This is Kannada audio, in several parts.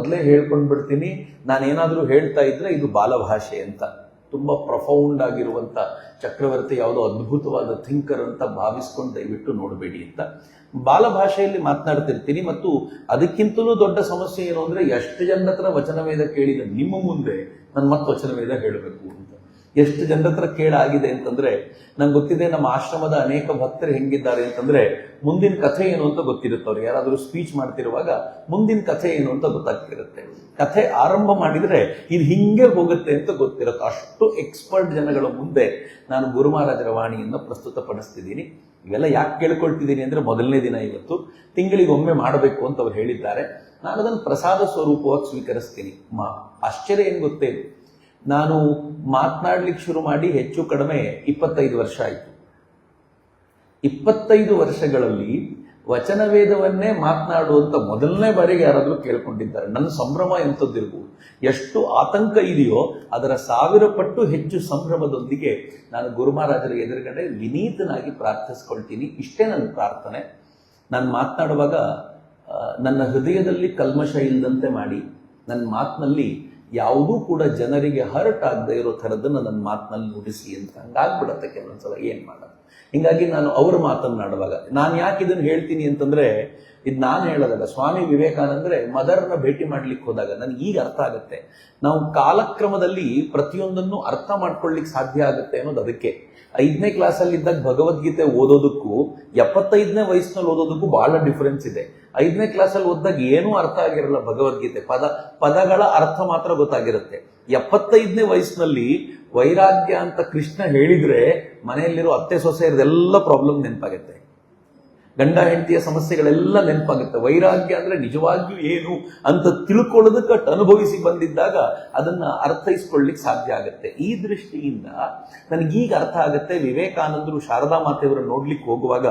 ಮೊದಲೇ ಹೇಳ್ಕೊಂಡು ಬಿಡ್ತೀನಿ, ನಾನೇನಾದರೂ ಹೇಳ್ತಾ ಇದ್ರೆ ಇದು ಬಾಲಭಾಷೆ ಅಂತ. ತುಂಬಾ ಪ್ರೊಫೌಂಡ್ ಆಗಿರುವಂತ ಚಕ್ರವರ್ತಿ ಯಾವುದೋ ಅದ್ಭುತವಾದ ಥಿಂಕರ್ ಅಂತ ಭಾವಿಸ್ಕೊಂಡು ದಯವಿಟ್ಟು ನೋಡಬೇಡಿ ಅಂತ. ಬಾಲಭಾಷೆಯಲ್ಲಿ ಮಾತನಾಡ್ತಿರ್ತೀನಿ. ಮತ್ತು ಅದಕ್ಕಿಂತಲೂ ದೊಡ್ಡ ಸಮಸ್ಯೆ ಏನು ಅಂದ್ರೆ, ಎಷ್ಟು ಜನರ ಹತ್ರ ವಚನವೇದ ಕೇಳಿದ ನಿಮ್ಮ ಮುಂದೆ ನಾನು ಮತ್ತೆ ವಚನವೇದ ಹೇಳಬೇಕು ಅಂತ. ಎಷ್ಟು ಜನರ ಹತ್ರ ಕೇಳಾಗಿದೆ ಅಂತಂದ್ರೆ, ನಂಗೆ ಗೊತ್ತಿದೆ ನಮ್ಮ ಆಶ್ರಮದ ಅನೇಕ ಭಕ್ತರು ಹೆಂಗಿದ್ದಾರೆ ಅಂತಂದ್ರೆ, ಮುಂದಿನ ಕಥೆ ಏನು ಅಂತ ಗೊತ್ತಿರುತ್ತೆ ಅವ್ರಿಗೆ. ಯಾರಾದರೂ ಸ್ಪೀಚ್ ಮಾಡ್ತಿರುವಾಗ ಮುಂದಿನ ಕಥೆ ಏನು ಅಂತ ಗೊತ್ತಾಗ್ತಿರುತ್ತೆ. ಕಥೆ ಆರಂಭ ಮಾಡಿದ್ರೆ ಇದು ಹಿಂಗೆ ಹೋಗುತ್ತೆ ಅಂತ ಗೊತ್ತಿರುತ್ತೆ. ಅಷ್ಟು ಎಕ್ಸ್ಪರ್ಟ್ ಜನಗಳ ಮುಂದೆ ನಾನು ಗುರು ಮಹಾರಾಜರ ವಾಣಿಯನ್ನು ಪ್ರಸ್ತುತಪಡಿಸ್ತಿದ್ದೀನಿ. ಇವೆಲ್ಲ ಯಾಕೆ ಕೇಳ್ಕೊಳ್ತಿದ್ದೀನಿ ಅಂದ್ರೆ, ಮೊದಲನೇ ದಿನ ಇವತ್ತು, ತಿಂಗಳಿಗೊಮ್ಮೆ ಮಾಡಬೇಕು ಅಂತ ಅವ್ರು ಹೇಳಿದ್ದಾರೆ. ನಾನು ಅದನ್ನು ಪ್ರಸಾದ ಸ್ವರೂಪವಾಗಿ ಸ್ವೀಕರಿಸ್ತೀನಿ. ಆಶ್ಚರ್ಯ ಏನ್ ಗೊತ್ತೇನು, ನಾನು ಮಾತನಾಡ್ಲಿಕ್ಕೆ ಶುರು ಮಾಡಿ ಹೆಚ್ಚು ಕಡಿಮೆ 25 ವರ್ಷ ಆಯಿತು. 25 ವರ್ಷಗಳಲ್ಲಿ ವಚನವೇದವನ್ನೇ ಮಾತನಾಡುವಂತ ಮೊದಲನೇ ಬಾರಿಗೆ ಯಾರಾದರೂ ಕೇಳ್ಕೊಂಡಿದ್ದಾರೆ. ನನ್ನ ಸಂಭ್ರಮ ಎಂಥದ್ದಿರ್ಬೋದು, ಎಷ್ಟು ಆತಂಕ ಇದೆಯೋ ಅದರ 1000 ಪಟ್ಟು ಹೆಚ್ಚು ಸಂಭ್ರಮದೊಂದಿಗೆ ನಾನು ಗುರು ಮಹಾರಾಜರ ಎದುರುಗಡೆ ವಿನೀತನಾಗಿ ಪ್ರಾರ್ಥಿಸ್ಕೊಳ್ತೀನಿ. ಇಷ್ಟೇ ನನ್ನ ಪ್ರಾರ್ಥನೆ. ನಾನು ಮಾತನಾಡುವಾಗ ನನ್ನ ಹೃದಯದಲ್ಲಿ ಕಲ್ಮಶ ಇಲ್ಲದಂತೆ ಮಾಡಿ, ನನ್ನ ಮಾತಿನಲ್ಲಿ ಯಾವುದೂ ಕೂಡ ಜನರಿಗೆ ಹರ್ಟ್ ಆಗದೆ ಇರೋ ಥರದನ್ನು ನನ್ನ ಮಾತಿನಲ್ಲಿ ನುಡಿಸಿ ಅಂತ. ಹಂಗಾಗ್ಬಿಡತ್ತೆ ಕೆಲವೊಂದ್ಸಲ, ಏನ್ ಮಾಡೋದು. ಹಿಂಗಾಗಿ ನಾನು ಅವ್ರ ಮಾತನ್ನಾಡುವಾಗ ನಾನು ಯಾಕೆ ಇದನ್ನು ಹೇಳ್ತೀನಿ ಅಂತಂದ್ರೆ, ಇದು ನಾನು ಹೇಳೋದಲ್ಲ, ಸ್ವಾಮಿ ವಿವೇಕಾನಂದ್ರೆ ಮದರ್ನ ಭೇಟಿ ಮಾಡ್ಲಿಕ್ಕೆ ಹೋದಾಗ ನನಗೆ ಈಗ ಅರ್ಥ ಆಗುತ್ತೆ. ನಾವು ಕಾಲಕ್ರಮದಲ್ಲಿ ಪ್ರತಿಯೊಂದನ್ನು ಅರ್ಥ ಮಾಡ್ಕೊಳ್ಲಿಕ್ಕೆ ಸಾಧ್ಯ ಆಗುತ್ತೆ ಅನ್ನೋದು ಅದಕ್ಕೆ. 5ನೇ ಕ್ಲಾಸಲ್ಲಿ ಇದ್ದಾಗ ಭಗವದ್ಗೀತೆ ಓದೋದಕ್ಕೂ 75ನೇ ವಯಸ್ಸಿನಲ್ಲಿ ಓದೋದಕ್ಕೂ ಬಹಳ ಡಿಫರೆನ್ಸ್ ಇದೆ. 5ನೇ ಕ್ಲಾಸಲ್ಲಿ ಓದಿದಾಗ ಏನೂ ಅರ್ಥ ಆಗಿರಲ್ಲ ಭಗವದ್ಗೀತೆ, ಪದಗಳ ಅರ್ಥ ಮಾತ್ರ ಗೊತ್ತಾಗಿರುತ್ತೆ. 75ನೇ ವಯಸ್ಸಿನಲ್ಲಿ ವೈರಾಗ್ಯ ಅಂತ ಕೃಷ್ಣ ಹೇಳಿದ್ರೆ ಮನೆಯಲ್ಲಿರೋ ಅತ್ತೆ ಸೊಸೆಯರದೆಲ್ಲ ಪ್ರಾಬ್ಲಮ್ ನೆನಪಾಗುತ್ತೆ, ಗಂಡ ಹೆಂಡತಿಯ ಸಮಸ್ಯೆಗಳೆಲ್ಲ ನೆನಪಾಗುತ್ತೆ. ವೈರಾಗ್ಯ ಅಂದ್ರೆ ನಿಜವಾಗಿಯೂ ಏನು ಅಂತ ತಿಳ್ಕೊಳ್ಳೋದಕ್ಕೆ ಅನುಭವಿಸಿ ಬಂದಿದ್ದಾಗ ಅದನ್ನ ಅರ್ಥೈಸ್ಕೊಳ್ಳಿಕ್ಕೆ ಸಾಧ್ಯ ಆಗುತ್ತೆ. ಈ ದೃಷ್ಟಿಯಿಂದ ನನಗೀಗ ಅರ್ಥ ಆಗುತ್ತೆ, ವಿವೇಕಾನಂದರು ಶಾರದಾ ಮಾತೆಯವರು ನೋಡ್ಲಿಕ್ಕೆ ಹೋಗುವಾಗ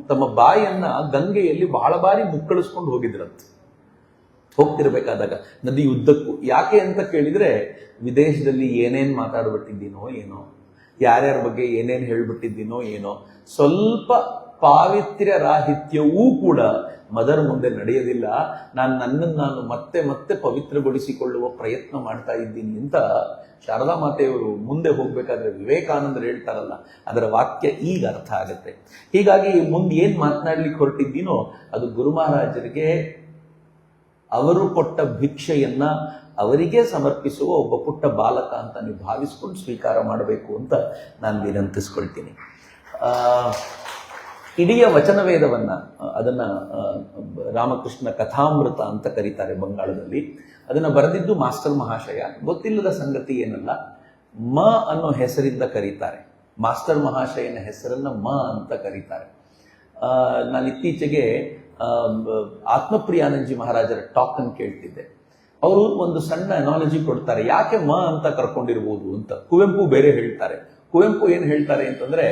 ತಮ್ಮ ಬಾಯನ್ನ ಗಂಗೆಯಲ್ಲಿ ಬಹಳ ಬಾರಿ ಮುಕ್ಕಳಿಸ್ಕೊಂಡು ಹೋಗಿದ್ರಂತೆ. ಹೋಗ್ತಿರ್ಬೇಕಾದಾಗ ನದಿ ಉದ್ದಕ್ಕೂ. ಯಾಕೆ ಅಂತ ಕೇಳಿದ್ರೆ, ವಿದೇಶದಲ್ಲಿ ಏನೇನ್ ಮಾತಾಡ್ಬಿಟ್ಟಿದ್ದೀನೋ ಏನೋ, ಯಾರ್ಯಾರ ಬಗ್ಗೆ ಏನೇನ್ ಹೇಳ್ಬಿಟ್ಟಿದ್ದೀನೋ ಏನೋ, ಸ್ವಲ್ಪ ಪಾವಿತ್ರ್ಯ ರಾಹಿತ್ಯವೂ ಕೂಡ ಮದರ್ ಮುಂದೆ ನಡೆಯೋದಿಲ್ಲ. ನನ್ನನ್ನು ಮತ್ತೆ ಮತ್ತೆ ಪವಿತ್ರಗೊಳಿಸಿಕೊಳ್ಳುವ ಪ್ರಯತ್ನ ಮಾಡ್ತಾ ಇದ್ದೀನಿ ಅಂತ ಶಾರದಾ ಮಾತೆಯವರು ಮುಂದೆ ಹೋಗ್ಬೇಕಾದ್ರೆ ವಿವೇಕಾನಂದರು ಹೇಳ್ತಾರಲ್ಲ, ಅದರ ವಾಕ್ಯ ಈಗ ಅರ್ಥ ಆಗುತ್ತೆ. ಹೀಗಾಗಿ ಮುಂದೆ ಏನ್ ಮಾತನಾಡ್ಲಿಕ್ಕೆ ಹೊರಟಿದ್ದೀನೋ ಅದು ಗುರು ಮಹಾರಾಜರಿಗೆ ಅವರು ಕೊಟ್ಟ ಭಿಕ್ಷೆಯನ್ನ ಅವರಿಗೆ ಸಮರ್ಪಿಸುವ ಒಬ್ಬ ಪುಟ್ಟ ಬಾಲಕ ಅಂತ ನೀವು ಭಾವಿಸ್ಕೊಂಡು ಸ್ವೀಕಾರ ಮಾಡಬೇಕು ಅಂತ ನಾನು ವಿನಂತಿಸ್ಕೊಳ್ತೀನಿ. ಇಡೀ ವಚನವೇದವನ್ನ ಅದನ್ನ ರಾಮಕೃಷ್ಣ ಕಥಾಮೃತ ಅಂತ ಕರೀತಾರೆ ಬಂಗಾಳದಲ್ಲಿ. ಅದನ್ನ ಬರೆದಿದ್ದು ಮಾಸ್ಟರ್ ಮಹಾಶಯ. ಗೊತ್ತಿಲ್ಲದ ಸಂಗತಿ ಏನಲ್ಲ, ಮ ಅನ್ನೋ ಹೆಸರಿಂದ ಕರೀತಾರೆ. ಮಾಸ್ಟರ್ ಮಹಾಶಯನ ಹೆಸರನ್ನ ಮ ಅಂತ ಕರೀತಾರೆ. ನಾನು ಇತ್ತೀಚೆಗೆ ಆತ್ಮಪ್ರಿಯಾನಂದಜಿ ಮಹಾರಾಜರ ಟಾಕ್ ಅನ್ನು ಕೇಳ್ತಿದ್ದೆ. ಅವರು ಒಂದು ಸಣ್ಣ ಅನಾಲಜಿ ಕೊಡ್ತಾರೆ, ಯಾಕೆ ಮ ಅಂತ ಕರ್ಕೊಂಡಿರ್ಬೋದು ಅಂತ. ಕುವೆಂಪು ಬೇರೆ ಹೇಳ್ತಾರೆ. ಕುವೆಂಪು ಏನ್ ಹೇಳ್ತಾರೆ ಅಂತಂದ್ರೆ,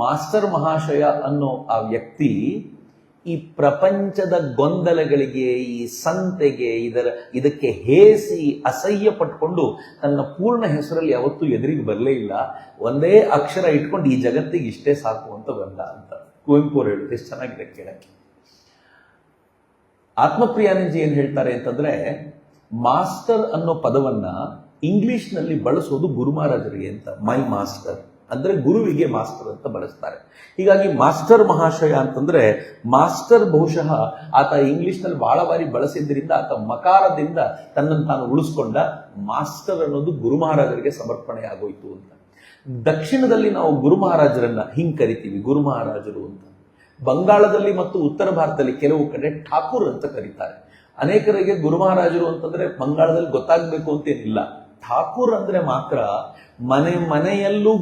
ಮಾಸ್ಟರ್ ಮಹಾಶಯ ಅನ್ನೋ ಆ ವ್ಯಕ್ತಿ ಈ ಪ್ರಪಂಚದ ಗೊಂದಲಗಳಿಗೆ, ಈ ಸಂತೆಗೆ, ಇದಕ್ಕೆ ಹೇಸಿ ಅಸಹ್ಯ ಪಟ್ಕೊಂಡು ತನ್ನ ಪೂರ್ಣ ಹೆಸರಲ್ಲಿ ಯಾವತ್ತೂ ಎದುರಿಗೆ ಬರಲೇ ಇಲ್ಲ. ಒಂದೇ ಅಕ್ಷರ ಇಟ್ಕೊಂಡು ಈ ಜಗತ್ತಿಗೆ ಇಷ್ಟೇ ಸಾಕು ಅಂತ ಬಂದ ಅಂತ ಕುವೆಂಪು ಅವರು ಹೇಳುದು. ಎಷ್ಟು ಚೆನ್ನಾಗಿದೆ ಕೇಳಕ್ಕೆ. ಆತ್ಮಪ್ರಿಯಾನಂದಜಿ ಏನ್ ಹೇಳ್ತಾರೆ ಅಂತಂದ್ರೆ, ಮಾಸ್ಟರ್ ಅನ್ನೋ ಪದವನ್ನ ಇಂಗ್ಲಿಷ್ ನಲ್ಲಿ ಬಳಸೋದು ಗುರು ಮಹಾರಾಜರಿಗೆ ಅಂತ. ಮೈ ಮಾಸ್ಟರ್ ಅಂದ್ರೆ ಗುರುವಿಗೆ ಮಾಸ್ಟರ್ ಅಂತ ಬಳಸ್ತಾರೆ. ಹೀಗಾಗಿ ಮಾಸ್ಟರ್ ಮಹಾಶಯ ಅಂತಂದ್ರೆ, ಮಾಸ್ಟರ್ ಬಹುಶಃ ಆತ ಇಂಗ್ಲಿಷ್ ನಲ್ಲಿ ಬಹಳ ಬಾರಿ ಬಳಸಿದ್ರಿಂದ ಆತ ಮಕಾರದಿಂದ ತನ್ನನ್ನು ತಾನು ಉಳಿಸ್ಕೊಂಡ. ಮಾಸ್ಟರ್ ಅನ್ನೋದು ಗುರು ಮಹಾರಾಜರಿಗೆ ಸಮರ್ಪಣೆ ಆಗೋಯ್ತು ಅಂತ. ದಕ್ಷಿಣದಲ್ಲಿ ನಾವು ಗುರು ಮಹಾರಾಜರನ್ನ ಹಿಂಗ್ ಕರಿತೀವಿ, ಗುರು ಮಹಾರಾಜರು ಅಂತ. ಬಂಗಾಳದಲ್ಲಿ ಮತ್ತು ಉತ್ತರ ಭಾರತದಲ್ಲಿ ಕೆಲವು ಕಡೆ ಠಾಕೂರ್ ಅಂತ ಕರೀತಾರೆ. ಅನೇಕರಿಗೆ ಗುರು ಮಹಾರಾಜರು ಅಂತಂದ್ರೆ ಬಂಗಾಳದಲ್ಲಿ ಗೊತ್ತಾಗ್ಬೇಕು ಅಂತೇನಿಲ್ಲ. ಠಾಕೂರ್ ಅಂದ್ರೆ ಮಾತ್ರ ಮನೆಯಲ್ಲೂ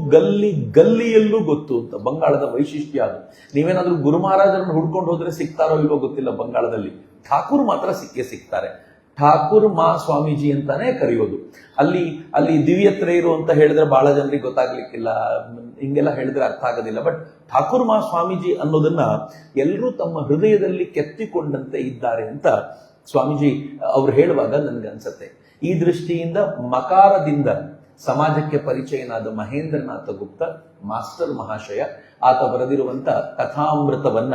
ಗಲ್ಲಿಯಲ್ಲೂ ಗೊತ್ತು ಅಂತ ಬಂಗಾಳದ ವೈಶಿಷ್ಟ್ಯ ಅದು. ನೀವೇನಾದ್ರೂ ಗುರು ಮಹಾರಾಜರನ್ನು ಹುಡ್ಕೊಂಡು ಹೋದ್ರೆ ಸಿಗ್ತಾರೋ ಇಲ್ವೋ ಗೊತ್ತಿಲ್ಲ, ಬಂಗಾಳದಲ್ಲಿ ಠಾಕೂರ್ ಮಾತ್ರ ಸಿಗ್ತಾರೆ. ಠಾಕೂರ್ ಮಾ ಸ್ವಾಮೀಜಿ ಅಂತಾನೆ ಕರೆಯೋದು. ಅಲ್ಲಿ ದಿವ್ಯತ್ರೇಯರು ಅಂತ ಹೇಳಿದ್ರೆ ಬಹಳ ಜನರಿಗೆ ಗೊತ್ತಾಗ್ಲಿಕ್ಕಿಲ್ಲ, ಹಿಂಗೆಲ್ಲ ಹೇಳಿದ್ರೆ ಅರ್ಥ ಆಗೋದಿಲ್ಲ. ಬಟ್ ಠಾಕೂರ್ ಮಾ ಸ್ವಾಮೀಜಿ ಅನ್ನೋದನ್ನ ಎಲ್ಲರೂ ತಮ್ಮ ಹೃದಯದಲ್ಲಿ ಕೆತ್ತಿಕೊಂಡಂತೆ ಇದ್ದಾರೆ ಅಂತ ಸ್ವಾಮೀಜಿ ಅವ್ರು ಹೇಳುವಾಗ ನನ್ಗೆ ಅನ್ಸತ್ತೆ. ಈ ದೃಷ್ಟಿಯಿಂದ ಮಕಾರದಿಂದ ಸಮಾಜಕ್ಕೆ ಪರಿಚಯನಾದ ಮಹೇಂದ್ರನಾಥ ಗುಪ್ತ ಮಾಸ್ಟರ್ ಮಹಾಶಯ. ಆತ ಬರೆದಿರುವಂತ ಕಥಾಮೃತವನ್ನ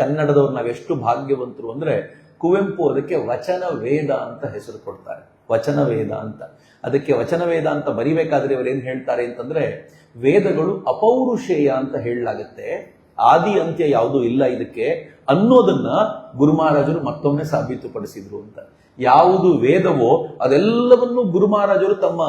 ಕನ್ನಡದವ್ರು ನಾವೆಷ್ಟು ಭಾಗ್ಯವಂತರು ಅಂದ್ರೆ, ಕುವೆಂಪು ಅದಕ್ಕೆ ವಚನ ವೇದ ಅಂತ ಹೆಸರು ಕೊಡ್ತಾರೆ. ವಚನ ವೇದ ಅಂತ. ಅದಕ್ಕೆ ವಚನ ವೇದ ಅಂತ ಬರಿಬೇಕಾದ್ರೆ ಇವರೇನು ಹೇಳ್ತಾರೆ ಅಂತಂದ್ರೆ, ವೇದಗಳು ಅಪೌರುಷೇಯ ಅಂತ ಹೇಳಲಾಗತ್ತೆ, ಆದಿ ಅಂತ್ಯ ಯಾವುದೂ ಇಲ್ಲ ಇದಕ್ಕೆ ಅನ್ನೋದನ್ನ ಗುರು ಮಹಾರಾಜರು ಮತ್ತೊಮ್ಮೆ ಸಾಬೀತುಪಡಿಸಿದ್ರು ಅಂತ. ಯಾವುದು ವೇದವೋ ಅದೆಲ್ಲವನ್ನೂ ಗುರು ಮಹಾರಾಜರು ತಮ್ಮ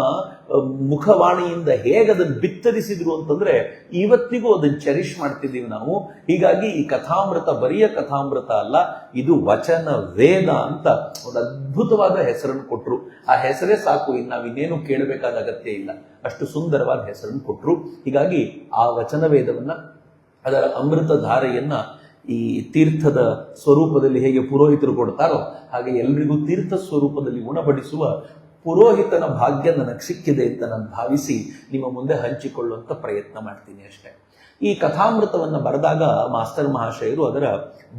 ಮುಖವಾಣಿಯಿಂದ ಹೇಗೆ ಅದನ್ನು ಬಿತ್ತರಿಸಿದ್ರು ಅಂತಂದ್ರೆ ಇವತ್ತಿಗೂ ಅದನ್ನು ಚೆರಿಷ್ ಮಾಡ್ತಿದ್ದೀವಿ ನಾವು. ಹೀಗಾಗಿ ಈ ಕಥಾಮೃತ ಬರಿಯ ಕಥಾಮೃತ ಅಲ್ಲ, ಇದು ವಚನ ವೇದ ಅಂತ ಒಂದು ಅದ್ಭುತವಾದ ಹೆಸರನ್ನು ಕೊಟ್ರು. ಆ ಹೆಸರೇ ಸಾಕು, ಇನ್ನು ನಾವಿನ್ನೇನು ಕೇಳಬೇಕಾದ ಅಗತ್ಯ ಇಲ್ಲ, ಅಷ್ಟು ಸುಂದರವಾದ ಹೆಸರನ್ನು ಕೊಟ್ರು. ಹೀಗಾಗಿ ಆ ವಚನ ವೇದವನ್ನ, ಅದರ ಅಮೃತ ಧಾರೆಯನ್ನ ಈ ತೀರ್ಥದ ಸ್ವರೂಪದಲ್ಲಿ ಹೇಗೆ ಪುರೋಹಿತರು ಕೊಡ್ತಾರೋ ಹಾಗೆ ಎಲ್ರಿಗೂ ತೀರ್ಥ ಸ್ವರೂಪದಲ್ಲಿ ಉಣಬಡಿಸುವ ಪುರೋಹಿತನ ಭಾಗ್ಯ ನನಗೆ ಸಿಕ್ಕಿದೆ ಅಂತ ನಾನು ಭಾವಿಸಿ ನಿಮ್ಮ ಮುಂದೆ ಹಂಚಿಕೊಳ್ಳುವಂತ ಪ್ರಯತ್ನ ಮಾಡ್ತೀನಿ ಅಷ್ಟೇ. ಈ ಕಥಾಮೃತವನ್ನ ಬರೆದಾಗ ಮಾಸ್ಟರ್ ಮಹಾಶಯರು ಅದರ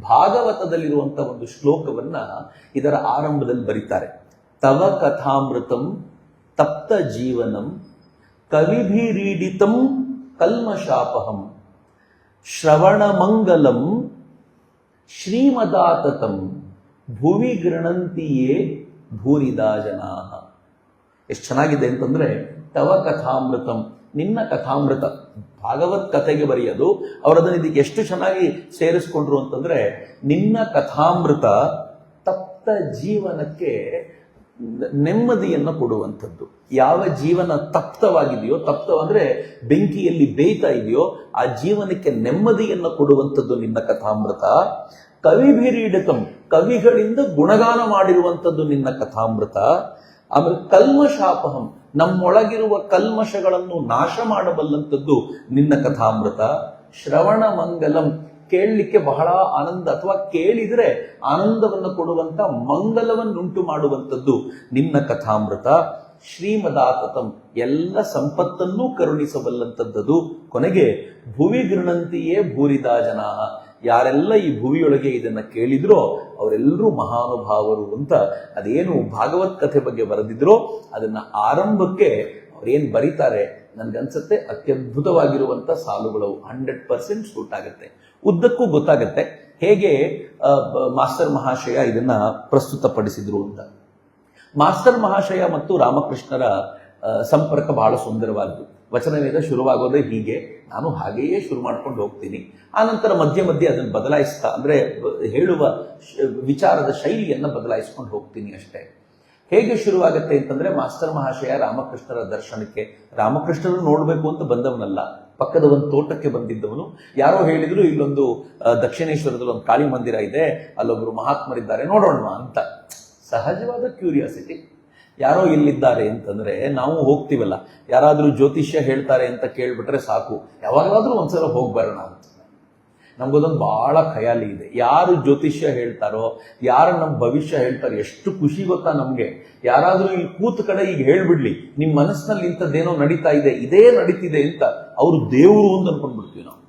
ಭಾಗವತದಲ್ಲಿರುವಂತಹ ಒಂದು ಶ್ಲೋಕವನ್ನ ಇದರ ಆರಂಭದಲ್ಲಿ ಬರೀತಾರೆ. ತವ ಕಥಾಮೃತಂ ತಪ್ತ ಜೀವನಂ ಕವಿಭಿರೀಡಿತಂ ಕಲ್ಮಶಾಪಹಂ ಶ್ರವಣ ಮಂಗಲಂ ಶ್ರೀಮದಾತತಂ ಭುವಿ ಗೃಣಂತಿಯೇ ಭೂರಿದಾ ಜನಾ. ಎಷ್ಟು ಚೆನ್ನಾಗಿದೆ ಅಂತಂದ್ರೆ, ತವ ಕಥಾಮೃತಂ, ನಿನ್ನ ಕಥಾಮೃತ, ಭಾಗವತ್ ಕಥೆಗೆ ಬರೆಯೋದು ಅವರದನ್ನ ಇದಕ್ಕೆ ಎಷ್ಟು ಚೆನ್ನಾಗಿ ಸೇರಿಸ್ಕೊಂಡ್ರು ಅಂತಂದ್ರೆ, ನಿನ್ನ ಕಥಾಮೃತ ತಪ್ತ ಜೀವನಕ್ಕೆ ನೆಮ್ಮದಿಯನ್ನು ಕೊಡುವಂಥದ್ದು. ಯಾವ ಜೀವನ ತಪ್ತವಾಗಿದೆಯೋ, ತಪ್ತವಂದ್ರೆ ಬೆಂಕಿಯಲ್ಲಿ ಬೇಯ್ತಾ ಇದೆಯೋ, ಆ ಜೀವನಕ್ಕೆ ನೆಮ್ಮದಿಯನ್ನು ಕೊಡುವಂಥದ್ದು ನಿನ್ನ ಕಥಾಮೃತ. ಕವಿಭಿರೀಡಿತಂ, ಕವಿಗಳಿಂದ ಗುಣಗಾನ ಮಾಡಿರುವಂಥದ್ದು ನಿನ್ನ ಕಥಾಮೃತ. ಆಮೇಲೆ ಕಲ್ಮಶಾಪಹಂ, ನಮ್ಮೊಳಗಿರುವ ಕಲ್ಮಶಗಳನ್ನು ನಾಶ ಮಾಡಬಲ್ಲಂಥದ್ದು ನಿನ್ನ ಕಥಾಮೃತ. ಶ್ರವಣ ಮಂಗಲಂ, ಕೇಳಲಿಕ್ಕೆ ಬಹಳ ಆನಂದ ಅಥವಾ ಕೇಳಿದ್ರೆ ಆನಂದವನ್ನು ಕೊಡುವಂತ ಮಂಗಲವನ್ನುಂಟು ಮಾಡುವಂಥದ್ದು ನಿನ್ನ ಕಥಾಮೃತ. ಶ್ರೀಮದಾತತಂ, ಎಲ್ಲ ಸಂಪತ್ತನ್ನೂ ಕರುಣಿಸಬಲ್ಲಂಥದ್ದು. ಕೊನೆಗೆ ಭುವಿ ಗೃಣಂತಿಯೇ ಭೂರಿದಾ ಜನಾ, ಯಾರೆಲ್ಲ ಈ ಭುವಿಯೊಳಗೆ ಇದನ್ನ ಕೇಳಿದ್ರೋ ಅವರೆಲ್ಲರೂ ಮಹಾನುಭಾವರು ಅಂತ ಅದೇನು ಭಾಗವತ್ ಕಥೆ ಬಗ್ಗೆ ಬರೆದಿದ್ರೋ ಅದನ್ನ ಆರಂಭಕ್ಕೆ ಅವ್ರೇನ್ ಬರೀತಾರೆ ನನ್ಗನ್ಸುತ್ತೆ ಅತ್ಯದ್ಭುತವಾಗಿರುವಂತ ಸಾಲುಗಳು 100% ಸೂಟ್ ಆಗುತ್ತೆ. ಉದ್ದಕ್ಕೂ ಗೊತ್ತಾಗತ್ತೆ ಹೇಗೆ ಮಾಸ್ಟರ್ ಮಹಾಶಯ ಇದನ್ನ ಪ್ರಸ್ತುತಪಡಿಸಿದ್ರು ಅಂತ. ಮಾಸ್ಟರ್ ಮಹಾಶಯ ಮತ್ತು ರಾಮಕೃಷ್ಣರ ಸಂಪರ್ಕ ಬಹಳ ಸುಂದರವಾದ್ದು. ವಚನವೇದ ಶುರುವಾಗೋದೇ ಹೀಗೆ, ನಾನು ಹಾಗೆಯೇ ಶುರು ಮಾಡ್ಕೊಂಡು ಹೋಗ್ತೀನಿ. ಆನಂತರ ಮಧ್ಯೆ ಮಧ್ಯೆ ಅದನ್ನು ಬದಲಾಯಿಸ್ತಾ, ಅಂದ್ರೆ ಹೇಳುವ ವಿಚಾರದ ಶೈಲಿಯನ್ನ ಬದಲಾಯಿಸ್ಕೊಂಡು ಹೋಗ್ತೀನಿ ಅಷ್ಟೇ. ಹೇಗೆ ಶುರುವಾಗತ್ತೆ ಅಂತಂದ್ರೆ, ಮಾಸ್ಟರ್ ಮಹಾಶಯ ರಾಮಕೃಷ್ಣರ ದರ್ಶನಕ್ಕೆ, ರಾಮಕೃಷ್ಣರು ನೋಡ್ಬೇಕು ಅಂತ ಬಂದವನಲ್ಲ, ಪಕ್ಕದ ಒಂದು ತೋಟಕ್ಕೆ ಬಂದಿದ್ದವನು. ಯಾರೋ ಹೇಳಿದ್ರು ಇಲ್ಲೊಂದು ದಕ್ಷಿಣೇಶ್ವರದಲ್ಲಿ ಒಂದು ಕಾಳಿ ಮಂದಿರ ಇದೆ, ಅಲ್ಲೊಬ್ರು ಮಹಾತ್ಮರಿದ್ದಾರೆ, ನೋಡೋಣ ಅಂತ. ಸಹಜವಾದ ಕ್ಯೂರಿಯಾಸಿಟಿ. ಯಾರೋ ಇಲ್ಲಿದ್ದಾರೆ ಅಂತಂದ್ರೆ ನಾವು ಹೋಗ್ತೀವಲ್ಲ, ಯಾರಾದ್ರೂ ಜ್ಯೋತಿಷ್ಯ ಹೇಳ್ತಾರೆ ಅಂತ ಕೇಳ್ಬಿಟ್ರೆ ಸಾಕು, ಯಾವಾಗಾದ್ರೂ ಒಂದ್ಸಲ ಹೋಗಿ ಬರೋಣ ಅಂತ. ನಮ್ಗೊಂದೊಂದು ಬಹಳ ಖಯಾಲಿ ಇದೆ, ಯಾರು ಜ್ಯೋತಿಷ್ಯ ಹೇಳ್ತಾರೋ, ಯಾರು ನಮ್ಮ ಭವಿಷ್ಯ ಹೇಳ್ತಾರೋ ಎಷ್ಟು ಖುಷಿ ಗೊತ್ತಾ ನಮ್ಗೆ. ಯಾರಾದ್ರೂ ಇಲ್ಲಿ ಕೂತ ಕಡೆ ಈಗ ಹೇಳ್ಬಿಡ್ಲಿ, ನಿಮ್ ಮನಸ್ಸಿನಲ್ಲಿ ಇಂಥದ್ದೇನೋ ನಡೀತಾ ಇದೆ, ಇದೇ ನಡೀತಿದೆ ಅಂತ, ಅವರು ದೇವರು ಅಂತ ಅನ್ಕೊಂಡ್ಬಿಡ್ತೀವಿ ನಾವು.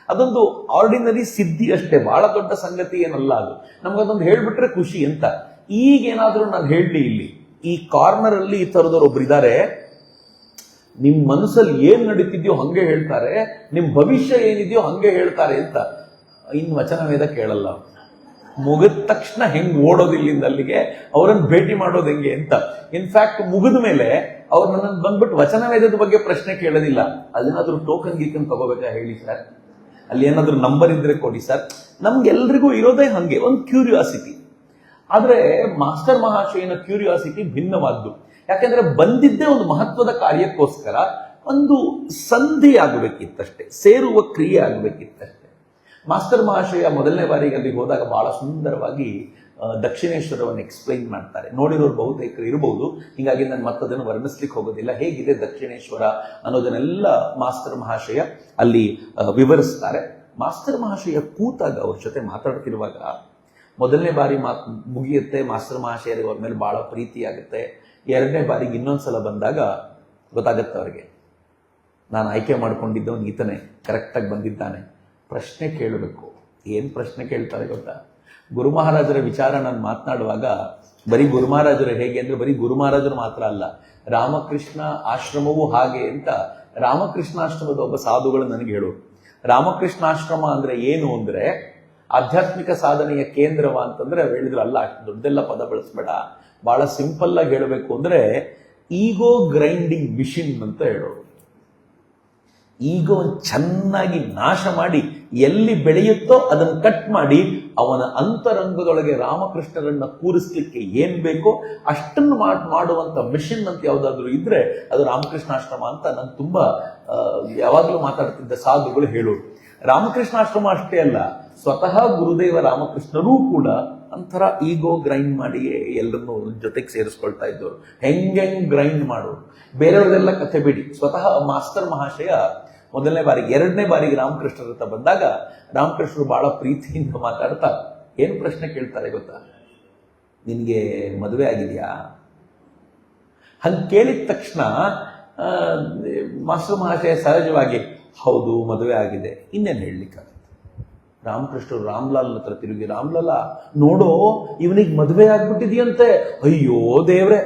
ಅದೊಂದು ಆರ್ಡಿನರಿ ಸಿದ್ಧಿ ಅಷ್ಟೇ, ಬಹಳ ದೊಡ್ಡ ಸಂಗತಿ ಏನಲ್ಲ ಅದು. ನಮ್ಗದೊಂದು ಹೇಳ್ಬಿಟ್ರೆ ಖುಷಿ ಅಂತ. ಈಗೇನಾದ್ರೂ ನಾನು ಹೇಳಲಿ, ಇಲ್ಲಿ ಈ ಕಾರ್ನರ್ ಅಲ್ಲಿ ಈ ತರದವ್ರು ಒಬ್ರು ಇದ್ದಾರೆ, ನಿಮ್ ಮನಸ್ಸಲ್ಲಿ ಏನ್ ನಡೀತಿದ್ಯೋ ಹಂಗೆ ಹೇಳ್ತಾರೆ, ನಿಮ್ ಭವಿಷ್ಯ ಏನಿದೆಯೋ ಹಂಗೆ ಹೇಳ್ತಾರೆ ಅಂತ. ಇನ್ ವಚನವೇದ ಕೇಳಲ್ಲ, ಮುಗಿದ ತಕ್ಷಣ ಹೆಂಗ್ ಓಡೋದಿಲ್ಲಿಂದ ಅಲ್ಲಿಗೆ, ಅವರನ್ನು ಭೇಟಿ ಮಾಡೋದು ಹೆಂಗೆ ಅಂತ. ಇನ್ಫ್ಯಾಕ್ಟ್ ಮುಗಿದ ಮೇಲೆ ಅವ್ರು ನನ್ನನ್ನು ಬಂದ್ಬಿಟ್ಟು ವಚನವೇದದ ಬಗ್ಗೆ ಪ್ರಶ್ನೆ ಕೇಳೋದಿಲ್ಲ, ಅದೇನಾದ್ರೂ ಟೋಕನ್ ಗೀಕನ್ ತಗೋಬೇಕಾ ಹೇಳಿ ಸರ್, ಅಲ್ಲಿ ಏನಾದ್ರೂ ನಂಬರ್ ಇದ್ರೆ ಕೊಡಿ ಸರ್. ನಮ್ಗೆಲ್ರಿಗೂ ಇರೋದೇ ಹಂಗೆ ಒಂದು ಕ್ಯೂರಿಯಾಸಿಟಿ. ಆದ್ರೆ ಮಾಸ್ಟರ್ ಮಹಾಶಯನ ಕ್ಯೂರಿಯಾಸಿಟಿ ಭಿನ್ನವಾದ್ದು. ಯಾಕೆಂದ್ರೆ ಬಂದಿದ್ದೇ ಒಂದು ಮಹತ್ವದ ಕಾರ್ಯಕ್ಕೋಸ್ಕರ, ಒಂದು ಸಂಧಿ ಆಗಬೇಕಿತ್ತಷ್ಟೇ, ಸೇರುವ ಕ್ರಿಯೆ ಆಗಬೇಕಿತ್ತಷ್ಟೇ. ಮಾಸ್ಟರ್ ಮಹಾಶಯ ಮೊದಲನೇ ಬಾರಿಗೆ ಅಲ್ಲಿ ಹೋದಾಗ ಬಹಳ ಸುಂದರವಾಗಿ ದಕ್ಷಿಣೇಶ್ವರವನ್ನು ಎಕ್ಸ್ಪ್ಲೈನ್ ಮಾಡ್ತಾರೆ. ನೋಡಿರೋರು ಬಹುತೇಕರು ಇರಬಹುದು, ಹೀಗಾಗಿ ನಾನು ಮತ್ತದನ್ನು ವರ್ಣಿಸ್ಲಿಕ್ಕೆ ಹೋಗೋದಿಲ್ಲ. ಹೇಗಿದೆ ದಕ್ಷಿಣೇಶ್ವರ ಅನ್ನೋದನ್ನೆಲ್ಲ ಮಾಸ್ಟರ್ ಮಹಾಶಯ ಅಲ್ಲಿ ವಿವರಿಸ್ತಾರೆ. ಮಾಸ್ಟರ್ ಮಹಾಶಯ ಕೂತಾಗ ಅವ್ರ ಜೊತೆ ಮಾತಾಡ್ತಿರುವಾಗ ಮೊದಲನೇ ಬಾರಿ ಮುಗಿಯುತ್ತೆ, ಮಾಸ್ಟರ್ ಮಹಾಶಯರಿಗೆ ಅವ್ರ ಮೇಲೆ ಬಹಳ ಪ್ರೀತಿ ಆಗುತ್ತೆ. ಎರಡನೇ ಬಾರಿಗೆ ಇನ್ನೊಂದ್ಸಲ ಬಂದಾಗ ಗೊತ್ತಾಗತ್ತೆ ಅವ್ರಿಗೆ, ನಾನು ಆಯ್ಕೆ ಮಾಡ್ಕೊಂಡಿದ್ದವನು ಈತನೇ, ಕರೆಕ್ಟಾಗಿ ಬಂದಿದ್ದಾನೆ, ಪ್ರಶ್ನೆ ಕೇಳಬೇಕು. ಏನ್ ಪ್ರಶ್ನೆ ಕೇಳ್ತಾರೆ ಗೊತ್ತಾ? ಗುರು ಮಹಾರಾಜರ ವಿಚಾರ ನಾನು ಮಾತನಾಡುವಾಗ ಬರೀ ಗುರು ಮಹಾರಾಜರು ಹೇಗೆ ಅಂದ್ರೆ, ಬರೀ ಗುರು ಮಹಾರಾಜರು ಮಾತ್ರ ಅಲ್ಲ, ರಾಮಕೃಷ್ಣ ಆಶ್ರಮವೂ ಹಾಗೆ ಅಂತ ರಾಮಕೃಷ್ಣಾಶ್ರಮದ ಒಬ್ಬ ಸಾಧುಗಳು ನನಗೆ ಹೇಳೋರು. ರಾಮಕೃಷ್ಣಾಶ್ರಮ ಅಂದ್ರೆ ಏನು ಅಂದ್ರೆ, ಆಧ್ಯಾತ್ಮಿಕ ಸಾಧನೆಯ ಕೇಂದ್ರವ ಅಂತಂದ್ರೆ ಅವ್ರು ಹೇಳಿದ್ರು ಅಲ್ಲ, ಅಷ್ಟು ದೊಡ್ಡದೆಲ್ಲ ಪದ ಬಳಸಬೇಡ, ಬಹಳ ಸಿಂಪಲ್ ಆಗಿ ಹೇಳಬೇಕು ಅಂದ್ರೆ ಈಗೋ ಗ್ರೈಂಡಿಂಗ್ ಮಿಷಿನ್ ಅಂತ ಹೇಳೋರು. ಈಗೋ ಚೆನ್ನಾಗಿ ನಾಶ ಮಾಡಿ ಎಲ್ಲಿ ಬೆಳೆಯುತ್ತೋ ಅದನ್ನು ಕಟ್ ಮಾಡಿ ಅವನ ಅಂತರಂಗದೊಳಗೆ ರಾಮಕೃಷ್ಣರನ್ನ ಕೂರಿಸ್ಲಿಕ್ಕೆ ಏನ್ ಬೇಕೋ ಅಷ್ಟನ್ನು ಮಾಡುವಂತ ಮಿಷನ್ ಅಂತ ಯಾವ್ದಾದ್ರು ಇದ್ರೆ ಅದು ರಾಮಕೃಷ್ಣಾಶ್ರಮ ಅಂತ ನಂಗೆ ತುಂಬಾ ಯಾವಾಗಲೂ ಮಾತಾಡ್ತಿದ್ದ ಸಾಧುಗಳು ಹೇಳೋರು. ರಾಮಕೃಷ್ಣಾಶ್ರಮ ಅಷ್ಟೇ ಅಲ್ಲ, ಸ್ವತಃ ಗುರುದೇವ ರಾಮಕೃಷ್ಣರೂ ಕೂಡ ಒಂಥರ ಈಗೋ ಗ್ರೈಂಡ್ ಮಾಡಿ ಎಲ್ಲರನ್ನೂ ಜೊತೆಗೆ ಸೇರಿಸ್ಕೊಳ್ತಾ ಇದ್ದವರು. ಹೆಂಗ್ ಗ್ರೈಂಡ್ ಮಾಡೋರು, ಬೇರೆಯವ್ರದೆಲ್ಲ ಕಥೆ ಬಿಡಿ. ಸ್ವತಃ ಮಾಸ್ಟರ್ ಮಹಾಶಯ ಮೊದಲನೇ ಬಾರಿಗೆ, ಎರಡನೇ ಬಾರಿಗೆ ರಾಮಕೃಷ್ಣರ ಹತ್ರ ಬಂದಾಗ ರಾಮಕೃಷ್ಣರು ಬಹಳ ಪ್ರೀತಿಯಿಂದ ಮಾತಾಡ್ತಾ ಏನು ಪ್ರಶ್ನೆ ಕೇಳ್ತಾರೆ ಗೊತ್ತಾ, ನಿನ್ಗೆ ಮದುವೆ ಆಗಿದೆಯಾ? ಹಂಗೆ ಕೇಳಿದ ತಕ್ಷಣ ಮಾಸ್ಟರ್ ಮಹಾಶಯ ಸಹಜವಾಗಿ ಹೌದು ಮದುವೆ ಆಗಿದೆ, ಇನ್ನೇನು ಹೇಳಲಿಕ್ಕಾಗುತ್ತೆ. ರಾಮಕೃಷ್ಣರು ರಾಮ್ಲಾಲ್ ಹತ್ರ ತಿರುಗಿ, ರಾಮ್ಲಾಲ ನೋಡೋ ಇವನಿಗೆ ಮದುವೆ ಆಗ್ಬಿಟ್ಟಿದೆಯಂತೆ. ಅಯ್ಯೋ ದೇವ್ರೆ,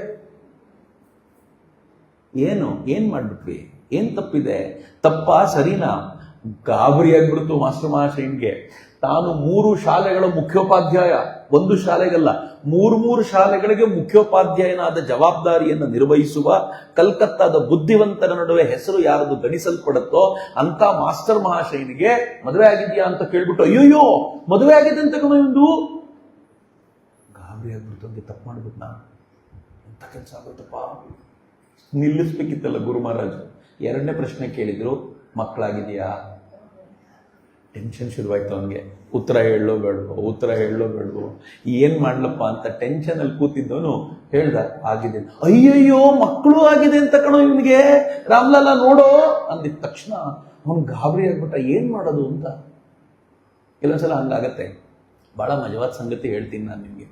ಏನ್ ಮಾಡ್ಬಿಟ್ವಿ, ಏನ್ ತಪ್ಪಿದೆ, ತಪ್ಪಾ ಸರಿನಾ? ಗಾಬರಿ ಆಗ್ಬಿಡ್ತು ಮಾಸ್ಟರ್ ಮಹಾಶಯನ್ಗೆ. ತಾನು 3 ಶಾಲೆಗಳ ಮುಖ್ಯೋಪಾಧ್ಯಾಯ, ಒಂದು ಶಾಲೆಗಲ್ಲ 3 ಶಾಲೆಗಳಿಗೆ ಮುಖ್ಯೋಪಾಧ್ಯಾಯನಾದ ಜವಾಬ್ದಾರಿಯನ್ನು ನಿರ್ವಹಿಸುವ ಕಲ್ಕತ್ತಾದ ಬುದ್ಧಿವಂತರ ನಡುವೆ ಹೆಸರು ಯಾರದು ಗಣಿಸಲ್ಪಡುತ್ತೋ ಅಂತ ಮಾಸ್ಟರ್ ಮಹಾಶಯನಿಗೆ ಮದುವೆ ಆಗಿದ್ಯಾ ಅಂತ ಕೇಳ್ಬಿಟ್ಟು, ಅಯ್ಯೋಯ್ಯೋ ಮದುವೆ ಆಗಿದೆ ಅಂತ ಒಂದು ಗಾಬರಿ ಆಗ್ಬಿಡ್ತು. ತಪ್ಪು ಮಾಡ್ಬಿಟ್ಟು ನಾ ಎಂತ ಕೆಲಸ ಆಗುತ್ತಪ್ಪ, ನಿಲ್ಲಿಸ್ಬೇಕಿತ್ತಲ್ಲ ಗುರು ಮಹಾರಾಜ್. ಎರಡನೇ ಪ್ರಶ್ನೆ ಕೇಳಿದ್ರು, ಮಕ್ಕಳಾಗಿದೆಯಾ? ಟೆನ್ಷನ್ ಶುರುವಾಯ್ತು ಅವನಿಗೆ. ಉತ್ತರ ಹೇಳೋ ಬೇಡವೋ ಏನ್ ಮಾಡ್ಲಪ್ಪ ಅಂತ ಟೆನ್ಷನ್ ಅಲ್ಲಿ ಕೂತಿದ್ದವನು ಹೇಳ್ದ, ಆಗಿದೆ. ಅಯ್ಯಯ್ಯೋ ಮಕ್ಕಳು ಆಗಿದೆ ಅಂತ ಕಣೋ ಇವನಿಗೆ, ರಾಮ್ಲಾಲ ನೋಡೋ ಅಂದಿದ ತಕ್ಷಣ ಅವನು ಗಾಬರಿ ಆಗ್ಬಿಟ್ಟ, ಏನ್ ಮಾಡೋದು ಅಂತ. ಕೆಲವೊಂದ್ಸಲ ಹಂಗಾಗತ್ತೆ. ಬಹಳ ಮಜವಾದ ಸಂಗತಿ ಹೇಳ್ತೀನಿ ನಾನು ನಿಮಗೆ.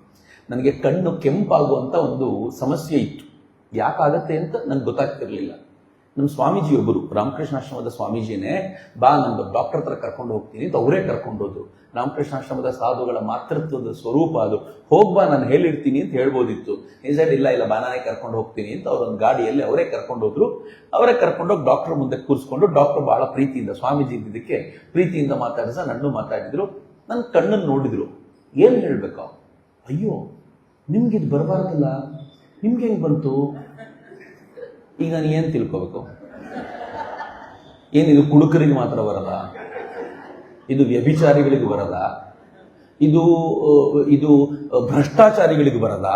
ನನಗೆ ಕಣ್ಣು ಕೆಂಪಾಗುವಂತ ಒಂದು ಸಮಸ್ಯೆ ಇತ್ತು. ಯಾಕಾಗತ್ತೆ ಅಂತ ನನ್ಗೆ ಗೊತ್ತಾಗ್ತಿರ್ಲಿಲ್ಲ. ನಮ್ಮ ಸ್ವಾಮೀಜಿ ಒಬ್ಬರು, ರಾಮಕೃಷ್ಣಾಶ್ರಮದ ಸ್ವಾಮೀಜಿನೇ, ಬಾ ನಮ್ಮ ಡಾಕ್ಟರ್ ಹತ್ರ ಕರ್ಕೊಂಡು ಹೋಗ್ತೀನಿ ಅಂತ ಅವರೇ ಕರ್ಕೊಂಡು ಹೋದ್ರು. ರಾಮಕೃಷ್ಣಾಶ್ರಮದ ಸಾಧುಗಳ ಮಾತೃತ್ವದ ಸ್ವರೂಪ ಅದು. ಹೋಗ್ಬಾ ನಾನು ಹೇಳಿರ್ತೀನಿ ಅಂತ ಹೇಳ್ಬೋದಿತ್ತು. ಇಲ್ಲ ಬಾ ನಾನೇ ಕರ್ಕೊಂಡು ಹೋಗ್ತೀನಿ ಅಂತ ಅವರೊಂದು ಗಾಡಿಯಲ್ಲಿ ಅವರೇ ಕರ್ಕೊಂಡು ಹೋದ್ರು. ಅವರೇ ಕರ್ಕೊಂಡೋಗಿ ಡಾಕ್ಟರ್ ಮುಂದೆ ಕೂರಿಸ್ಕೊಂಡು, ಡಾಕ್ಟರ್ ಬಹಳ ಪ್ರೀತಿಯಿಂದ, ಸ್ವಾಮೀಜಿ ಇದ್ದಿದ್ದಕ್ಕೆ ಪ್ರೀತಿಯಿಂದ ಮಾತಾಡಿಸ ನನ್ನೂ ಮಾತಾಡಿದ್ರು. ನನ್ನ ಕಣ್ಣನ್ನು ನೋಡಿದ್ರು. ಏನ್ ಹೇಳ್ಬೇಕಾ, ಅಯ್ಯೋ ನಿಮ್ಗಿದು ಬರಬಾರ್ದಲ್ಲ, ನಿಮ್ಗೆ ಹೆಂಗ್ ಬಂತು? ಈಗ ನಾನು ಏನ್ ತಿಳ್ಕೋಬೇಕು? ಏನಿದು ಕುಡುಕರಿಗೆ ಮಾತ್ರ ಬರದ? ಇದು ವ್ಯಭಿಚಾರಿಗಳಿಗೆ ಬರದ? ಇದು ಭ್ರಷ್ಟಾಚಾರಿಗಳಿಗೆ ಬರದ?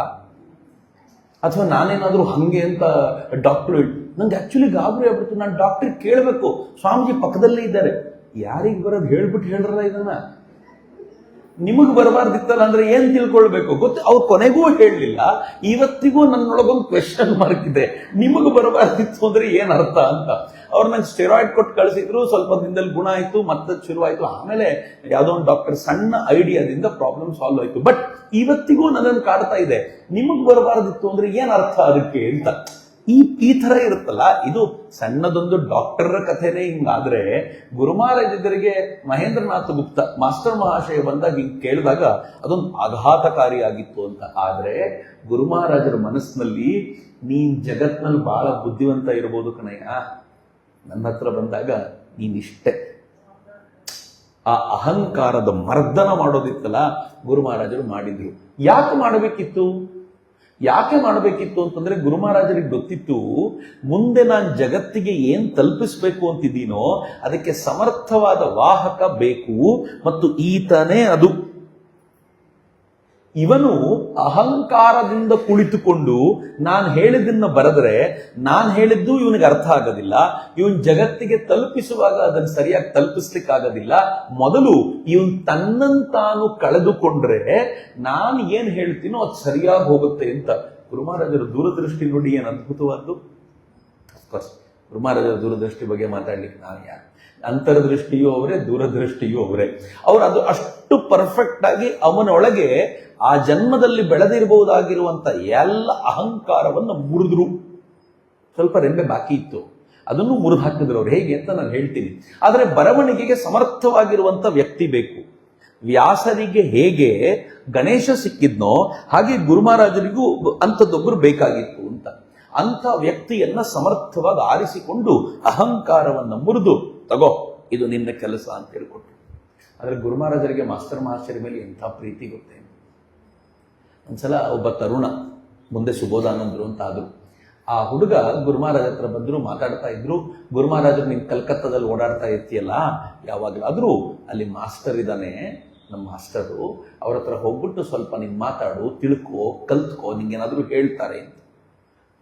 ಅಥವಾ ನಾನೇನಾದ್ರೂ ಹಂಗೆ ಅಂತ ಡಾಕ್ಟರ್ ನಂಗೆ ಆಕ್ಚುಲಿ ಗಾಬರಿ ಆಗ್ಬಿಡ್ತು. ನಾನು ಡಾಕ್ಟರ್ ಕೇಳಬೇಕು, ಸ್ವಾಮೀಜಿ ಪಕ್ಕದಲ್ಲೇ ಇದ್ದಾರೆ, ಯಾರಿಗೆ ಬರೋದು ಹೇಳ್ಬಿಟ್ಟು ಹೇಳ್ರಲ್ಲ ಇದನ್ನ. ನಿಮಗ್ ಬರಬಾರ್ದಿತ್ತಲ್ಲ ಅಂದ್ರೆ ಏನ್ ತಿಳ್ಕೊಳ್ಬೇಕು ಗೊತ್ತು? ಅವ್ರು ಕೊನೆಗೂ ಹೇಳಲಿಲ್ಲ. ಇವತ್ತಿಗೂ ನನ್ನೊಳಗೊಂದು ಕ್ವೆಶ್ಚನ್ ಮಾರ್ಕ್ ಇದೆ, ನಿಮಗ್ ಬರಬಾರ್ದಿತ್ತು ಅಂದ್ರೆ ಏನ್ ಅರ್ಥ ಅಂತ. ಅವ್ರು ನಂಗೆ ಸ್ಟೆರಾಯ್ಡ್ ಕೊಟ್ಟು ಕಳಿಸಿದ್ರು, ಸ್ವಲ್ಪ ದಿನದಲ್ಲಿ ಗುಣ ಆಯ್ತು, ಮತ್ತೆ ಶುರುವಾಯ್ತು. ಆಮೇಲೆ ಯಾವ್ದೋ ಒಂದು ಡಾಕ್ಟರ್ ಸಣ್ಣ ಐಡಿಯಾದಿಂದ ಪ್ರಾಬ್ಲಮ್ ಸಾಲ್ವ್ ಆಯ್ತು. ಬಟ್ ಇವತ್ತಿಗೂ ನನ್ನನ್ನು ಕಾಡ್ತಾ ಇದೆ, ನಿಮಗ್ ಬರಬಾರ್ದಿತ್ತು ಅಂದ್ರೆ ಏನ್ ಅರ್ಥ ಅದಕ್ಕೆ ಅಂತ. ಈ ತರ ಇರುತ್ತಲ್ಲ, ಇದು ಸಣ್ಣದೊಂದು ಡಾಕ್ಟರ್ ಕಥೆನೇ ಹಿಂಗಾದ್ರೆ, ಗುರು ಮಹಾರಾಜರಿಗೆ ಮಹೇಂದ್ರನಾಥ ಗುಪ್ತ ಮಾಸ್ಟರ್ ಮಹಾಶಯ ಬಂದಾಗ ಹಿಂಗ್ ಕೇಳಿದಾಗ ಅದೊಂದು ಆಘಾತಕಾರಿಯಾಗಿತ್ತು ಅಂತ. ಆದ್ರೆ ಗುರು ಮಹಾರಾಜರ ಮನಸ್ಸಿನಲ್ಲಿ, ನೀನ್ ಜಗತ್ನಲ್ಲಿ ಬಹಳ ಬುದ್ಧಿವಂತ ಇರ್ಬೋದು ಕಣಯ್ಯ, ನನ್ನ ಹತ್ರ ಬಂದಾಗ ನೀನಿಷ್ಟೇ. ಆ ಅಹಂಕಾರದ ಮರ್ದನ ಮಾಡೋದಿತ್ತಲ್ಲ, ಗುರು ಮಹಾರಾಜರು ಮಾಡಿದ್ರು. ಯಾಕೆ ಮಾಡಬೇಕಿತ್ತು ಅಂತಂದ್ರೆ, ಗುರು ಮಹಾರಾಜರಿಗೆ ಗೊತ್ತಿತ್ತು, ಮುಂದೆ ನಾನು ಜಗತ್ತಿಗೆ ಏನ್ ತಲುಪಿಸ್ಬೇಕು ಅಂತಿದ್ದೀನೋ ಅದಕ್ಕೆ ಸಮರ್ಥವಾದ ವಾಹಕ ಬೇಕು, ಮತ್ತು ಈತನೇ ಅದು. ಇವನು ಅಹಂಕಾರದಿಂದ ಕುಳಿತುಕೊಂಡು ನಾನು ಹೇಳಿದ್ದನ್ನ ಬರೆದ್ರೆ, ನಾನು ಹೇಳಿದ್ದು ಇವನಿಗೆ ಅರ್ಥ ಆಗೋದಿಲ್ಲ, ಇವನ್ ಜಗತ್ತಿಗೆ ತಲುಪಿಸುವಾಗ ಅದನ್ನು ಸರಿಯಾಗಿ ತಲುಪಿಸ್ಲಿಕ್ಕಾಗೋದಿಲ್ಲ. ಮೊದಲು ಇವನ್ ತನ್ನಂತಾನು ಕಳೆದುಕೊಂಡ್ರೆ ನಾನು ಏನ್ ಹೇಳ್ತೀನೋ ಅದು ಸರಿಯಾಗಿ ಹೋಗುತ್ತೆ ಅಂತ. ಗುರು ಮಹಾರಾಜರ ದೂರದೃಷ್ಟಿ ನೋಡಿ ಏನ್ ಅದ್ಭುತವಾದ್ದು. ಅಫ್ಕೋರ್ಸ್ ಗುರು ಮಹಾರಾಜರ ದೂರದೃಷ್ಟಿ ಬಗ್ಗೆ ಮಾತಾಡ್ಲಿಕ್ಕೆ ನಾನು ಯಾರು? ಅಂತರ್ದೃಷ್ಟಿಯೂ ಅವರೇ, ದೂರದೃಷ್ಟಿಯೂ ಅವರೇ. ಅವರು ಅದು ಅಷ್ಟು ಪರ್ಫೆಕ್ಟ್ ಆಗಿ ಅವನೊಳಗೆ ಆ ಜನ್ಮದಲ್ಲಿ ಬೆಳೆದಿರಬಹುದಾಗಿರುವಂತ ಎಲ್ಲ ಅಹಂಕಾರವನ್ನು ಮುರಿದ್ರು. ಸ್ವಲ್ಪ ರೆಂಬೆ ಬಾಕಿ ಇತ್ತು, ಅದನ್ನು ಮುರಿದು ಹಾಕಿದ್ರು ಅವ್ರು. ಹೇಗೆ ಅಂತ ನಾನು ಹೇಳ್ತೀನಿ. ಆದರೆ ಬರವಣಿಗೆಗೆ ಸಮರ್ಥವಾಗಿರುವಂತ ವ್ಯಕ್ತಿ ಬೇಕು. ವ್ಯಾಸರಿಗೆ ಹೇಗೆ ಗಣೇಶ ಸಿಕ್ಕಿದ್ನೋ ಹಾಗೆ ಗುರು ಮಹಾರಾಜರಿಗೂ ಅಂಥದ್ದೊಬ್ಬರು ಬೇಕಾಗಿತ್ತು ಅಂತ. ಅಂಥ ವ್ಯಕ್ತಿಯನ್ನ ಸಮರ್ಥವಾಗಿ ಆರಿಸಿಕೊಂಡು ಅಹಂಕಾರವನ್ನು ಮುರಿದು, ತಗೋ ಇದು ನಿನ್ನ ಕೆಲಸ ಅಂತ ಹೇಳ್ಕೊಟ್ರು. ಆದ್ರೆ ಗುರು ಮಹಾರಾಜರಿಗೆ ಮಾಸ್ಟರ್ ಮಹಾಶಯರ ಮೇಲೆ ಎಂಥ ಪ್ರೀತಿ ಗೊತ್ತೇ. ಒಂದ್ಸಲ ಒಬ್ಬ ತರುಣ ಮುಂದೆ ಸುಬೋಧಾನಂದರು ಅಂತ ಆದ್ರು. ಆ ಹುಡುಗ ಗುರು ಮಹಾರಾಜ ಹತ್ರ ಬಂದ್ರು, ಮಾತಾಡ್ತಾ ಇದ್ರು. ಗುರು ಮಹಾರಾಜರು ನೀನ್ ಕಲ್ಕತ್ತಾದಲ್ಲಿ ಓಡಾಡ್ತಾ ಇರ್ತೀಯಲ್ಲ ಯಾವಾಗಲಾದ್ರೂ, ಅಲ್ಲಿ ಮಾಸ್ಟರ್ ಇದ್ದಾನೆ, ನಮ್ಮ ಮಾಸ್ಟರು, ಅವ್ರ ಹತ್ರ ಹೋಗ್ಬಿಟ್ಟು ಸ್ವಲ್ಪ ನೀನ್ ಮಾತಾಡು, ತಿಳ್ಕೋ, ಕಲ್ತ್ಕೋ, ನಿಂಗೇನಾದ್ರೂ ಹೇಳ್ತಾರೆ ಅಂತ.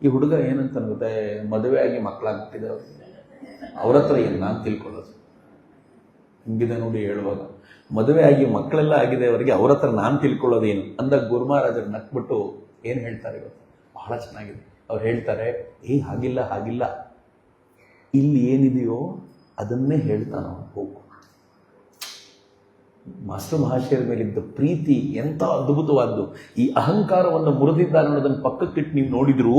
ಈ ಹುಡುಗ ಏನಂತ ಗೊತ್ತೆ, ಮದುವೆ ಆಗಿ ಮಕ್ಕಳಾಗ್ತಿದೆ ಅವ್ರ ಹತ್ರ ಏನು ನಾನು ತಿಳ್ಕೊಳ್ಳೋದು, ಹಿಂಗಿದೆ ನೋಡಿ ಹೇಳುವಾಗ. ಮದುವೆ ಆಗಿ ಮಕ್ಕಳೆಲ್ಲ ಆಗಿದೆ ಅವರಿಗೆ, ಅವ್ರ ಹತ್ರ ನಾನು ತಿಳ್ಕೊಳ್ಳೋದೇನು ಅಂದಾಗ ಗುರು ಮಹಾರಾಜರು ನಕ್ಬಿಟ್ಟು ಏನು ಹೇಳ್ತಾರೆ ಗೊತ್ತಾ, ಬಹಳ ಚೆನ್ನಾಗಿದೆ. ಅವ್ರು ಹೇಳ್ತಾರೆ, ಹಾಗಿಲ್ಲ ಹಾಗಿಲ್ಲ, ಇಲ್ಲಿ ಏನಿದೆಯೋ ಅದನ್ನೇ ಹೇಳ್ತಾನ ಹೋಗು. ಮಾಸ್ಟರ್ ಮಹಾಶಯರ ಮೇಲಿದ್ದ ಪ್ರೀತಿ ಎಂಥ ಅದ್ಭುತವಾದ್ದು. ಈ ಅಹಂಕಾರವನ್ನು ಮುರಿದಿದ್ದಾನೆ ಅನ್ನೋದನ್ನು ಪಕ್ಕಕ್ಕಿಟ್ಟು ನೀವು ನೋಡಿದ್ರು,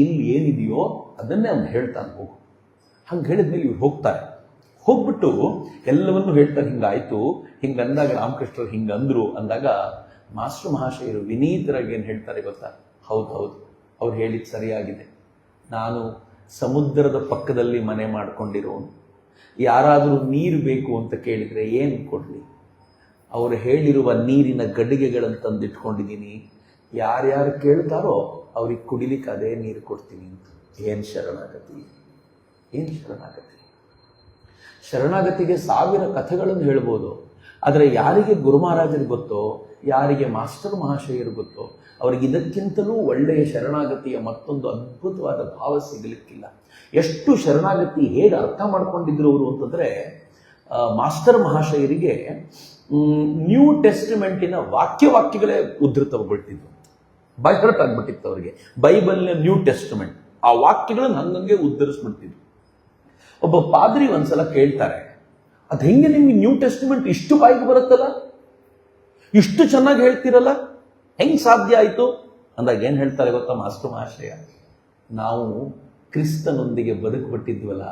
ಇಲ್ಲಿ ಏನಿದೆಯೋ ಅದನ್ನೇ ಅವ್ನು ಹೇಳ್ತಾನೆ ಹೋಗು. ಹಂಗೆ ಹೇಳಿದ್ಮೇಲೆ ಇವ್ರು ಹೋಗ್ತಾರೆ. ಹೋಗ್ಬಿಟ್ಟು ಎಲ್ಲವನ್ನೂ ಹೇಳ್ತಾರೆ, ಹಿಂಗಾಯ್ತು, ಹಿಂಗಂದಾಗ ರಾಮಕೃಷ್ಣರು ಹಿಂಗಂದ್ರು ಅಂದಾಗ ಮಾಸ್ಟರ್ ಮಹಾಶಯರು ವಿನೀತರಾಗಿ ಏನು ಹೇಳ್ತಾರೆ ಗೊತ್ತಾ, ಹೌದು ಹೌದು, ಅವ್ರು ಹೇಳಿದ್ದು ಸರಿಯಾಗಿದೆ. ನಾನು ಸಮುದ್ರದ ಪಕ್ಕದಲ್ಲಿ ಮನೆ ಮಾಡ್ಕೊಂಡಿರೋನು, ಯಾರಾದರೂ ನೀರು ಬೇಕು ಅಂತ ಕೇಳಿದರೆ ಏನು ಕೊಡಲಿ, ಅವರು ಹೇಳಿರುವ ನೀರಿನ ಗಡಿಗೆಗಳನ್ನು ತಂದಿಟ್ಕೊಂಡಿದ್ದೀನಿ, ಯಾರ್ಯಾರು ಕೇಳ್ತಾರೋ ಅವ್ರಿಗೆ ಕುಡಿಲಿಕ್ಕೆ ಅದೇ ನೀರು ಕೊಡ್ತೀನಿ ಅಂತ. ಏನು ಶರಣಾಗತಿ, ಏನು ಶರಣಾಗತಿ. ಶರಣಾಗತಿಗೆ ಸಾವಿರ ಕಥೆಗಳನ್ನು ಹೇಳ್ಬೋದು, ಆದರೆ ಯಾರಿಗೆ ಗುರು ಮಹಾರಾಜರಿಗೆ ಗೊತ್ತೋ, ಯಾರಿಗೆ ಮಾಸ್ಟರ್ ಮಹಾಶಯರು ಗೊತ್ತೋ, ಅವ್ರಿಗೆ ಇದಕ್ಕಿಂತಲೂ ಒಳ್ಳೆಯ ಶರಣಾಗತಿಯ ಮತ್ತೊಂದು ಅದ್ಭುತವಾದ ಭಾವ ಸಿಗಲಿಕ್ಕಿಲ್ಲ. ಎಷ್ಟು ಶರಣಾಗತಿ ಹೇಗೆ ಅರ್ಥ ಮಾಡ್ಕೊಂಡಿದ್ರು ಅವರು ಅಂತಂದ್ರೆ, ಮಾಸ್ಟರ್ ಮಹಾಶಯರಿಗೆ ನ್ಯೂ ಟೆಸ್ಟಿಮೆಂಟಿನ ವಾಕ್ಯಗಳೇ ಉದ್ಧೃತಗೊಳ್ತಿದ್ವು, ಬೈ ಹರ್ಟ್ ಆಗ್ಬಿಟ್ಟಿತ್ತು ಅವರಿಗೆ. ಬೈಬಲ್ನ ನ್ಯೂ ಟೆಸ್ಟಿಮೆಂಟ್ ಆ ವಾಕ್ಯಗಳನ್ನು ಹಂಗಂಗೆ ಉದ್ಧರಿಸ್ಬಿಡ್ತಿದ್ವು. ಒಬ್ಬ ಪಾದ್ರಿ ಒಂದ್ಸಲ ಕೇಳ್ತಾರೆ, ಅದು ಹೆಂಗೆ ನಿಮ್ಗೆ ನ್ಯೂ ಟೆಸ್ಟಿಮೆಂಟ್ ಇಷ್ಟು ಬಾಯಿಗೆ ಬರುತ್ತಲ್ಲ, ಇಷ್ಟು ಚೆನ್ನಾಗಿ ಹೇಳ್ತಿರಲ್ಲ, ಹೆಂಗ್ ಸಾಧ್ಯ ಆಯ್ತು ಅಂದಾಗ ಏನ್ ಹೇಳ್ತಾರೆ ಗೊತ್ತಾ ಮಾಸ್ಟರ್ ಮಹಾಶಯ, ನಾವು ಕ್ರಿಸ್ತನೊಂದಿಗೆ ಬದುಕ್ಬಿಟ್ಟಿದ್ವಲ್ಲ,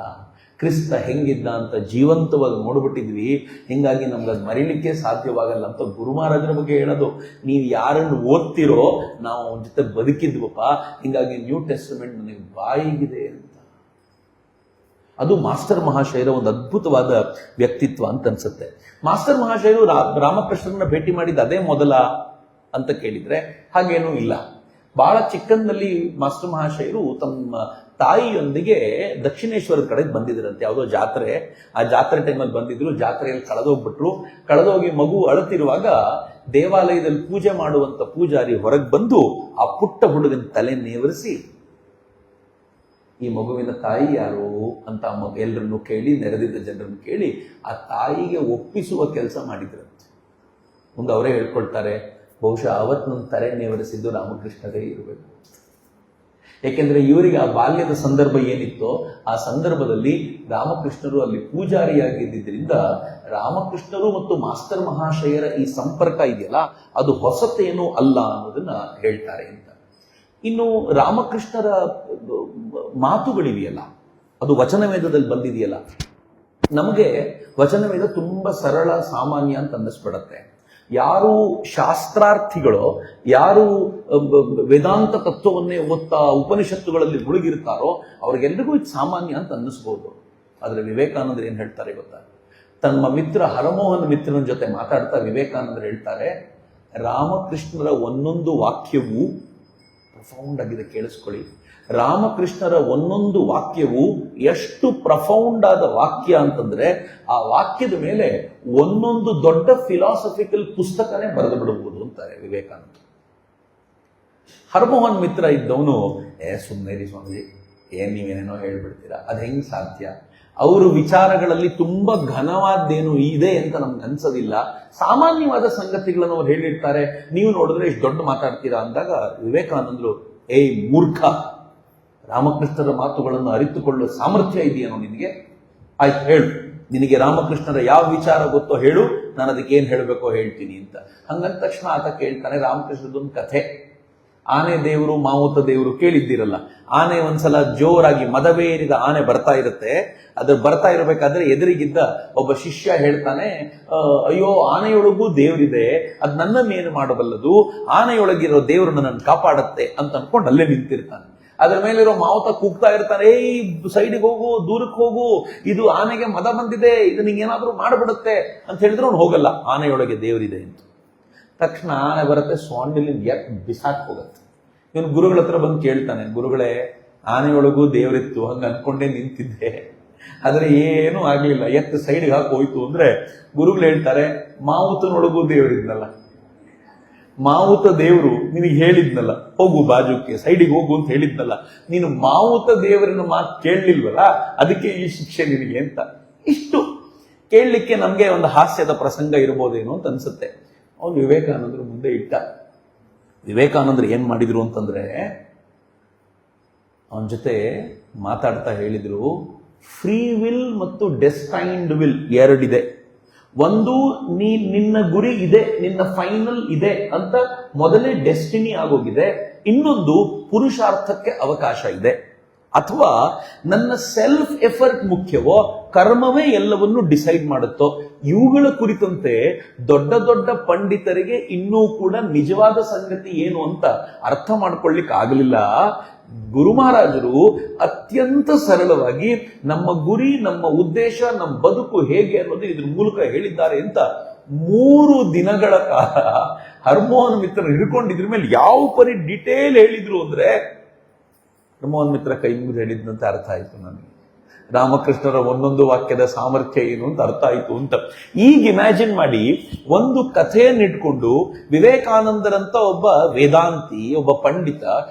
ಕ್ರಿಸ್ತ ಹೆಂಗಿದ್ದ ಅಂತ ಜೀವಂತವಾಗಿ ನೋಡ್ಬಿಟ್ಟಿದ್ವಿ, ಹಿಂಗಾಗಿ ನಮ್ಗೆ ಅದು ಮರಿಲಿಕ್ಕೆ ಸಾಧ್ಯವಾಗಲ್ಲ ಅಂತ ಗುರು ಮಹಾರಾಜರ ಬಗ್ಗೆ ಹೇಳೋದು. ನೀವು ಯಾರನ್ನು ಓದ್ತಿರೋ ನಾವು ಅವನ ಜೊತೆ ಬದುಕಿದ್ವಪ್ಪ, ಹಿಂಗಾಗಿ ನ್ಯೂ ಟೆಸ್ಟಿಮೆಂಟ್ ನನಗೆ ಬಾಯಿಗಿದೆ ಅಂತ. ಅದು ಮಾಸ್ಟರ್ ಮಹಾಶಯರ ಒಂದು ಅದ್ಭುತವಾದ ವ್ಯಕ್ತಿತ್ವ ಅಂತ ಅನ್ಸುತ್ತೆ. ಮಾಸ್ಟರ್ ಮಹಾಶಯರು ರಾಮಕೃಷ್ಣರನ್ನ ಭೇಟಿ ಮಾಡಿದ ಅದೇ ಮೊದಲ ಅಂತ ಕೇಳಿದ್ರೆ ಹಾಗೇನೂ ಇಲ್ಲ. ಬಹಳ ಚಿಕ್ಕಂದಲ್ಲಿ ಮಾಸ್ಟರ್ ಮಹಾಶಯರು ತಮ್ಮ ತಾಯಿಯೊಂದಿಗೆ ದಕ್ಷಿಣೇಶ್ವರದ ಕಡೆಗೆ ಬಂದಿದ್ರಂತೆ, ಯಾವುದೋ ಜಾತ್ರೆ. ಆ ಜಾತ್ರೆ ಟೈಮಲ್ಲಿ ಬಂದಿದ್ರು, ಜಾತ್ರೆಯಲ್ಲಿ ಕಳೆದೋಗಿ ಮಗು ಅಳುತ್ತಿರುವಾಗ ದೇವಾಲಯದಲ್ಲಿ ಪೂಜೆ ಮಾಡುವಂತ ಪೂಜಾರಿ ಹೊರಗೆ ಬಂದು ಆ ಪುಟ್ಟ ಹುಡುಗನ ತಲೆ ನೇವರಿಸಿ, ಈ ಮಗುವಿನ ತಾಯಿ ಯಾರು ಅಂತ ಎಲ್ಲರನ್ನು ಕೇಳಿ, ನೆರೆದಿದ್ದ ಜನರನ್ನು ಕೇಳಿ ಆ ತಾಯಿಗೆ ಒಪ್ಪಿಸುವ ಕೆಲಸ ಮಾಡಿದ್ರಂತೆ. ಮುಂದೆ ಅವರೇ ಹೇಳ್ಕೊಳ್ತಾರೆ, ಬಹುಶಃ ಅವತ್ತು ನನ್ನ ತಲೆ ನೇವರಿಸಿದ್ದು ರಾಮಕೃಷ್ಣರೇ ಇರಬೇಕು. ಯಾಕೆಂದ್ರೆ ಇವರಿಗೆ ಆ ಬಾಲ್ಯದ ಸಂದರ್ಭ ಏನಿತ್ತೋ ಆ ಸಂದರ್ಭದಲ್ಲಿ ರಾಮಕೃಷ್ಣರು ಅಲ್ಲಿ ಪೂಜಾರಿಯಾಗಿದ್ದರಿಂದ ರಾಮಕೃಷ್ಣರು ಮತ್ತು ಮಾಸ್ಟರ್ ಮಹಾಶಯರ ಈ ಸಂಪರ್ಕ ಇದೆಯಲ್ಲ, ಅದು ಹೊಸತೇನೂ ಅಲ್ಲ ಅನ್ನೋದನ್ನ ಹೇಳ್ತಾರೆ ಅಂತ. ಇನ್ನು ರಾಮಕೃಷ್ಣರ ಮಾತುಗಳಿವೆಯಲ್ಲ, ಅದು ವಚನವೇದದಲ್ಲಿ ಬಂದಿದೆಯಲ್ಲ, ನಮಗೆ ವಚನವೇದ ತುಂಬಾ ಸರಳ ಸಾಮಾನ್ಯ ಅಂತ ಅನ್ನಿಸ್ಬಿಡತ್ತೆ. ಯಾರು ಶಾಸ್ತ್ರಾರ್ಥಿಗಳೋ, ಯಾರು ವೇದಾಂತ ತತ್ವವನ್ನೇ ಓದ್ತಾ ಉಪನಿಷತ್ತುಗಳಲ್ಲಿ ಮುಳುಗಿರ್ತಾರೋ ಅವ್ರಿಗೆಲ್ರಿಗೂ ಇದು ಸಾಮಾನ್ಯ ಅಂತ ಅನ್ನಿಸ್ಬೋದು. ಆದ್ರೆ ವಿವೇಕಾನಂದರು ಏನ್ ಹೇಳ್ತಾರೆ ಗೊತ್ತಾ, ತಮ್ಮ ಮಿತ್ರ ಹರಮೋಹನ್ ಮಿತ್ರನ ಜೊತೆ ಮಾತಾಡ್ತಾ ವಿವೇಕಾನಂದರು ಹೇಳ್ತಾರೆ, ರಾಮಕೃಷ್ಣರ ಒಂದೊಂದು ವಾಕ್ಯವೂ ಪ್ರಫೌಂಡ್ ಆಗಿದೆ, ಕೇಳಿಸ್ಕೊಳ್ಳಿ. ರಾಮಕೃಷ್ಣರ ಒಂದೊಂದು ವಾಕ್ಯವು ಎಷ್ಟು ಪ್ರಫೌಂಡ್ ಆದ ವಾಕ್ಯ ಅಂತಂದ್ರೆ ಆ ವಾಕ್ಯದ ಮೇಲೆ ಒಂದೊಂದು ದೊಡ್ಡ ಫಿಲಾಸಫಿಕಲ್ ಪುಸ್ತಕನೇ ಬರೆದು ಬಿಡಬಹುದು ಅಂತಾರೆ ವಿವೇಕಾನಂದ. ಹರಮೋಹನ್ ಮಿತ್ರ ಇದ್ದವನು, ಸುಮ್ಮನೆ ಸ್ವಾಮೀಜಿ, ನೀವೇನೇನೋ ಹೇಳ್ಬಿಡ್ತೀರಾ, ಅದ್ ಹೆಂಗ್ ಸಾಧ್ಯ, ಅವರು ವಿಚಾರಗಳಲ್ಲಿ ತುಂಬಾ ಘನವಾದ್ದೇನು ಇದೆ ಅಂತ ನಮ್ಗೆ ಅನ್ಸೋದಿಲ್ಲ, ಸಾಮಾನ್ಯವಾದ ಸಂಗತಿಗಳನ್ನು ಅವ್ರು ಹೇಳಿರ್ತಾರೆ, ನೀವು ನೋಡಿದ್ರೆ ಇಷ್ಟು ದೊಡ್ಡ ಮಾತಾಡ್ತೀರಾ ಅಂದಾಗ ವಿವೇಕಾನಂದರು, ಮೂರ್ಖ, ರಾಮಕೃಷ್ಣರ ಮಾತುಗಳನ್ನು ಅರಿತುಕೊಳ್ಳುವ ಸಾಮರ್ಥ್ಯ ಇದೆಯೇನೋ ನಿನಗೆ, ಆಯ್ತು ಹೇಳು, ನಿನಗೆ ರಾಮಕೃಷ್ಣರ ಯಾವ ವಿಚಾರ ಗೊತ್ತೋ ಹೇಳು, ನಾನು ಅದಕ್ಕೆ ಏನ್ ಹೇಳಬೇಕೋ ಹೇಳ್ತೀನಿ ಅಂತ. ಹಂಗಂದ ತಕ್ಷಣ ಆತ ಕೇಳ್ತಾನೆ ರಾಮಕೃಷ್ಣದೊಂದು ಕಥೆ. ಆನೆ ದೇವರು ಮಾವುತ ದೇವರು ಕೇಳಿದ್ದೀರಲ್ಲ, ಆನೆ ಒಂದ್ಸಲ ಜೋರಾಗಿ ಮದವೇರಿದ ಆನೆ ಬರ್ತಾ ಇರುತ್ತೆ, ಅದ್ರ ಬರ್ತಾ ಇರಬೇಕಾದ್ರೆ ಎದುರಿಗಿದ್ದ ಒಬ್ಬ ಶಿಷ್ಯ ಹೇಳ್ತಾನೆ, ಅಯ್ಯೋ ಆನೆಯೊಳಗೂ ದೇವರಿದೆ, ಅದ್ ನನ್ನನ್ನೇನು ಮಾಡಬಲ್ಲದು, ಆನೆಯೊಳಗಿರೋ ದೇವರು ನನ್ನನ್ನು ಕಾಪಾಡತ್ತೆ ಅಂತ ಅನ್ಕೊಂಡು ಅಲ್ಲೇ ನಿಂತಿರ್ತಾನೆ. ಅದ್ರ ಮೇಲಿರೋ ಮಾವುತ ಕೂಗ್ತಾ ಇರ್ತಾನೆ, ಏಯ್ ಸೈಡಿಗೆ ಹೋಗು, ದೂರಕ್ಕೆ ಹೋಗು, ಇದು ಆನೆಗೆ ಮದ ಬಂದಿದೆ, ಇದು ನಿಂಗೇನಾದ್ರೂ ಮಾಡ್ಬಿಡುತ್ತೆ ಅಂತ ಹೇಳಿದ್ರೆ ಅವ್ನು ಹೋಗಲ್ಲ, ಆನೆಯೊಳಗೆ ದೇವರಿದೆ ಅಂತ. ತಕ್ಷಣ ಆನೆ ಬರುತ್ತೆ, ಸೊಂಡಿಲಿ ಬಿಸಾಕ್ ಹೋಗತ್ತೆ. ಇವನು ಗುರುಗಳ ಹತ್ರ ಬಂದು ಕೇಳ್ತಾನೆ, ಗುರುಗಳೇ ಆನೆಯೊಳಗೂ ದೇವರಿತ್ತು, ಹಂಗ ಅನ್ಕೊಂಡೇ ನಿಂತಿದ್ದೆ, ಆದ್ರೆ ಏನೂ ಆಗ್ಲಿಲ್ಲ, ಎತ್ತು ಸೈಡ್ಗೆ ಹಾಕಿ ಹೋಯ್ತು ಅಂದ್ರೆ ಗುರುಗಳು ಹೇಳ್ತಾರೆ, ಮಾವುತನೊಳಗೂ ದೇವರಿದ್ನಲ್ಲ, ಮಾವುತ ದೇವರು ನಿನಗೆ ಹೇಳಿದ್ನಲ್ಲ ಹೋಗು ಬಾಜುಕ್ಕೆ, ಸೈಡಿಗೆ ಹೋಗು ಅಂತ ಹೇಳಿದ್ನಲ್ಲ, ನೀನು ಮಾವುತ ದೇವರಿನ ಮಾತು ಕೇಳಲಿಲ್ವಲ್ಲ, ಅದಕ್ಕೆ ಈ ಶಿಕ್ಷೆ ನಿನಗೆ ಅಂತ. ಇಷ್ಟು ಕೇಳಲಿಕ್ಕೆ ನಮ್ಗೆ ಒಂದು ಹಾಸ್ಯದ ಪ್ರಸಂಗ ಇರ್ಬೋದೇನೋ ಅಂತ ಅನ್ಸುತ್ತೆ. ಅವನು ವಿವೇಕಾನಂದರು ಮುಂದೆ ಇಟ್ಟ. ವಿವೇಕಾನಂದರು ಏನ್ ಮಾಡಿದ್ರು ಅಂತಂದ್ರೆ, ಅವನ ಜೊತೆ ಮಾತಾಡ್ತಾ ಹೇಳಿದ್ರು, ಫ್ರೀ ವಿಲ್ ಮತ್ತು ಡೆಸ್ಟೈನ್ಡ್ ವಿಲ್ ಎರಡಿದೆ. ಒಂದು, ನಿನ್ನ ಗುರಿ ಇದೆ, ನಿನ್ನ ಫೈನಲ್ ಇದೆ ಅಂತ ಮೊದಲೇ ಡೆಸ್ಟಿನಿ ಆಗೋಗಿದೆ. ಇನ್ನೊಂದು, ಪುರುಷಾರ್ಥಕ್ಕೆ ಅವಕಾಶ ಇದೆ. ಅಥವಾ ನನ್ನ ಸೆಲ್ಫ್ ಎಫರ್ಟ್ ಮುಖ್ಯವೋ, ಕರ್ಮವೇ ಎಲ್ಲವನ್ನೂ ಡಿಸೈಡ್ ಮಾಡುತ್ತೋ. ಇವುಗಳ ಕುರಿತಂತೆ ದೊಡ್ಡ ದೊಡ್ಡ ಪಂಡಿತರಿಗೆ ಇನ್ನೂ ಕೂಡ ನಿಜವಾದ ಸಂಗತಿ ಏನು ಅಂತ ಅರ್ಥ ಮಾಡ್ಕೊಳ್ಳಿಕ್ಕೆ ಆಗಲಿಲ್ಲ. ಗುರು ಮಹಾರಾಜರು ಅತ್ಯಂತ ಸರಳವಾಗಿ ನಮ್ಮ ಗುರಿ, ನಮ್ಮ ಉದ್ದೇಶ, ನಮ್ಮ ಬದುಕು ಹೇಗೆ ಅನ್ನೋದು ಇದ್ರ ಮೂಲಕ ಹೇಳಿದ್ದಾರೆ ಅಂತ 3 ದಿನಗಳ ಕಾಲ ಹರ್ಮೋಹನ್ ಮಿತ್ರ ಹಿಡ್ಕೊಂಡಿದ್ರ ಮೇಲೆ ಯಾವ ಪರಿ ಡಿಟೇಲ್ ಹೇಳಿದ್ರು ಅಂದ್ರೆ, ಹರ್ಮೋಹನ್ ಮಿತ್ರ ಕೈ ಮುಗಿದು ಹೇಳಿದ್ನಂತ ಅರ್ಥ ಆಯ್ತು ನನಗೆ. ರಾಮಕೃಷ್ಣರ ಒಂದೊಂದು ವಾಕ್ಯದ ಸಾಮರ್ಥ್ಯ ಏನು ಅಂತ ಅರ್ಥ ಆಯ್ತು ಅಂತ. ಈಗ ಇಮ್ಯಾಜಿನ್ ಮಾಡಿ, ಒಂದು ಕಥೆಯನ್ನಿಟ್ಕೊಂಡು ವಿವೇಕಾನಂದರಂತ ಒಬ್ಬ ವೇದಾಂತಿ, ಒಬ್ಬ ಪಂಡಿತ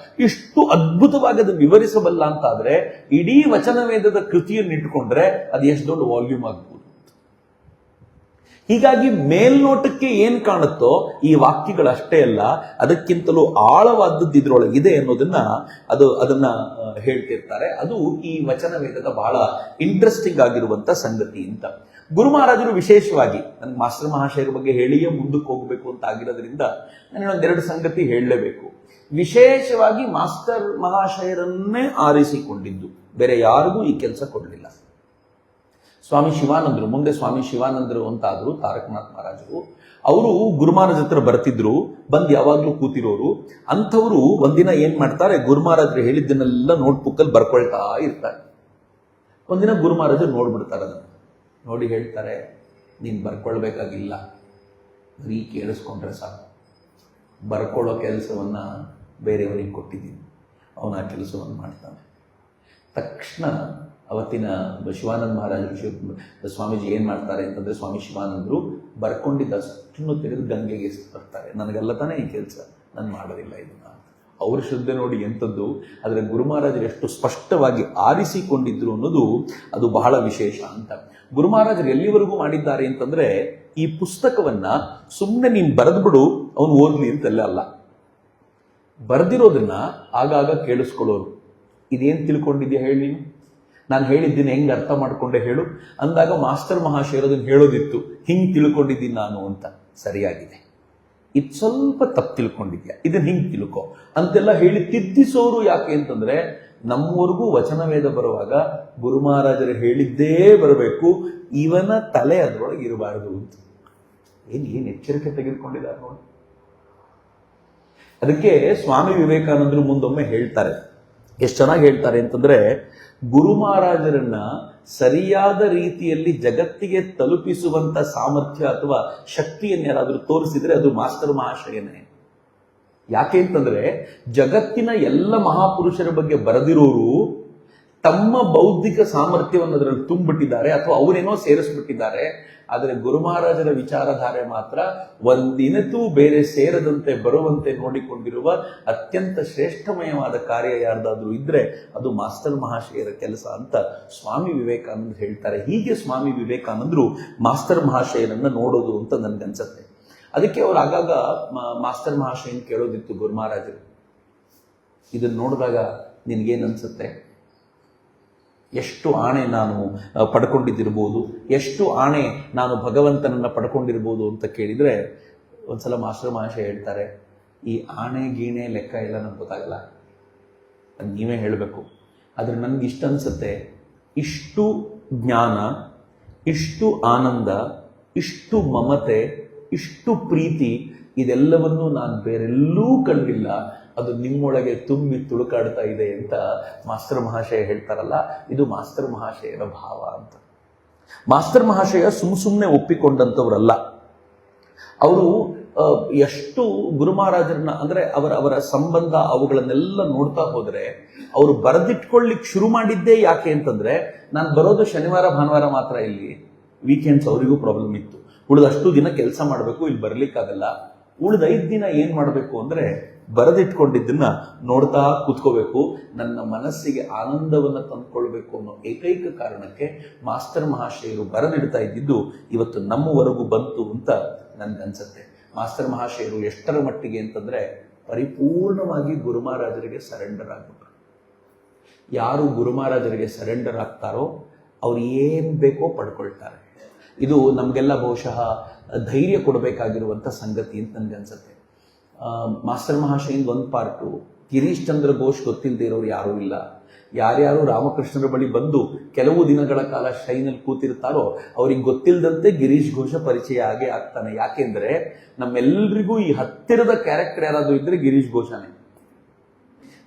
ಇಷ್ಟು ಅದ್ಭುತವಾಗಿ ಅದನ್ನು ವಿವರಿಸಬಲ್ಲ ಅಂತಾದ್ರೆ, ಇಡೀ ವಚನವೇದದ ಕೃತಿಯನ್ನಿಟ್ಕೊಂಡ್ರೆ ಅದು ಎಷ್ಟು ದೊಡ್ಡ ವಾಲ್ಯೂಮ್ ಆಗ್ಬೋದು. ಹೀಗಾಗಿ ಮೇಲ್ನೋಟಕ್ಕೆ ಏನ್ ಕಾಣುತ್ತೋ ಈ ವಾಕ್ಯಗಳಷ್ಟೇ ಅಲ್ಲ, ಅದಕ್ಕಿಂತಲೂ ಆಳವಾದದ್ದು ಇದ್ರೊಳಗಿದೆ ಅನ್ನೋದನ್ನ ಅದನ್ನ ಹೇಳ್ತಿರ್ತಾರೆ. ಅದು ಈ ವಚನ ವೇದದ ಬಹಳ ಇಂಟ್ರೆಸ್ಟಿಂಗ್ ಆಗಿರುವಂತ ಸಂಗತಿ ಅಂತ. ಗುರು ಮಹಾರಾಜರು ವಿಶೇಷವಾಗಿ, ನನ್ನ ಮಾಸ್ಟರ್ ಮಹಾಶಯರ ಬಗ್ಗೆ ಹೇಳಿಯೇ ಮುಂದಕ್ಕೆ ಹೋಗ್ಬೇಕು ಅಂತ ಆಗಿರೋದ್ರಿಂದ ನಾನು ಒಂದೆರಡು ಸಂಗತಿ ಹೇಳಲೇಬೇಕು. ವಿಶೇಷವಾಗಿ ಮಾಸ್ಟರ್ ಮಹಾಶಯರನ್ನೇ ಆರಿಸಿಕೊಂಡಿದ್ದು, ಬೇರೆ ಯಾರಿಗೂ ಈ ಕೆಲಸ ಕೊಡಲಿಲ್ಲ. ಸ್ವಾಮಿ ಶಿವಾನಂದರು, ಮುಂದೆ ಸ್ವಾಮಿ ಶಿವಾನಂದರು ಅಂತಾದ್ರು ತಾರಕನಾಥ್ ಮಹಾರಾಜರು, ಅವರು ಗುರು ಮಹಾರಾಜ್ ಹತ್ರ ಬರ್ತಿದ್ರು, ಬಂದು ಯಾವಾಗ್ಲೂ ಕೂತಿರೋರು. ಅಂಥವ್ರು ಒಂದಿನ ಏನ್ ಮಾಡ್ತಾರೆ, ಗುರು ಮಹಾರಾಜರು ಹೇಳಿದ್ದನ್ನೆಲ್ಲ ನೋಟ್ಬುಕ್ ಅಲ್ಲಿ ಬರ್ಕೊಳ್ತಾ ಇರ್ತಾರೆ. ಒಂದಿನ ಗುರು ಮಹಾರಾಜರು ನೋಡ್ಬಿಡ್ತಾರೆ, ಅದನ್ನ ನೋಡಿ ಹೇಳ್ತಾರೆ, ನೀನ್ ಬರ್ಕೊಳ್ಬೇಕಾಗಿಲ್ಲ, ಬರೀ ಕೇಳಿಸ್ಕೊಂಡ್ರೆ ಸಾಕು, ಬರ್ಕೊಳ್ಳೋ ಕೆಲಸವನ್ನ ಬೇರೆಯವರಿಗೆ ಕೊಟ್ಟಿದ್ದೀನಿ, ಅವನ ಆ ಕೆಲಸವನ್ನು ಮಾಡ್ತಾನೆ. ತಕ್ಷಣ ಅವತ್ತಿನ ಶಿವಾನಂದ ಮಹಾರಾಜರು, ಸ್ವಾಮೀಜಿ ಏನ್ ಮಾಡ್ತಾರೆ ಅಂತಂದ್ರೆ, ಸ್ವಾಮಿ ಶಿವಾನಂದರು ಬರ್ಕೊಂಡಿದ್ದಷ್ಟನ್ನು ತೆಗೆದು ಗಂಗೆಗೆ ಬರ್ತಾರೆ. ನನಗೆಲ್ಲ ತಾನೇ ಈ ಕೆಲಸ, ನಾನು ಮಾಡೋದಿಲ್ಲ ಇದನ್ನ. ಅವ್ರ ಶ್ರದ್ಧೆ ನೋಡಿ ಎಂಥದ್ದು. ಆದರೆ ಗುರು ಮಹಾರಾಜರು ಎಷ್ಟು ಸ್ಪಷ್ಟವಾಗಿ ಆರಿಸಿಕೊಂಡಿದ್ರು ಅನ್ನೋದು ಅದು ಬಹಳ ವಿಶೇಷ ಅಂತ. ಗುರು ಮಹಾರಾಜರು ಎಲ್ಲಿವರೆಗೂ ಮಾಡಿದ್ದಾರೆ ಅಂತಂದ್ರೆ, ಈ ಪುಸ್ತಕವನ್ನ ಸುಮ್ಮನೆ ನೀನ್ ಬರೆದ್ಬಿಡು ಅವನು ಓದ್ಲಿ ಅಂತೆಲ್ಲ ಅಲ್ಲ, ಬರೆದಿರೋದನ್ನ ಆಗಾಗ ಕೇಳಿಸ್ಕೊಳ್ಳೋರು. ಇದೇನ್ ತಿಳ್ಕೊಂಡಿದ್ಯಾ ಹೇಳಿ ನೀನು, ನಾನು ಹೇಳಿದ್ದೀನಿ ಹೆಂಗ್ ಅರ್ಥ ಮಾಡ್ಕೊಂಡೆ ಹೇಳು ಅಂದಾಗ ಮಾಸ್ಟರ್ ಮಹಾಶಯರದನ್ನು ಹೇಳೋದಿತ್ತು, ಹಿಂಗ್ ತಿಳ್ಕೊಂಡಿದ್ದೀನಿ ನಾನು ಅಂತ. ಸರಿಯಾಗಿದೆ, ಇದು ಸ್ವಲ್ಪ ತಪ್ಪು ತಿಳ್ಕೊಂಡಿದ್ಯಾ, ಇದನ್ನ ಹಿಂಗ್ ತಿಳ್ಕೊ ಅಂತೆಲ್ಲ ಹೇಳಿ ತಿದ್ದಿಸೋರು. ಯಾಕೆ ಅಂತಂದ್ರೆ, ನಮ್ಮವರೆಗೂ ವಚನವೇದ ಬರುವಾಗ ಗುರು ಮಹಾರಾಜರು ಹೇಳಿದ್ದೇ ಬರಬೇಕು, ಇವನ ತಲೆ ಅದರೊಳಗೆ ಇರಬಾರದು ಅಂತ. ಏನ್ ಎಚ್ಚರಿಕೆ ತೆಗೆದುಕೊಂಡಿದ್ದಾರೆ ನೋಡಿ. ಅದಕ್ಕೆ ಸ್ವಾಮಿ ವಿವೇಕಾನಂದರು ಮುಂದೊಮ್ಮೆ ಹೇಳ್ತಾರೆ, ಎಷ್ಟು ಚೆನ್ನಾಗಿ ಹೇಳ್ತಾರೆ ಅಂತಂದ್ರೆ, ಗುರು ಮಹಾರಾಜರನ್ನ ಸರಿಯಾದ ರೀತಿಯಲ್ಲಿ ಜಗತ್ತಿಗೆ ತಲುಪಿಸುವಂತ ಸಾಮರ್ಥ್ಯ ಅಥವಾ ಶಕ್ತಿಯನ್ನು ಯಾರಾದ್ರೂ ತೋರಿಸಿದ್ರೆ ಅದು ಮಾಸ್ಟರ್ ಮಹಾಶಯನೇ. ಯಾಕೆ ಅಂತಂದ್ರೆ, ಜಗತ್ತಿನ ಎಲ್ಲ ಮಹಾಪುರುಷರ ಬಗ್ಗೆ ಬರೆದಿರೋರು ತಮ್ಮ ಬೌದ್ಧಿಕ ಸಾಮರ್ಥ್ಯವನ್ನು ಅದರಲ್ಲಿ ತುಂಬಿಟ್ಟಿದ್ದಾರೆ ಅಥವಾ ಅವರೇನೋ ಸೇರಿಸ್ಬಿಟ್ಟಿದ್ದಾರೆ. ಆದರೆ ಗುರು ಮಹಾರಾಜರ ವಿಚಾರಧಾರೆ ಮಾತ್ರ ಒಂದಿನತೂ ಬೇರೆ ಸೇರದಂತೆ ಬರುವಂತೆ ನೋಡಿಕೊಂಡಿರುವ ಅತ್ಯಂತ ಶ್ರೇಷ್ಠಮಯವಾದ ಕಾರ್ಯ ಯಾರ್ದಾದ್ರೂ ಇದ್ರೆ ಅದು ಮಾಸ್ಟರ್ ಮಹಾಶಯರ ಕೆಲಸ ಅಂತ ಸ್ವಾಮಿ ವಿವೇಕಾನಂದ ಹೇಳ್ತಾರೆ. ಹೀಗೆ ಸ್ವಾಮಿ ವಿವೇಕಾನಂದರು ಮಾಸ್ಟರ್ ಮಹಾಶಯರನ್ನ ನೋಡೋದು ಅಂತ ನನ್ಗನ್ಸತ್ತೆ. ಅದಕ್ಕೆ ಅವ್ರು ಆಗಾಗ ಮಾಸ್ಟರ್ ಮಹಾಶಯನ್ ಕೇಳೋದಿತ್ತು, ಗುರು ಮಹಾರಾಜರು ಇದನ್ನ ನೋಡಿದಾಗ ನಿನ್ಗೇನ್ ಅನ್ಸುತ್ತೆ, ಎಷ್ಟು ಆಣೆ ನಾನು ಪಡ್ಕೊಂಡಿದ್ದಿರ್ಬೋದು, ಎಷ್ಟು ಆಣೆ ನಾನು ಭಗವಂತನನ್ನ ಪಡ್ಕೊಂಡಿರ್ಬೋದು ಅಂತ ಕೇಳಿದ್ರೆ, ಒಂದ್ಸಲ ಮಾಸ್ಟರ್ ಮಹಾಶಯ ಹೇಳ್ತಾರೆ, ಈ ಆಣೆ ಗೀಣೆ ಲೆಕ್ಕ ಎಲ್ಲ ನನಗೆ ಗೊತ್ತಾಗಲ್ಲ, ಅದು ನೀವೇ ಹೇಳಬೇಕು. ಆದ್ರೆ ನನ್ಗೆ ಇಷ್ಟ ಅನ್ಸುತ್ತೆ, ಇಷ್ಟು ಜ್ಞಾನ, ಇಷ್ಟು ಆನಂದ, ಇಷ್ಟು ಮಮತೆ, ಇಷ್ಟು ಪ್ರೀತಿ, ಇದೆಲ್ಲವನ್ನೂ ನಾನು ಬೇರೆಲ್ಲೂ ಕಂಡಿಲ್ಲ. ಅದು ನಿಮ್ಮೊಳಗೆ ತುಂಬಿ ತುಳುಕಾಡ್ತಾ ಇದೆ ಅಂತ ಮಾಸ್ಟರ್ ಮಹಾಶಯ ಹೇಳ್ತಾರಲ್ಲ, ಇದು ಮಾಸ್ಟರ್ ಮಹಾಶಯನ ಭಾವ ಅಂತ. ಮಾಸ್ಟರ್ ಮಹಾಶಯ ಸುಮ್ಮನೆ ಒಪ್ಪಿಕೊಂಡಂಥವ್ರಲ್ಲ. ಅವರು ಎಷ್ಟು ಗುರು ಮಹಾರಾಜರನ್ನ ಅಂದ್ರೆ ಅವರ ಸಂಬಂಧ ಅವುಗಳನ್ನೆಲ್ಲ ನೋಡ್ತಾ ಹೋದ್ರೆ ಅವರು ಬರೆದಿಟ್ಕೊಳ್ಳಿಕ್ ಶುರು ಮಾಡಿದ್ದೇ ಯಾಕೆ ಅಂತಂದ್ರೆ, ನಾನು ಬರೋದು ಶನಿವಾರ ಭಾನುವಾರ ಮಾತ್ರ, ಇಲ್ಲಿ ವೀಕೆಂಡ್ಸ್ ಅವರಿಗೂ ಪ್ರಾಬ್ಲಮ್ ಇತ್ತು, ಉಳಿದಷ್ಟು ದಿನ ಕೆಲಸ ಮಾಡಬೇಕು, ಇಲ್ಲಿ ಬರ್ಲಿಕ್ಕಾಗಲ್ಲ, ಉಳಿದ 5 ದಿನ ಏನ್ ಮಾಡಬೇಕು ಅಂದ್ರೆ ಬರೆದಿಟ್ಕೊಂಡಿದ್ದನ್ನ ನೋಡ್ತಾ ಕೂತ್ಕೋಬೇಕು, ನನ್ನ ಮನಸ್ಸಿಗೆ ಆನಂದವನ್ನ ತಂದ್ಕೊಳ್ಬೇಕು ಅನ್ನೋ ಏಕೈಕ ಕಾರಣಕ್ಕೆ ಮಾಸ್ಟರ್ ಮಹಾಶಯರು ಬರೆದಿಡ್ತಾ ಇದ್ದಿದ್ದು ಇವತ್ತು ನಮ್ಮವರೆಗೂ ಬಂತು ಅಂತ ನನ್ಗನ್ಸತ್ತೆ. ಮಾಸ್ಟರ್ ಮಹಾಶಯರು ಎಷ್ಟರ ಮಟ್ಟಿಗೆ ಅಂತಂದ್ರೆ ಪರಿಪೂರ್ಣವಾಗಿ ಗುರು ಮಹಾರಾಜರಿಗೆ ಸರೆಂಡರ್ ಆಗ್ಬಿಟ್ರು. ಯಾರು ಗುರು ಮಹಾರಾಜರಿಗೆ ಸರೆಂಡರ್ ಆಗ್ತಾರೋ ಅವ್ರು ಏನ್ ಬೇಕೋ ಪಡ್ಕೊಳ್ತಾರೆ. ಇದು ನಮ್ಗೆಲ್ಲ ಬಹುಶಃ ಧೈರ್ಯ ಕೊಡಬೇಕಾಗಿರುವಂತ ಸಂಗತಿ ಅಂತ ನನ್ಗನ್ಸತ್ತೆ. ಮಾಸ್ಟರ್ ಮಹಾಶಯಿಂದ ಒಂದು ಪಾರ್ಟು, ಗಿರೀಶ್ ಚಂದ್ರ ಘೋಷ್ ಗೊತ್ತಿಲ್ಲದೆ ಇರೋರು ಯಾರೂ ಇಲ್ಲ. ಯಾರ್ಯಾರು ರಾಮಕೃಷ್ಣರ ಬಳಿ ಬಂದು ಕೆಲವು ದಿನಗಳ ಕಾಲ ಶೈನಲ್ಲಿ ಕೂತಿರ್ತಾರೋ ಅವ್ರಿಗೆ ಗೊತ್ತಿಲ್ಲದಂತೆ ಗಿರೀಶ್ ಘೋಷ ಪರಿಚಯ ಆಗೇ ಆಗ್ತಾನೆ. ಯಾಕೆಂದ್ರೆ ನಮ್ಮೆಲ್ಲರಿಗೂ ಈ ಹತ್ತಿರದ ಕ್ಯಾರೆಕ್ಟರ್ ಯಾರಾದ್ರೂ ಇದ್ರೆ ಗಿರೀಶ್ ಘೋಷನೇ.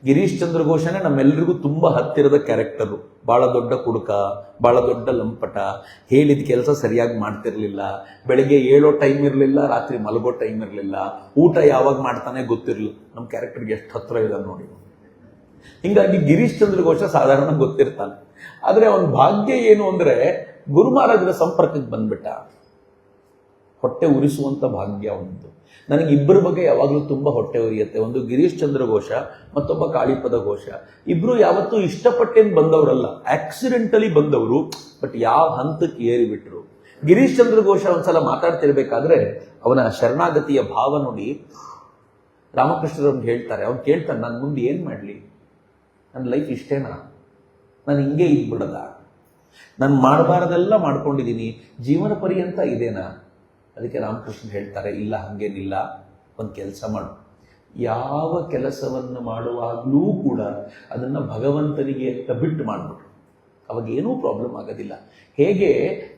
ಗಿರೀಶ್ ಚಂದ್ರ ಘೋಷನೇ ನಮ್ಮೆಲ್ಲರಿಗೂ ತುಂಬಾ ಹತ್ತಿರದ ಕ್ಯಾರೆಕ್ಟರು. ಬಹಳ ದೊಡ್ಡ ಕುಡುಕ, ಬಹಳ ದೊಡ್ಡ ಲಂಪಟ, ಹೇಳಿದ ಕೆಲಸ ಸರಿಯಾಗಿ ಮಾಡ್ತಿರ್ಲಿಲ್ಲ, ಬೆಳಗ್ಗೆ ಏಳೋ ಟೈಮ್ ಇರಲಿಲ್ಲ, ರಾತ್ರಿ ಮಲಗೋ ಟೈಮ್ ಇರಲಿಲ್ಲ, ಊಟ ಯಾವಾಗ ಮಾಡ್ತಾನೆ ಗೊತ್ತಿರಲಿಲ್ಲ. ನಮ್ಮ ಕ್ಯಾರೆಕ್ಟರ್ಗೆ ಎಷ್ಟು ಹತ್ರ ಇದೆ ನೋಡಿ. ಹಿಂಗಾಗಿ ಗಿರೀಶ್ ಚಂದ್ರ ಘೋಷ ಸಾಧಾರಣ ಗೊತ್ತಿರ್ತಾನೆ. ಆದ್ರೆ ಅವನ ಭಾಗ್ಯ ಏನು ಅಂದ್ರೆ ಗುರು ಮಹಾರಾಜರ ಸಂಪರ್ಕಕ್ಕೆ ಬಂದ್ಬಿಟ್ಟ. ಹೊಟ್ಟೆ ಉರಿಸುವಂತ ಭಾಗ್ಯ ಒಂದು. ನನಗೆ ಇಬ್ಬರ ಬಗ್ಗೆ ಯಾವಾಗಲೂ ತುಂಬಾ ಹೊಟ್ಟೆ ಉರಿಯುತ್ತೆ. ಒಂದು ಗಿರೀಶ್ ಚಂದ್ರ ಘೋಷ, ಮತ್ತೊಬ್ಬ ಕಾಳಿಪದ ಘೋಷ. ಇಬ್ರು ಯಾವತ್ತೂ ಇಷ್ಟಪಟ್ಟೇನು ಬಂದವರಲ್ಲ, ಆಕ್ಸಿಡೆಂಟಲಿ ಬಂದವರು. ಬಟ್ ಯಾವ ಹಂತಕ್ಕೆ ಏರಿಬಿಟ್ರು. ಗಿರೀಶ್ ಚಂದ್ರ ಘೋಷ ಒಂದ್ಸಲ ಮಾತಾಡ್ತಿರ್ಬೇಕಾದ್ರೆ ಅವನ ಶರಣಾಗತಿಯ ಭಾವ ನೋಡಿ ರಾಮಕೃಷ್ಣರವ್ರು ಹೇಳ್ತಾರೆ. ಅವ್ನು ಕೇಳ್ತಾನೆ, ನಾನು ಮುಂದೆ ಏನ್ ಮಾಡ್ಲಿ, ನನ್ನ ಲೈಫ್ ಇಷ್ಟೇನಾ, ನಾನು ಹಿಂಗೆ ಇದ್ಬಿಡದ, ನಾನು ಮಾಡಬಾರದೆಲ್ಲ ಮಾಡ್ಕೊಂಡಿದ್ದೀನಿ, ಜೀವನ ಪರ್ಯಂತ ಇದೇನಾ? ಅದಕ್ಕೆ ರಾಮಕೃಷ್ಣ ಹೇಳ್ತಾರೆ, ಇಲ್ಲ ಹಂಗೇನಿಲ್ಲ, ಒಂದು ಕೆಲಸ ಮಾಡು. ಯಾವ ಕೆಲಸವನ್ನು ಮಾಡುವಾಗಲೂ ಕೂಡ ಅದನ್ನ ಭಗವಂತನಿಗೆ ಅಂತ ಬಿಟ್ಟು ಮಾಡ್ಬಿಟ್ರು, ಅವಾಗ ಏನೂ ಪ್ರಾಬ್ಲಮ್ ಆಗೋದಿಲ್ಲ. ಹೇಗೆ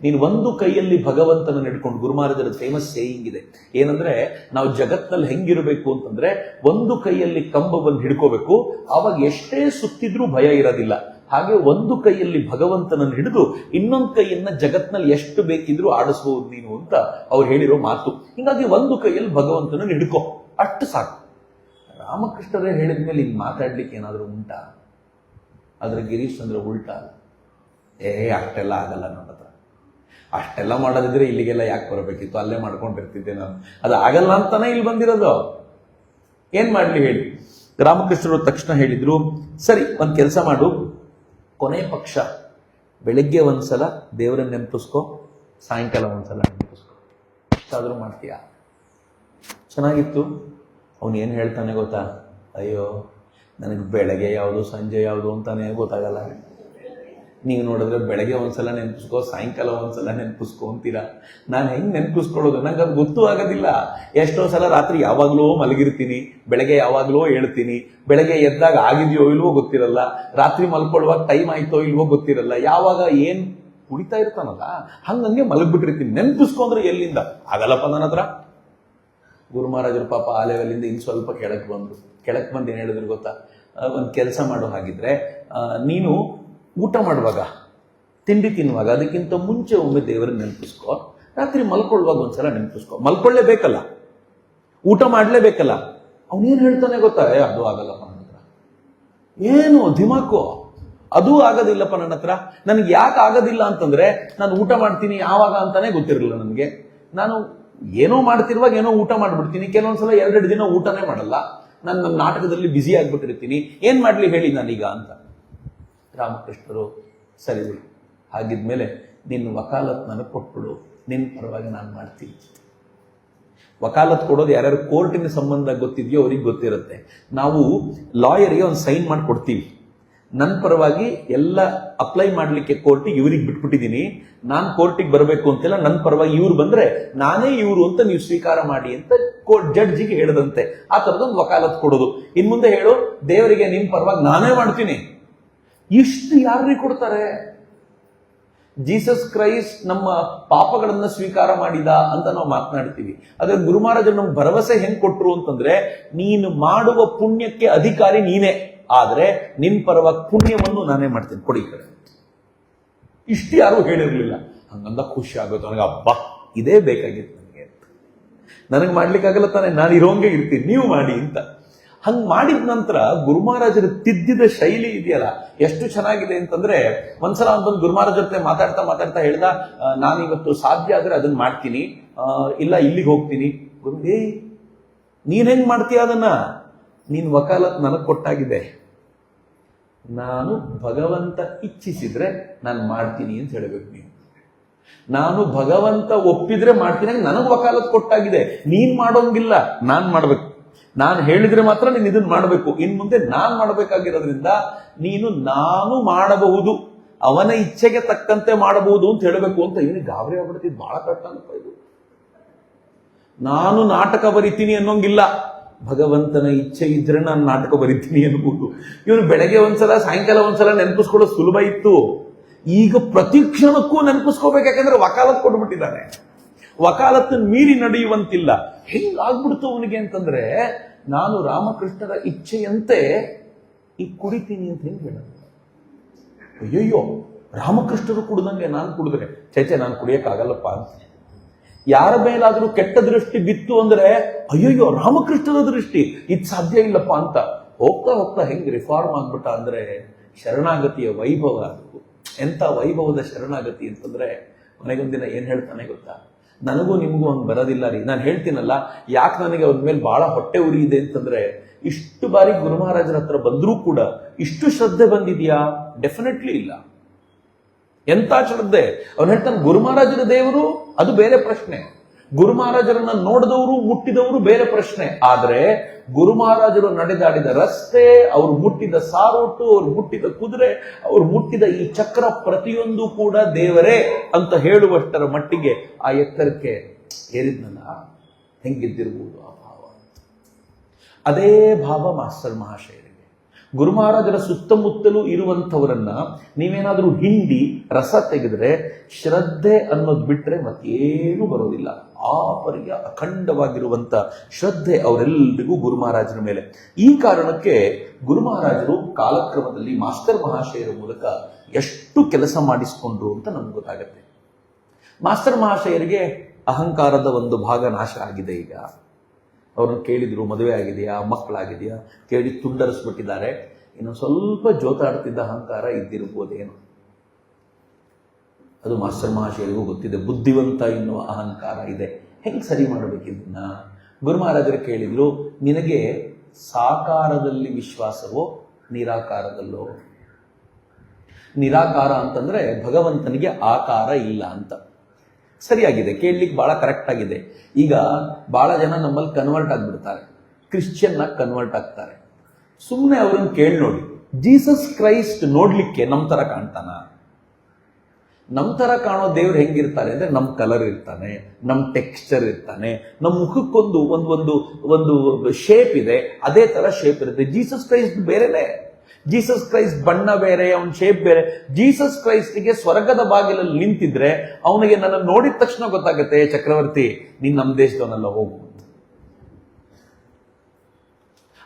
ನೀನು ಒಂದು ಕೈಯಲ್ಲಿ ಭಗವಂತನ ಹಿಡ್ಕೊಂಡು, ಗುರು ಮಹಾರಾಜರ ಫೇಮಸ್ ಸೇಯಿಂಗ್ ಇದೆ ಏನಂದ್ರೆ, ನಾವು ಜಗತ್ನಲ್ಲಿ ಹೆಂಗಿರಬೇಕು ಅಂತಂದ್ರೆ ಒಂದು ಕೈಯಲ್ಲಿ ಕಂಬವನ್ನು ಹಿಡ್ಕೋಬೇಕು, ಆವಾಗ ಎಷ್ಟೇ ಸುತ್ತಿದ್ರೂ ಭಯ ಇರೋದಿಲ್ಲ. ಹಾಗೆ ಒಂದು ಕೈಯಲ್ಲಿ ಭಗವಂತನನ್ನು ಹಿಡಿದು ಇನ್ನೊಂದು ಕೈಯನ್ನ ಜಗತ್ನಲ್ಲಿ ಎಷ್ಟು ಬೇಕಿದ್ರೂ ಆಡಿಸಬಹುದು ನೀನು ಅಂತ ಅವ್ರು ಹೇಳಿರೋ ಮಾತು. ಹಿಂಗಾಗಿ ಒಂದು ಕೈಯಲ್ಲಿ ಭಗವಂತನನ್ನು ಹಿಡ್ಕೋ, ಅಷ್ಟು ಸಾಕು. ರಾಮಕೃಷ್ಣರೇ ಹೇಳಿದ್ಮೇಲೆ ಹಿಂಗ್ ಮಾತಾಡ್ಲಿಕ್ಕೆ ಏನಾದ್ರು ಉಂಟಾ? ಆದ್ರೆ ಗಿರೀಶ್ ಚಂದ್ರ ಉಲ್ಟಾ, ಅಷ್ಟೆಲ್ಲ ಆಗಲ್ಲ ನನ್ನ ಹತ್ರ, ಅಷ್ಟೆಲ್ಲ ಮಾಡೋದಿದ್ರೆ ಇಲ್ಲಿಗೆಲ್ಲ ಯಾಕೆ ಬರಬೇಕಿತ್ತು, ಅಲ್ಲೇ ಮಾಡ್ಕೊಂಡಿರ್ತಿದ್ದೆ ನಾನು, ಅದು ಆಗಲ್ಲ ಅಂತಾನೆ ಇಲ್ಲಿ ಬಂದಿರೋದು. ಏನ್ ಮಾಡ್ಲಿ ಹೇಳಿ? ರಾಮಕೃಷ್ಣರು ತಕ್ಷಣ ಹೇಳಿದ್ರು, ಸರಿ ಒಂದ್ ಕೆಲಸ ಮಾಡು, ಕೊನೆ ಪಕ್ಷ ಬೆಳಿಗ್ಗೆ ಒಂದ್ಸಲ ದೇವರನ್ನ ನೆನಪಿಸ್ಕೋ, ಸಾಯಂಕಾಲ ಒಂದ್ಸಲ ನೆನಪಿಸ್ಕೋ, ಇಷ್ಟಾದ್ರೂ ಮಾಡ್ತೀಯಾ? ಚೆನ್ನಾಗಿತ್ತು. ಅವನು ಏನು ಹೇಳ್ತಾನೆ ಗೊತ್ತಾ? ಅಯ್ಯೋ ನನಗೆ ಬೆಳಗ್ಗೆ ಯಾವುದು ಸಂಜೆ ಯಾವುದು ಅಂತಾನೆ ಗೊತ್ತಾಗಲ್ಲ. ನೀವು ನೋಡಿದ್ರೆ ಬೆಳಗ್ಗೆ ಒಂದ್ಸಲ ನೆನಪಿಸ್ಕೋ, ಸಾಯಂಕಾಲ ಒಂದ್ಸಲ ನೆನಪಿಸ್ಕೋ ಅಂತೀರಾ. ನಾನು ಹೆಂಗ್ ನೆನಪಿಸ್ಕೊಳ್ಳೋದು? ನಂಗೆ ಅದು ಗೊತ್ತೂ ಆಗೋದಿಲ್ಲ. ಎಷ್ಟೋ ಸಲ ರಾತ್ರಿ ಯಾವಾಗ್ಲೂ ಮಲಗಿರ್ತೀನಿ, ಬೆಳಗ್ಗೆ ಯಾವಾಗ್ಲೂ ಹೇಳ್ತೀನಿ, ಬೆಳಗ್ಗೆ ಎದ್ದಾಗ ಆಗಿದೆಯೋ ಇಲ್ವೋ ಗೊತ್ತಿರಲ್ಲ, ರಾತ್ರಿ ಮಲ್ಕೊಳ್ಳುವಾಗ ಟೈಮ್ ಆಯ್ತೋ ಇಲ್ವೋ ಗೊತ್ತಿರಲ್ಲ, ಯಾವಾಗ ಏನ್ ಕುಡಿತಾ ಇರ್ತಾನಲ್ಲ ಹಂಗಂಗೆ ಮಲಗ್ಬಿಟ್ಟಿರ್ತೀನಿ. ನೆನಪಿಸ್ಕೊಂಡ್ರೆ ಎಲ್ಲಿಂದ ಆಗಲ್ಲಪ್ಪ ನನ್ನ ಹತ್ರ. ಗುರು ಮಹಾರಾಜರು ಪಾಪ ಆ ಲೆವೆಲಿಂದ ಇನ್ನು ಸ್ವಲ್ಪ ಕೆಳಕ್ಕೆ ಬಂದು ಏನ್ ಹೇಳಿದ್ರು ಗೊತ್ತಾ? ಒಂದು ಕೆಲಸ ಮಾಡೋ ಹಾಗಿದ್ರೆ, ನೀನು ಊಟ ಮಾಡುವಾಗ, ತಿಂಡಿ ತಿನ್ನುವಾಗ ಅದಕ್ಕಿಂತ ಮುಂಚೆ ಒಮ್ಮೆ ದೇವರನ್ನ ನೆನಪಿಸ್ಕೋ, ರಾತ್ರಿ ಮಲ್ಕೊಳ್ಳುವಾಗ ಒಂದ್ಸಲ ನೆನಪಿಸ್ಕೋ. ಮಲ್ಕೊಳ್ಳೇಬೇಕಲ್ಲ, ಊಟ ಮಾಡ್ಲೇಬೇಕಲ್ಲ. ಅವನೇನ್ ಹೇಳ್ತಾನೆ ಗೊತ್ತಾ? ಅದು ಆಗಲ್ಲಪ್ಪ ನನ್ನ ಹತ್ರ. ಏನು ಧಿಮಾಕು, ಅದೂ ಆಗೋದಿಲ್ಲಪ್ಪ ನನ್ನ ಹತ್ರ. ನನಗೆ ಯಾಕೆ ಆಗೋದಿಲ್ಲ ಅಂತಂದ್ರೆ, ನಾನು ಊಟ ಮಾಡ್ತೀನಿ ಯಾವಾಗ ಅಂತಾನೆ ಗೊತ್ತಿರಲಿಲ್ಲ ನನಗೆ. ನಾನು ಏನೋ ಮಾಡ್ತಿರುವಾಗ ಏನೋ ಊಟ ಮಾಡ್ಬಿಡ್ತೀನಿ, ಕೆಲವೊಂದ್ಸಲ 2 ದಿನ ಊಟನೇ ಮಾಡಲ್ಲ, ನಾನು ನನ್ನ ನಾಟಕದಲ್ಲಿ ಬ್ಯುಸಿ ಆಗ್ಬಿಟ್ಟಿರ್ತೀನಿ, ಏನ್ ಮಾಡ್ಲಿ ಹೇಳಿ ನಾನೀಗ ಅಂತ. ರಾಮಕೃಷ್ಣರು, ಸರಿ ಬಿಡು, ಹಾಗಿದ್ಮೇಲೆ ನಿನ್ನ ವಕಾಲತ್ ನನಗೆ ಕೊಟ್ಬಿಡು, ನಿನ್ನ ಪರವಾಗಿ ನಾನು ಮಾಡ್ತೀನಿ. ವಕಾಲತ್ ಕೊಡೋದು ಯಾರ್ಯಾರು ಕೋರ್ಟಿನ ಸಂಬಂಧ ಗೊತ್ತಿದೆಯೋ ಅವ್ರಿಗೆ ಗೊತ್ತಿರುತ್ತೆ. ನಾವು ಲಾಯರ್ಗೆ ಒಂದು ಸೈನ್ ಮಾಡಿ ಕೊಡ್ತೀವಿ, ನನ್ನ ಪರವಾಗಿ ಎಲ್ಲ ಅಪ್ಲೈ ಮಾಡ್ಲಿಕ್ಕೆ ಕೋರ್ಟಿಗೆ ಇವ್ರಿಗೆ ಬಿಟ್ಬಿಟ್ಟಿದ್ದೀನಿ, ನಾನು ಕೋರ್ಟಿಗೆ ಬರಬೇಕು ಅಂತೆಲ್ಲ, ನನ್ನ ಪರವಾಗಿ ಇವ್ರು ಬಂದ್ರೆ ನಾನೇ ಇವ್ರು ಅಂತ ನೀವು ಸ್ವೀಕಾರ ಮಾಡಿ ಅಂತ ಕೋರ್ಟ್ ಜಡ್ಜಿಗೆ ಹೇಳದಂತೆ. ಆ ತರದೊಂದು ವಕಾಲತ್ ಕೊಡೋದು. ಇನ್ ಮುಂದೆ ಹೇಳು, ದೇವರಿಗೆ ನಿಮ್ ಪರವಾಗಿ ನಾನೇ ಮಾಡ್ತೀನಿ. ಇಷ್ಟು ಯಾರಿಗೆ ಕೊಡ್ತಾರೆ? ಜೀಸಸ್ ಕ್ರೈಸ್ಟ್ ನಮ್ಮ ಪಾಪಗಳನ್ನ ಸ್ವೀಕಾರ ಮಾಡಿದ ಅಂತ ನಾವು ಮಾತನಾಡ್ತೀವಿ. ಆದ್ರೆ ಗುರು ಮಹಾರಾಜರು ನಮ್ಗೆ ಭರವಸೆ ಹೆಂಗ್ ಕೊಟ್ರು ಅಂತಂದ್ರೆ, ನೀನು ಮಾಡುವ ಪುಣ್ಯಕ್ಕೆ ಅಧಿಕಾರಿ ನೀನೇ, ಆದ್ರೆ ನಿನ್ ಪರವಾಗಿ ಪುಣ್ಯವನ್ನು ನಾನೇ ಮಾಡ್ತೀನಿ, ಕೊಡಿ ಕಡೆ. ಇಷ್ಟು ಯಾರು ಹೇಳಿರ್ಲಿಲ್ಲ. ಹಂಗಂದ ಖುಷಿ ಆಗುತ್ತೆ ನನಗೆ, ಹಬ್ಬ ಇದೇ ಬೇಕಾಗಿತ್ತು ನನಗೆ ಮಾಡ್ಲಿಕ್ಕಾಗಲ್ಲ ತಾನೆ, ನಾನು ಇರೋಂಗೆ ಇರ್ತೀನಿ, ನೀವು ಮಾಡಿ ಅಂತ. ಹಂಗ್ ಮಾಡಿದ ನಂತರ ಗುರು ಮಹಾರಾಜರು ತಿದ್ದಿದ ಶೈಲಿ ಇದೆಯಲ್ಲ ಎಷ್ಟು ಚೆನ್ನಾಗಿದೆ ಅಂತಂದ್ರೆ, ಒಂದ್ಸಲ ಬಂದು ಗುರು ಮಹಾರಾಜರ ಜೊತೆ ಮಾತಾಡ್ತಾ ಮಾತಾಡ್ತಾ ಹೇಳ್ದ, ನಾನಿವತ್ತು ಸಾಧ್ಯ ಆದ್ರೆ ಅದನ್ನ ಮಾಡ್ತೀನಿ, ಇಲ್ಲ ಇಲ್ಲಿಗೆ ಹೋಗ್ತೀನಿ. ಗುರು, ನೀನ್ ಹೆಂಗ್ ಮಾಡ್ತೀಯ ಅದನ್ನ? ನೀನ್ ವಕಾಲತ್ ನನಗ್ ಕೊಟ್ಟಾಗಿದೆ, ನಾನು ಭಗವಂತ ಇಚ್ಛಿಸಿದ್ರೆ ನಾನು ಮಾಡ್ತೀನಿ ಅಂತ ಹೇಳಬೇಕು. ನಾನು ಭಗವಂತ ಒಪ್ಪಿದ್ರೆ ಮಾಡ್ತೀನಿ, ನನಗ್ ವಕಾಲತ್ ಕೊಟ್ಟಾಗಿದೆ, ನೀನ್ ಮಾಡೋಂಗಿಲ್ಲ, ನಾನ್ ಮಾಡ್ಬೇಕು. ನಾನು ಹೇಳಿದ್ರೆ ಮಾತ್ರ ನೀನು ಇದನ್ನ ಮಾಡಬೇಕು, ಇನ್ ಮುಂದೆ ನಾನ್ ಮಾಡಬೇಕಾಗಿರೋದ್ರಿಂದ ನೀನು ನಾನು ಮಾಡಬಹುದು, ಅವನ ಇಚ್ಛೆಗೆ ತಕ್ಕಂತೆ ಮಾಡಬಹುದು ಅಂತ ಹೇಳಬೇಕು ಅಂತ. ಇವನಿಗೆ ಗಾಬರಿ ಆಗ್ಬಿಡ್ತಿದ್, ಬಹಳ ಕಷ್ಟ ಅನ್ಪ ಇದು. ನಾನು ನಾಟಕ ಬರಿತೀನಿ ಅನ್ನೋಂಗಿಲ್ಲ, ಭಗವಂತನ ಇಚ್ಛೆ ಇದ್ರೆ ನಾನು ನಾಟಕ ಬರಿತೀನಿ ಅನ್ಬೋದು. ಇವನು ಬೆಳಗ್ಗೆ ಒಂದ್ಸಲ ಸಾಯಂಕಾಲ ಒಂದ್ಸಲ ನೆನಪಿಸ್ಕೊಳ್ಳೋದು ಸುಲಭ ಇತ್ತು, ಈಗ ಪ್ರತಿ ಕ್ಷಣಕ್ಕೂ ನೆನಪಿಸ್ಕೋಬೇಕು, ಯಾಕಂದ್ರೆ ವಕಾಲತ್ ಕೊಟ್ಬಿಟ್ಟಿದ್ದಾನೆ. ವಕಾಲತ್ತನ್ನು ಮೀರಿ ನಡೆಯುವಂತಿಲ್ಲ. ಹೆಂಗಾಗ್ಬಿಡ್ತು ಅವನಿಗೆ ಅಂತಂದ್ರೆ, ನಾನು ರಾಮಕೃಷ್ಣರ ಇಚ್ಛೆಯಂತೆ ಈ ಕುಡಿತೀನಿ ಅಂತ ಹೆಂಗ್ ಹೇಳ? ಅಯ್ಯಯ್ಯೋ, ರಾಮಕೃಷ್ಣರು ಕುಡ್ದಂಗೆ ನಾನು ಕುಡಿದ್ರೆ, ಚೇಚೆ ನಾನು ಕುಡಿಯಕ್ಕಾಗಲ್ಲಪ್ಪ ಅಂತ. ಯಾರ ಮೇಲಾದ್ರೂ ಕೆಟ್ಟ ದೃಷ್ಟಿ ಬಿತ್ತು ಅಂದ್ರೆ, ಅಯ್ಯಯ್ಯೋ ರಾಮಕೃಷ್ಣನ ದೃಷ್ಟಿ, ಇದು ಸಾಧ್ಯ ಇಲ್ಲಪ್ಪ ಅಂತ. ಹೋಗ್ತಾ ಹೋಗ್ತಾ ಹೆಂಗ್ ರಿಫಾರ್ಮ್ ಆಗ್ಬಿಟ್ಟ ಅಂದ್ರೆ, ಶರಣಾಗತಿಯ ವೈಭವ ಅದು. ಎಂತ ವೈಭವದ ಶರಣಾಗತಿ ಅಂತಂದ್ರೆ, ಕೊನೆಗೊಂದಿನ ಏನ್ ಹೇಳ್ತಾನೆ ಗೊತ್ತಾ? ನನಗೂ ನಿಮಗೂ ಹಂಗ್ ಬರೋದಿಲ್ಲ ರೀ, ನಾನು ಹೇಳ್ತೀನಲ್ಲ, ಯಾಕೆ ನನಗೆ ಅವ್ರ ಮೇಲೆ ಬಹಳ ಹೊಟ್ಟೆ ಉರಿ ಇದೆ ಅಂತಂದ್ರೆ, ಇಷ್ಟು ಬಾರಿ ಗುರು ಮಹಾರಾಜರ ಹತ್ರ ಬಂದ್ರೂ ಕೂಡ ಇಷ್ಟು ಶ್ರದ್ಧೆ ಬಂದಿದ್ಯಾ? ಡೆಫಿನೆಟ್ಲಿ ಇಲ್ಲ. ಎಂತ ಶ್ರದ್ಧೆ! ಅವ್ನು ಹೇಳ್ತಾನೆ, ಗುರು ಮಹಾರಾಜರ ದೇವರು ಅದು ಬೇರೆ ಪ್ರಶ್ನೆ, ಗುರು ಮಹಾರಾಜರನ್ನ ನೋಡಿದವರು ಮುಟ್ಟಿದವರು ಬೇರೆ ಪ್ರಶ್ನೆ. ಆದ್ರೆ ಗುರು ಮಹಾರಾಜರು ನಡೆದಾಡಿದ ರಸ್ತೆ, ಅವ್ರು ಮುಟ್ಟಿದ ಸಾರೋಟು, ಅವ್ರು ಮುಟ್ಟಿದ ಕುದುರೆ, ಅವ್ರು ಮುಟ್ಟಿದ ಈ ಚಕ್ರ, ಪ್ರತಿಯೊಂದು ಕೂಡ ದೇವರೇ ಅಂತ ಹೇಳುವಷ್ಟರ ಮಟ್ಟಿಗೆ ಆ ಎತ್ತರಕ್ಕೆ ಏರಿದ್ನಲ್ಲ. ಹೆಂಗಿದ್ದಿರ್ಬೋದು ಆ ಭಾವ? ಅದೇ ಭಾವ ಮಾಸ್ಟರ್ ಮಹಾಶಯರಿಗೆ. ಗುರು ಮಹಾರಾಜರ ಸುತ್ತಮುತ್ತಲೂ ಇರುವಂಥವರನ್ನ ನೀವೇನಾದ್ರೂ ಹಿಂಡಿ ರಸ ತೆಗೆದ್ರೆ, ಶ್ರದ್ಧೆ ಅನ್ನೋದು ಬಿಟ್ರೆ ಮತ್ತೇನು ಬರೋದಿಲ್ಲ. ಆ ಪರಿಯ ಅಖಂಡವಾಗಿರುವಂತ ಶ್ರದ್ಧೆ ಅವರೆಲ್ಲರಿಗೂ ಗುರು ಮಹಾರಾಜರ ಮೇಲೆ. ಈ ಕಾರಣಕ್ಕೆ ಗುರು ಮಹಾರಾಜರು ಕಾಲಕ್ರಮದಲ್ಲಿ ಮಾಸ್ಟರ್ ಮಹಾಶಯರ ಮೂಲಕ ಎಷ್ಟು ಕೆಲಸ ಮಾಡಿಸ್ಕೊಂಡ್ರು ಅಂತ ನಮ್ಗೆ ಗೊತ್ತಾಗತ್ತೆ. ಮಾಸ್ಟರ್ ಮಹಾಶಯರಿಗೆ ಅಹಂಕಾರದ ಒಂದು ಭಾಗ ನಾಶ ಆಗಿದೆ. ಈಗ ಅವ್ರನ್ನ ಕೇಳಿದ್ರು, ಮದುವೆ ಆಗಿದೆಯಾ, ಮಕ್ಕಳಾಗಿದೆಯಾ ಕೇಳಿ ತುಂಡರಿಸ್ಬಿಟ್ಟಿದ್ದಾರೆ. ಇನ್ನು ಸ್ವಲ್ಪ ಜೋತಾಡ್ತಿದ್ದ ಅಹಂಕಾರ ಇದ್ದಿರ್ಬೋದೇನು, ಅದು ಮಾಸ್ಟರ್ ಮಹಾಶಯರಿಗೂ ಗೊತ್ತಿದೆ. ಬುದ್ಧಿವಂತ ಎನ್ನುವ ಅಹಂಕಾರ ಇದೆ, ಹೆಂಗ್ ಸರಿ ಮಾಡಬೇಕಿದ್ದನ್ನ? ಗುರು ಮಹಾರಾಜರು ಕೇಳಿದ್ರು, ನಿನಗೆ ಸಾಕಾರದಲ್ಲಿ ವಿಶ್ವಾಸವೋ ನಿರಾಕಾರದಲ್ಲೋ? ನಿರಾಕಾರ ಅಂತಂದ್ರೆ ಭಗವಂತನಿಗೆ ಆಕಾರ ಇಲ್ಲ ಅಂತ. ಸರಿಯಾಗಿದೆ, ಕೇಳಲಿಕ್ಕೆ ಬಹಳ ಕರೆಕ್ಟ್ ಆಗಿದೆ. ಈಗ ಬಹಳ ಜನ ನಮ್ಮಲ್ಲಿ ಕನ್ವರ್ಟ್ ಆಗ್ಬಿಡ್ತಾರೆ, ಕ್ರಿಶ್ಚಿಯನ್ ಆಗಿ ಕನ್ವರ್ಟ್ ಆಗ್ತಾರೆ. ಸುಮ್ಮನೆ ಅವ್ರನ್ನ ಕೇಳಿ ನೋಡಿ, ಜೀಸಸ್ ಕ್ರೈಸ್ಟ್ ನೋಡ್ಲಿಕ್ಕೆ ನಮ್ ತರ ಕಾಣ್ತಾನ? ನಮ್ ತರ ಕಾಣೋ ದೇವ್ರು ಹೆಂಗಿರ್ತಾರೆ ಅಂದ್ರೆ, ನಮ್ ಕಲರ್ ಇರ್ತಾನೆ, ನಮ್ ಟೆಕ್ಸ್ಚರ್ ಇರ್ತಾನೆ, ನಮ್ ಮುಖಕ್ಕೊಂದು ಒಂದು ಒಂದು ಶೇಪ್ ಇದೆ, ಅದೇ ತರ ಶೇಪ್ ಇರುತ್ತೆ. ಜೀಸಸ್ ಕ್ರೈಸ್ಟ್ ಬೇರೆನೆ. ಜೀಸಸ್ ಕ್ರೈಸ್ಟ್ ಬಣ್ಣ ಬೇರೆ, ಅವನ ಶೇಪ್ ಬೇರೆ. ಜೀಸಸ್ ಕ್ರೈಸ್ಟ್ಗೆ ಸ್ವರ್ಗದ ಬಾಗಿಲಲ್ಲಿ ನಿಂತಿದ್ರೆ ಅವನಿಗೆ ನನ್ನ ನೋಡಿದ ತಕ್ಷಣ ಗೊತ್ತಾಗುತ್ತೆ, ಚಕ್ರವರ್ತಿ ನೀನ್ ನಮ್ಮ ದೇಶದವನೆಲ್ಲ ಹೋಗು.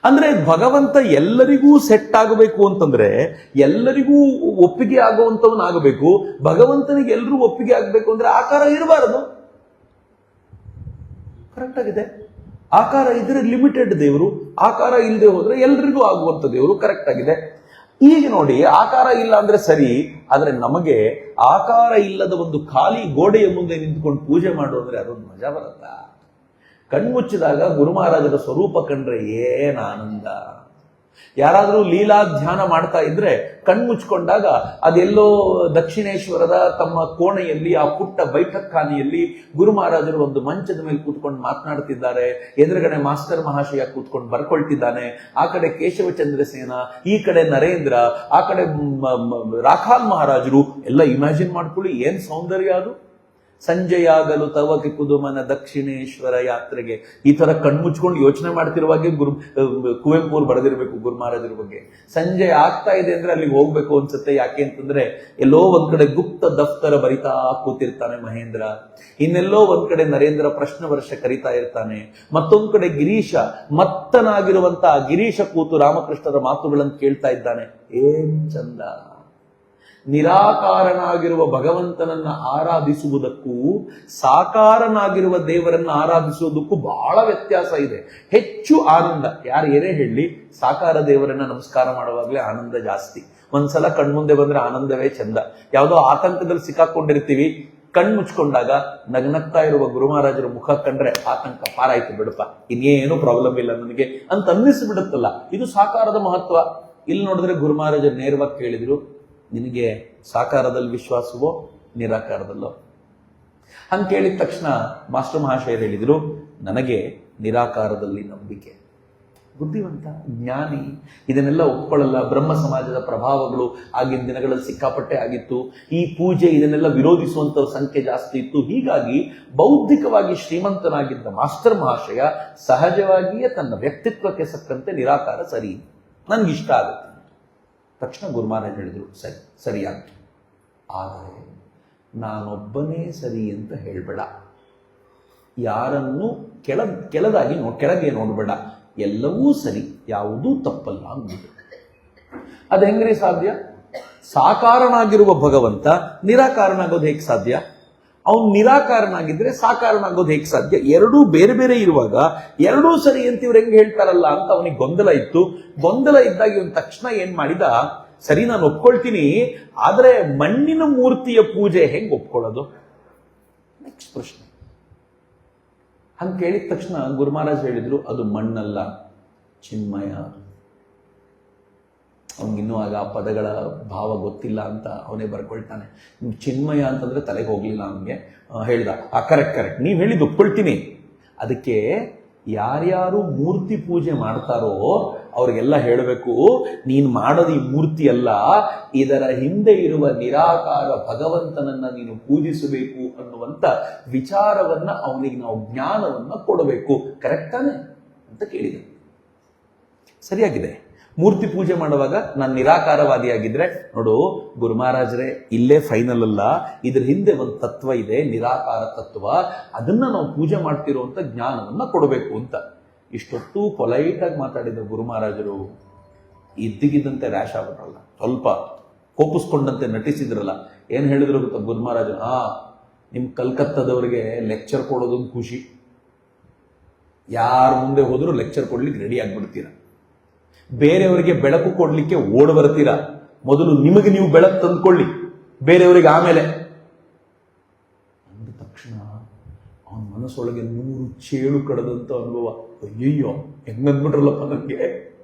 ಅಂದ್ರೆ ಭಗವಂತ ಎಲ್ಲರಿಗೂ ಸೆಟ್ ಆಗಬೇಕು ಅಂತಂದ್ರೆ, ಎಲ್ಲರಿಗೂ ಒಪ್ಪಿಗೆ ಆಗುವಂತವನಾಗಬೇಕು. ಭಗವಂತನಿಗೆ ಎಲ್ಲರೂ ಒಪ್ಪಿಗೆ ಆಗ್ಬೇಕು ಅಂದ್ರೆ ಆಕಾರ ಇರಬಾರದು. ಕರೆಕ್ಟ್ ಆಗಿದೆ. ಆಕಾರ ಇದ್ರೆ ಲಿಮಿಟೆಡ್ ದೇವರು, ಆಕಾರ ಇಲ್ಲದೆ ಹೋದ್ರೆ ಎಲ್ರಿಗೂ ಆಗುವಂತ ದೇವರು. ಕರೆಕ್ಟ್ ಆಗಿದೆ. ಈಗ ನೋಡಿ, ಆಕಾರ ಇಲ್ಲ ಅಂದ್ರೆ ಸರಿ, ಆದ್ರೆ ನಮಗೆ ಆಕಾರ ಇಲ್ಲದ ಒಂದು ಖಾಲಿ ಗೋಡೆಯ ಮುಂದೆ ನಿಂತ್ಕೊಂಡು ಪೂಜೆ ಮಾಡು ಅಂದ್ರೆ ಅದೊಂದು ಮಜಾ ಬರುತ್ತಾ? ಕಣ್ಮುಚ್ಚಿದಾಗ ಗುರು ಮಹಾರಾಜರ ಸ್ವರೂಪ ಕಂಡ್ರೆ ಏನ್ ಆನಂದ! ಯಾರಾದ್ರೂ ಲೀಲಾ ಧ್ಯಾನ ಮಾಡ್ತಾ ಇದ್ರೆ ಕಣ್ಮುಚ್ಕೊಂಡಾಗ ಅದೆಲ್ಲೋ ದಕ್ಷಿಣೇಶ್ವರದ ತಮ್ಮ ಕೋಣೆಯಲ್ಲಿ, ಆ ಪುಟ್ಟ ಬೈಠಕ್ ಖಾನೆಯಲ್ಲಿ ಗುರು ಮಹಾರಾಜರು ಒಂದು ಮಂಚದ ಮೇಲೆ ಕೂತ್ಕೊಂಡು ಮಾತನಾಡ್ತಿದ್ದಾರೆ. ಎದುರುಗಡೆ ಮಾಸ್ಟರ್ ಮಹಾಶಯ ಕೂತ್ಕೊಂಡು ಬರ್ಕೊಳ್ತಿದ್ದಾನೆ. ಆ ಕಡೆ ಕೇಶವಚಂದ್ರ ಸೇನ, ಈ ಕಡೆ ನರೇಂದ್ರ, ಆ ಕಡೆ ರಾಖಾಲ್ ಮಹಾರಾಜರು. ಎಲ್ಲ ಇಮ್ಯಾಜಿನ್ ಮಾಡ್ಕೊಳ್ಳಿ, ಏನ್ ಸೌಂದರ್ಯ ಅದು! ಸಂಜೆಯಾಗಲು ತವಕೆ ಕುದುಮನ ದಕ್ಷಿಣೇಶ್ವರ ಯಾತ್ರೆಗೆ. ಈ ತರ ಕಣ್ಮುಚ್ಕೊಂಡು ಯೋಚನೆ ಮಾಡ್ತಿರುವಾಗೆ ಕುವೆಂಪು ಅವ್ರು ಬರೆದಿರ್ಬೇಕು ಗುರು ಮಹಾರಾಜರ ಬಗ್ಗೆ. ಸಂಜೆ ಆಗ್ತಾ ಇದೆ ಅಂದ್ರೆ ಅಲ್ಲಿಗೆ ಹೋಗ್ಬೇಕು ಅನ್ಸುತ್ತೆ. ಯಾಕೆ ಅಂತಂದ್ರೆ ಎಲ್ಲೋ ಒಂದ್ ಕಡೆ ಗುಪ್ತ ದಫ್ತರ ಬರಿತಾ ಕೂತಿರ್ತಾನೆ ಮಹೇಂದ್ರ, ಇನ್ನೆಲ್ಲೋ ಒಂದ್ ಕಡೆ ನರೇಂದ್ರ ಪ್ರಶ್ನೆ ವರ್ಷ ಕರಿತಾ ಇರ್ತಾನೆ, ಮತ್ತೊಂದ್ ಕಡೆ ಗಿರೀಶ ಮತ್ತನಾಗಿರುವಂತಹ ಗಿರೀಶ ಕೂತು ರಾಮಕೃಷ್ಣರ ಮಾತುಗಳನ್ನು ಕೇಳ್ತಾ ಇದ್ದಾನೆ. ಏನ್ ಚಂದ! ನಿರಾಕಾರನಾಗಿರುವ ಭಗವಂತನನ್ನ ಆರಾಧಿಸುವುದಕ್ಕೂ ಸಾಕಾರನಾಗಿರುವ ದೇವರನ್ನ ಆರಾಧಿಸುವುದಕ್ಕೂ ಬಹಳ ವ್ಯತ್ಯಾಸ ಇದೆ. ಹೆಚ್ಚು ಆನಂದ ಯಾರು ಏನೇ ಹೇಳಿ, ಸಾಕಾರ ದೇವರನ್ನ ನಮಸ್ಕಾರ ಮಾಡುವಾಗಲೇ ಆನಂದ ಜಾಸ್ತಿ. ಒಂದ್ಸಲ ಕಣ್ಮುಂದೆ ಬಂದ್ರೆ ಆನಂದವೇ ಚಂದ. ಯಾವುದೋ ಆತಂಕದಲ್ಲಿ ಸಿಕ್ಕಾಕೊಂಡಿರ್ತೀವಿ, ಕಣ್ ಮುಚ್ಕೊಂಡಾಗ ನಗ್ನಗ್ತಾ ಇರುವ ಗುರು ಮಹಾರಾಜರ ಮುಖ ಕಂಡ್ರೆ ಆತಂಕ ಪಾರಾಯ್ತು ಬಿಡಪ್ಪ, ಇನ್ನೇನು ಪ್ರಾಬ್ಲಮ್ ಇಲ್ಲ ನನಗೆ ಅಂತ ಅನ್ನಿಸ್ಬಿಡುತ್ತಲ್ಲ. ಇದು ಸಾಕಾರದ ಮಹತ್ವ. ಇಲ್ಲಿ ನೋಡಿದ್ರೆ ಗುರು ಮಹಾರಾಜರು ನೇರವಾಗಿ ಕೇಳಿದ್ರು, ನಿನಗೆ ಸಾಕಾರದಲ್ಲಿ ವಿಶ್ವಾಸವೋ ನಿರಾಕಾರದಲ್ಲೋ? ಹಂಗೆ ಕೇಳಿದ ತಕ್ಷಣ ಮಾಸ್ಟರ್ ಮಹಾಶಯರು ಹೇಳಿದ್ರು, ನನಗೆ ನಿರಾಕಾರದಲ್ಲಿ ನಂಬಿಕೆ. ಬುದ್ಧಿವಂತ, ಜ್ಞಾನಿ, ಇದನ್ನೆಲ್ಲ ಒಪ್ಕೊಳ್ಳಲ್ಲ. ಬ್ರಹ್ಮ ಸಮಾಜದ ಪ್ರಭಾವಗಳು ಆಗಿನ ದಿನಗಳಲ್ಲಿ ಸಿಕ್ಕಾಪಟ್ಟೆ ಆಗಿತ್ತು. ಈ ಪೂಜೆ ಇದನ್ನೆಲ್ಲ ವಿರೋಧಿಸುವಂತ ಸಂಖ್ಯೆ ಜಾಸ್ತಿ ಇತ್ತು. ಹೀಗಾಗಿ ಬೌದ್ಧಿಕವಾಗಿ ಶ್ರೀಮಂತನಾಗಿದ್ದ ಮಾಸ್ಟರ್ ಮಹಾಶಯ ಸಹಜವಾಗಿಯೇ ತನ್ನ ವ್ಯಕ್ತಿತ್ವಕ್ಕೆ ಸಕ್ಕಂತೆ ನಿರಾಕಾರ ಸರಿ, ನನ್ಗಿಷ್ಟ ಆಗುತ್ತೆ. ತಕ್ಷಣ ಗುರು ಮಹಾರಾಜ್ ಹೇಳಿದ್ರು, ಸರಿಯಾಗ್ತು, ಆದರೆ ನಾನೊಬ್ಬನೇ ಸರಿ ಅಂತ ಹೇಳ್ಬೇಡ. ಯಾರನ್ನು ಕೆಳಗೆ ನೋಡ್ಬೇಡ. ಎಲ್ಲವೂ ಸರಿ, ಯಾವುದೂ ತಪ್ಪಲ್ಲ ಅಂದ್ಬಿಟ್ಟು. ಅದು ಹೆಂಗ್ರಿ ಸಾಧ್ಯ? ಸಾಕಾರನಾಗಿರುವ ಭಗವಂತ ನಿರಾಕಾರನಾಗೋದು ಹೇಗೆ ಸಾಧ್ಯ? ಅವನು ನಿರಾಕಾರನಾಗಿದ್ರೆ ಸಾಕಾರನಾಗೋದು ಹೇಗೆ ಸಾಧ್ಯ? ಎರಡೂ ಬೇರೆ ಬೇರೆ ಇರುವಾಗ ಎರಡೂ ಸರಿ ಅಂತ ಇವ್ರು ಹೆಂಗ್ ಹೇಳ್ತಾರಲ್ಲ ಅಂತ ಅವನಿಗೆ ಗೊಂದಲ ಇತ್ತು. ಗೊಂದಲ ಇದ್ದಾಗ ಇವನ್ ತಕ್ಷಣ ಏನ್ ಮಾಡಿದ, ಸರಿ ನಾನು ಒಪ್ಕೊಳ್ತೀನಿ, ಆದ್ರೆ ಮಣ್ಣಿನ ಮೂರ್ತಿಯ ಪೂಜೆ ಹೆಂಗ್ ಒಪ್ಕೊಳ್ಳೋದು? ನೆಕ್ಸ್ಟ್ ಪ್ರಶ್ನೆ. ಹಂಗೆ ಕೇಳಿದ ತಕ್ಷಣ ಗುರು ಮಹಾರಾಜ್ ಹೇಳಿದ್ರು, ಅದು ಮಣ್ಣಲ್ಲ, ಚಿನ್ಮಯ. ಅವನಿಗಿನ್ನೂ ಆಗ ಆ ಪದಗಳ ಭಾವ ಗೊತ್ತಿಲ್ಲ ಅಂತ ಅವನೇ ಬರ್ಕೊಳ್ತಾನೆ. ಚಿನ್ಮಯ ಅಂತಂದ್ರೆ ತಲೆಗೆ ಹೋಗ್ಲಿಲ್ಲ ಅವನಿಗೆ. ಹೇಳ್ದ, ಕರೆಕ್ಟ್, ನೀವ್ ಹೇಳಿದ್ದು ಒಪ್ಕೊಳ್ತೀನಿ. ಅದಕ್ಕೆ ಯಾರ್ಯಾರು ಮೂರ್ತಿ ಪೂಜೆ ಮಾಡ್ತಾರೋ ಅವ್ರಿಗೆಲ್ಲ ಹೇಳಬೇಕು, ನೀನ್ ಮಾಡೋದು ಈ ಮೂರ್ತಿ ಅಲ್ಲ, ಇದರ ಹಿಂದೆ ಇರುವ ನಿರಾಕಾರ ಭಗವಂತನನ್ನ ನೀನು ಪೂಜಿಸಬೇಕು ಅನ್ನುವಂತ ವಿಚಾರವನ್ನ ಅವನಿಗೆ ನಾವು ಜ್ಞಾನವನ್ನ ಕೊಡಬೇಕು. ಕರೆಕ್ಟ್ ತಾನೆ ಅಂತ ಕೇಳಿದೆ. ಸರಿಯಾಗಿದೆ. ಮೂರ್ತಿ ಪೂಜೆ ಮಾಡುವಾಗ ನಾನು ನಿರಾಕಾರವಾದಿಯಾಗಿದ್ರೆ, ನೋಡು ಗುರು ಮಹಾರಾಜರೇ, ಇಲ್ಲೇ ಫೈನಲ್ ಅಲ್ಲ, ಇದ್ರ ಹಿಂದೆ ಒಂದು ತತ್ವ ಇದೆ, ನಿರಾಕಾರ ತತ್ವ, ಅದನ್ನ ನಾವು ಪೂಜೆ ಮಾಡ್ತಿರುವಂತ ಜ್ಞಾನವನ್ನ ಕೊಡಬೇಕು ಅಂತ. ಇಷ್ಟೊತ್ತು ಪೊಲೈಟ್ ಆಗಿ ಮಾತಾಡಿದ ಗುರು ಮಹಾರಾಜರು ಇದ್ದಕ್ಕಿದ್ದಂತೆ ರ್ಯಾಶ್ ಆಗ್ಬಿಟ್ರಲ್ಲ, ಸ್ವಲ್ಪ ಕೋಪಿಸ್ಕೊಂಡಂತೆ ನಟಿಸಿದ್ರಲ್ಲ. ಏನ್ ಹೇಳಿದ್ರು ಗೊತ್ತಾ ಗುರು ಮಹಾರಾಜರು? ನಿಮ್ ಕಲ್ಕತ್ತಾದವರಿಗೆ ಲೆಕ್ಚರ್ ಕೊಡೋದೊಂದು ಖುಷಿ, ಯಾರ ಮುಂದೆ ಹೋದ್ರು ಲೆಕ್ಚರ್ ಕೊಡ್ಲಿಕ್ಕೆ ರೆಡಿ ಆಗ್ಬಿಡ್ತೀರ, ಬೇರೆಯವರಿಗೆ ಬೆಳಕು ಕೊಡ್ಲಿಕ್ಕೆ ಓಡ್ ಬರ್ತೀರಾ. ಮೊದಲು ನಿಮಗೆ ನೀವು ಬೆಳಕು ತಂದ್ಕೊಳ್ಳಿ, ಬೇರೆಯವರಿಗೆ ಆಮೇಲೆ. ಅಂದ ತಕ್ಷಣ ಅವನ ಮನಸ್ಸೊಳಗೆ 100 ಚೇಳು ಕಡದಂತ ಅನುಭವ. ಅಯ್ಯಯ್ಯೋ, ಹೆಂಗಂದ್ಬಿಟ್ರಲ್ಲಪ್ಪ ನನಗೆ.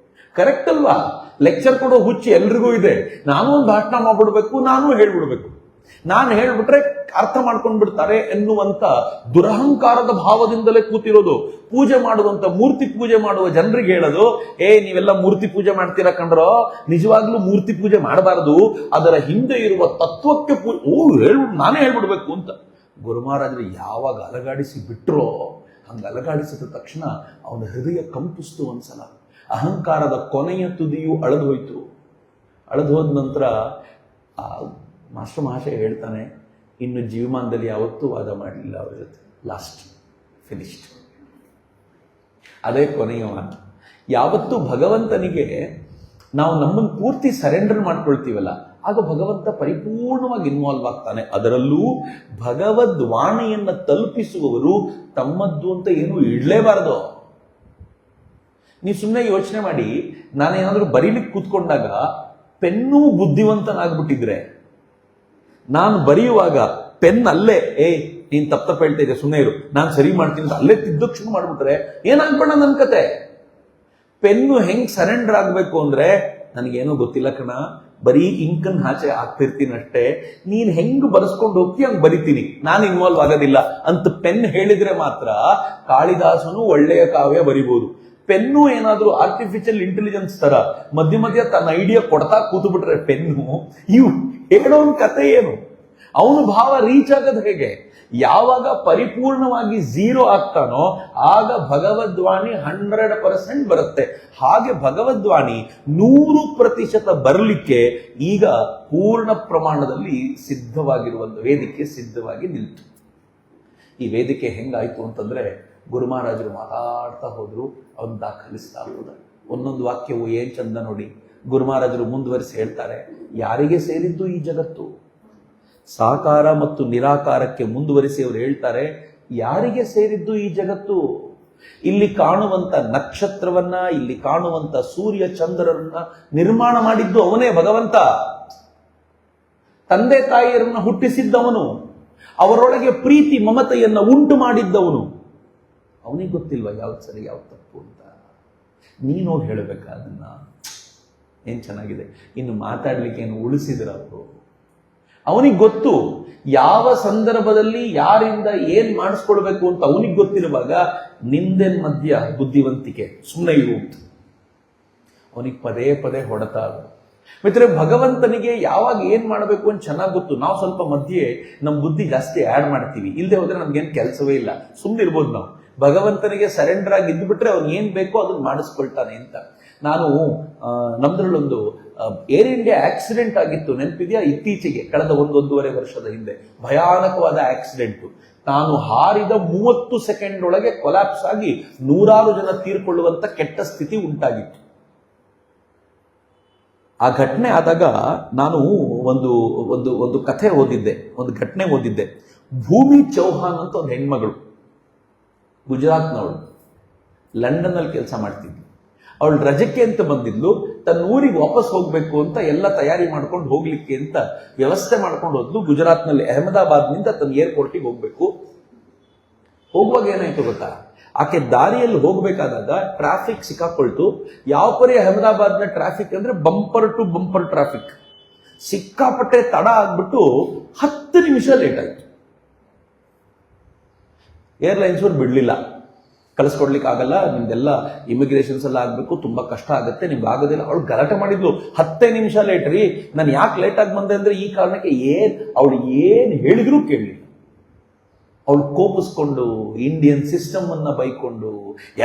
ಕರೆಕ್ಟ್ ಅಲ್ವಾ? ಲೆಕ್ಚರ್ ಕೊಡೋ ಹುಚ್ಚು ಎಲ್ರಿಗೂ ಇದೆ. ನಾನು ಒಂದು ಭಾಷಣ ಮಾಡ್ಬಿಡ್ಬೇಕು, ನಾನು ಹೇಳ್ಬಿಡ್ಬೇಕು, ನಾನು ಹೇಳ್ಬಿಟ್ರೆ ಅರ್ಥ ಮಾಡ್ಕೊಂಡ್ಬಿಡ್ತಾರೆ ಎನ್ನುವಂತ ದುರಹಂಕಾರದ ಭಾವದಿಂದಲೇ ಕೂತಿರೋದು. ಪೂಜೆ ಮಾಡುವಂತ, ಮೂರ್ತಿ ಪೂಜೆ ಮಾಡುವ ಜನರಿಗೆ ಹೇಳೋದು, ನೀವೆಲ್ಲ ಮೂರ್ತಿ ಪೂಜೆ ಮಾಡ್ತೀರಾ ಕಂಡ್ರೋ, ನಿಜವಾಗ್ಲೂ ಮೂರ್ತಿ ಪೂಜೆ ಮಾಡಬಾರದು, ಅದರ ಹಿಂದೆ ಇರುವ ತತ್ವಕ್ಕೆ ನಾನೇ ಹೇಳ್ಬಿಡ್ಬೇಕು ಅಂತ. ಗುರು ಮಹಾರಾಜರು ಯಾವಾಗ ಅಲಗಾಡಿಸಿ ಬಿಟ್ರೋ, ಹಂಗ ಅಲಗಾಡಿಸಿದ ತಕ್ಷಣ ಅವನ ಹೃದಯ ಕಂಪಿಸ್ತು. ಒಂದ್ಸಲ ಅಹಂಕಾರದ ಕೊನೆಯ ತುದಿಯು ಅಳದು ಹೋಯ್ತು. ಅಳದು ಹೋದ ನಂತರ ಆ ಮಾಸ್ಟರ್ ಮಹಾಶಯ ಹೇಳ್ತಾನೆ, ಇನ್ನು ಜೀವಮಾನದಲ್ಲಿ ಯಾವತ್ತೂ ವಾದ ಮಾಡಲಿಲ್ಲ ಅವ್ರ ಜೊತೆ. Last, finished. ಅದೇ ಕೊನೆಯ ಮಾತು. ಯಾವತ್ತೂ ಭಗವಂತನಿಗೆ ನಾವು ನಮ್ಮನ್ನು ಪೂರ್ತಿ ಸರೆಂಡರ್ ಮಾಡ್ಕೊಳ್ತೀವಲ್ಲ, ಆಗ ಭಗವಂತ ಪರಿಪೂರ್ಣವಾಗಿ ಇನ್ವಾಲ್ವ್ ಆಗ್ತಾನೆ. ಅದರಲ್ಲೂ ಭಗವದ್ ವಾಣಿಯನ್ನ ತಲುಪಿಸುವವರು ತಮ್ಮದ್ದು ಅಂತ ಏನು ಇಡಲೇಬಾರದು. ನೀವು ಸುಮ್ಮನೆ ಯೋಚನೆ ಮಾಡಿ, ನಾನೇನಾದ್ರೂ ಬರೀಲಿಕ್ಕೆ ಕೂತ್ಕೊಂಡಾಗ ಪೆನ್ನು ಬುದ್ಧಿವಂತನಾಗ್ಬಿಟ್ಟಿದ್ರೆ, ನಾನು ಬರೆಯುವಾಗ ಪೆನ್ ಅಲ್ಲೇ ನೀನ್ ತಪ್ಪ ಹೇಳ್ತಾ ಇದ್ದೆ, ಸುಮ್ಮನೆ ಇರು, ನಾನು ಸರಿ ಮಾಡ್ತೀನಿ ಅಂತ ಅಲ್ಲೇ ತಿದ್ದಕ್ಕೆ ಶುರು ಮಾಡ್ಬಿಟ್ರೆ ಏನಾಗ್ಬೇಡ ನನ್ನ ಕತೆ. ಪೆನ್ನು ಹೆಂಗ್ ಸರೆಂಡರ್ ಆಗ್ಬೇಕು ಅಂದ್ರೆ, ನನಗೇನೋ ಗೊತ್ತಿಲ್ಲ ಕಣ, ಬರೀ ಇಂಕನ್ ಆಚೆ ಹಾಕ್ತಿರ್ತೀನಿ ಅಷ್ಟೇ, ನೀನ್ ಹೆಂಗ್ ಬರೆಸ್ಕೊಂಡು ಹೋಗ್ತಿ ಹಂಗ್ ಬರಿತೀನಿ, ನಾನು ಇನ್ವಾಲ್ವ್ ಆಗೋದಿಲ್ಲ ಅಂತ ಪೆನ್ ಹೇಳಿದ್ರೆ ಮಾತ್ರ ಕಾಳಿದಾಸನು ಒಳ್ಳೆಯ ಕಾವ್ಯ ಬರಿಬಹುದು. ಪೆನ್ನು ಏನಾದ್ರೂ ಆರ್ಟಿಫಿಷಿಯಲ್ ಇಂಟೆಲಿಜೆನ್ಸ್ ತರ ಮಧ್ಯ ಮಧ್ಯ ತನ್ನ ಐಡಿಯಾ ಕೊಡ್ತಾ ಕೂತು ಬಿಟ್ರೆ ಪೆನ್ನು, ಇವು ಹೇಳೋನ್ ಕತೆ ಏನು? ಅವನು ಭಾವ ರೀಚ್ ಆಗೋದು ಹೇಗೆ? ಯಾವಾಗ ಪರಿಪೂರ್ಣವಾಗಿ 0 ಆಗ್ತಾನೋ ಆಗ ಭಗವದ್ವಾಣಿ 100% ಬರುತ್ತೆ. ಹಾಗೆ ಭಗವದ್ವಾಣಿ 100% ಬರಲಿಕ್ಕೆ ಈಗ ಪೂರ್ಣ ಪ್ರಮಾಣದಲ್ಲಿ ಸಿದ್ಧವಾಗಿರುವಂತ ವೇದಿಕೆ ಸಿದ್ಧವಾಗಿ ನಿಲ್ತು. ಈ ವೇದಿಕೆ ಹೆಂಗಾಯ್ತು ಅಂತಂದ್ರೆ, ಗುರು ಮಹಾರಾಜರು ಮಾತಾಡ್ತಾ ಹೋದ್ರು, ಅವನು ದಾಖಲಿಸ್ತಾ ಹೋದ. ಒಂದೊಂದು ವಾಕ್ಯವು ಏನ್ ಚಂದ ನೋಡಿ. ಗುರು ಮಹಾರಾಜರು ಮುಂದುವರಿಸಿ ಹೇಳ್ತಾರೆ, ಯಾರಿಗೆ ಸೇರಿದ್ದು ಈ ಜಗತ್ತು? ಸಾಕಾರ ಮತ್ತು ನಿರಾಕಾರಕ್ಕೆ ಮುಂದುವರಿಸಿ ಅವರು ಹೇಳ್ತಾರೆ, ಯಾರಿಗೆ ಸೇರಿದ್ದು ಈ ಜಗತ್ತು? ಇಲ್ಲಿ ಕಾಣುವಂತ ನಕ್ಷತ್ರವನ್ನ, ಇಲ್ಲಿ ಕಾಣುವಂತ ಸೂರ್ಯ ಚಂದ್ರರನ್ನ ನಿರ್ಮಾಣ ಮಾಡಿದ್ದು ಅವನೇ ಭಗವಂತ. ತಂದೆ ತಾಯಿಯರನ್ನ ಹುಟ್ಟಿಸಿದ್ದವನು, ಅವರೊಳಗೆ ಪ್ರೀತಿ ಮಮತೆಯನ್ನ ಉಂಟು ಮಾಡಿದ್ದವನು. ಅವನಿಗೆ ಗೊತ್ತಿಲ್ವಾ ಯಾವ್ದು ಸರಿ ಯಾವ್ದು ತಪ್ಪು ಅಂತ? ನೀನು ಹೇಳಬೇಕಾ ಅದನ್ನ? ಏನ್ ಚೆನ್ನಾಗಿದೆ. ಇನ್ನು ಮಾತಾಡ್ಲಿಕ್ಕೆ ಏನು ಉಳಿಸಿದ್ರ ಅವರು? ಅವನಿಗೆ ಗೊತ್ತು ಯಾವ ಸಂದರ್ಭದಲ್ಲಿ ಯಾರಿಂದ ಏನ್ ಮಾಡಿಸ್ಕೊಳ್ಬೇಕು ಅಂತ ಅವನಿಗೆ ಗೊತ್ತಿರುವಾಗ ನಿಂದೆನ್ ಮಧ್ಯ ಬುದ್ಧಿವಂತಿಕೆ, ಸುಮ್ಮನೆ ಇರು. ಅವನಿಗೆ ಪದೇ ಪದೇ ಹೊಡೆತ. ಮಿತ್ರ, ಭಗವಂತನಿಗೆ ಯಾವಾಗ ಏನ್ ಮಾಡಬೇಕು ಅಂತ ಚೆನ್ನಾಗಿ ಗೊತ್ತು. ನಾವು ಸ್ವಲ್ಪ ಮಧ್ಯೆ ನಮ್ಮ ಬುದ್ಧಿ ಜಾಸ್ತಿ ಆಡ್ ಮಾಡ್ತೀವಿ. ಇಲ್ಲದೆ ಹೋದ್ರೆ ನಮ್ಗೇನ್ ಕೆಲಸವೇ ಇಲ್ಲ, ಸುಮ್ಮನೆ ಇರ್ಬೋದು ನಾವು. ಭಗವಂತನಿಗೆ ಸರೆಂಡರ್ ಆಗಿ ಇದ್ದುಬಿಟ್ರೆ ಅವ್ನು ಏನ್ ಬೇಕೋ ಅದನ್ನ ಮಾಡಿಸ್ಕೊಳ್ತಾನೆ ಅಂತ. ನಾನು ನಮ್ದ್ರಲ್ಲೊಂದು ಏರ್ ಇಂಡಿಯಾ ಆಕ್ಸಿಡೆಂಟ್ ಆಗಿತ್ತು, ನೆನಪಿದೆಯಾ? ಇತ್ತೀಚೆಗೆ ಕಳೆದ 1-1.5 ವರ್ಷದ ಹಿಂದೆ ಭಯಾನಕವಾದ ಆಕ್ಸಿಡೆಂಟ್. ನಾನು ಹಾರಿದ 30 ಸೆಕೆಂಡ್ ಒಳಗೆ ಕೊಲಾಪ್ಸ್ ಆಗಿ 100 ಜನ ತೀರ್ಕೊಳ್ಳುವಂತ ಕೆಟ್ಟ ಸ್ಥಿತಿ ಉಂಟಾಗಿತ್ತು. ಆ ಘಟನೆ ಆದಾಗ ನಾನು ಒಂದು ಒಂದು ಒಂದು ಕಥೆ ಓದಿದ್ದೆ, ಒಂದು ಘಟನೆ ಓದಿದ್ದೆ. ಭೂಮಿ ಚೌಹಾನ್ ಅಂತ ಒಂದು ಹೆಣ್ಮಗಳು, ಗುಜರಾತ್ನವಳು, ಲಂಡನ್ ಅಲ್ಲಿ ಕೆಲಸ ಮಾಡ್ತಿದ್ಲು. ಅವಳು ರಜಕ್ಕೆ ಅಂತ ಬಂದಿದ್ಲು. ತನ್ನ ಊರಿಗೆ ವಾಪಸ್ ಹೋಗ್ಬೇಕು ಅಂತ ಎಲ್ಲ ತಯಾರಿ ಮಾಡ್ಕೊಂಡು ಹೋಗ್ಲಿಕ್ಕೆ ಅಂತ ವ್ಯವಸ್ಥೆ ಮಾಡ್ಕೊಂಡು ಹೋದ್ಲು. ಗುಜರಾತ್ನಲ್ಲಿ ಅಹಮದಾಬಾದ್ನಿಂದ ತನ್ನ ಏರ್ಪೋರ್ಟಿಗೆ ಹೋಗ್ಬೇಕು. ಹೋಗುವಾಗ ಏನಾಯ್ತು ಗೊತ್ತಾ? ಆಕೆ ದಾರಿಯಲ್ಲಿ ಹೋಗ್ಬೇಕಾದಾಗ ಟ್ರಾಫಿಕ್ ಸಿಕ್ಕಾಕೊಳ್ತು. ಯಾವ ಪರಿ ಅಹಮದಾಬಾದ್ನ ಟ್ರಾಫಿಕ್ ಅಂದ್ರೆ ಬಂಪರ್ ಟು ಬಂಪರ್ ಟ್ರಾಫಿಕ್. ಸಿಕ್ಕಾಪಟ್ಟೆ ತಡ ಆಗ್ಬಿಟ್ಟು 10 ನಿಮಿಷ ಲೇಟ್ ಆಯ್ತು. ಏರ್ಲೈನ್ಸ್ ಅವ್ರು ಬಿಡ್ಲಿಲ್ಲ, ಕಳಿಸ್ಕೊಡ್ಲಿಕ್ಕೆ ಆಗಲ್ಲ, ನಿಮ್ದೆಲ್ಲ ಇಮಿಗ್ರೇಷನ್ಸ್ ಎಲ್ಲ ಆಗ್ಬೇಕು, ತುಂಬಾ ಕಷ್ಟ ಆಗುತ್ತೆ, ನಿಮ್ಗೆ ಆಗೋದಿಲ್ಲ. ಅವಳು ಗಲಾಟೆ ಮಾಡಿದ್ಲು, 10 ನಿಮಿಷ ಲೇಟ್ ರೀ. ನಾನು ಯಾಕೆ ಲೇಟ್ ಆಗಿ ಬಂದೆ ಅಂದ್ರೆ ಈ ಕಾರಣಕ್ಕೆ. ಅವಳು ಏನ್ ಹೇಳಿದ್ರು ಕೇಳಲಿಲ್ಲ. ಅವಳು ಕೋಪಿಸ್ಕೊಂಡು ಇಂಡಿಯನ್ ಸಿಸ್ಟಮ್ ಅನ್ನ ಬೈಕೊಂಡು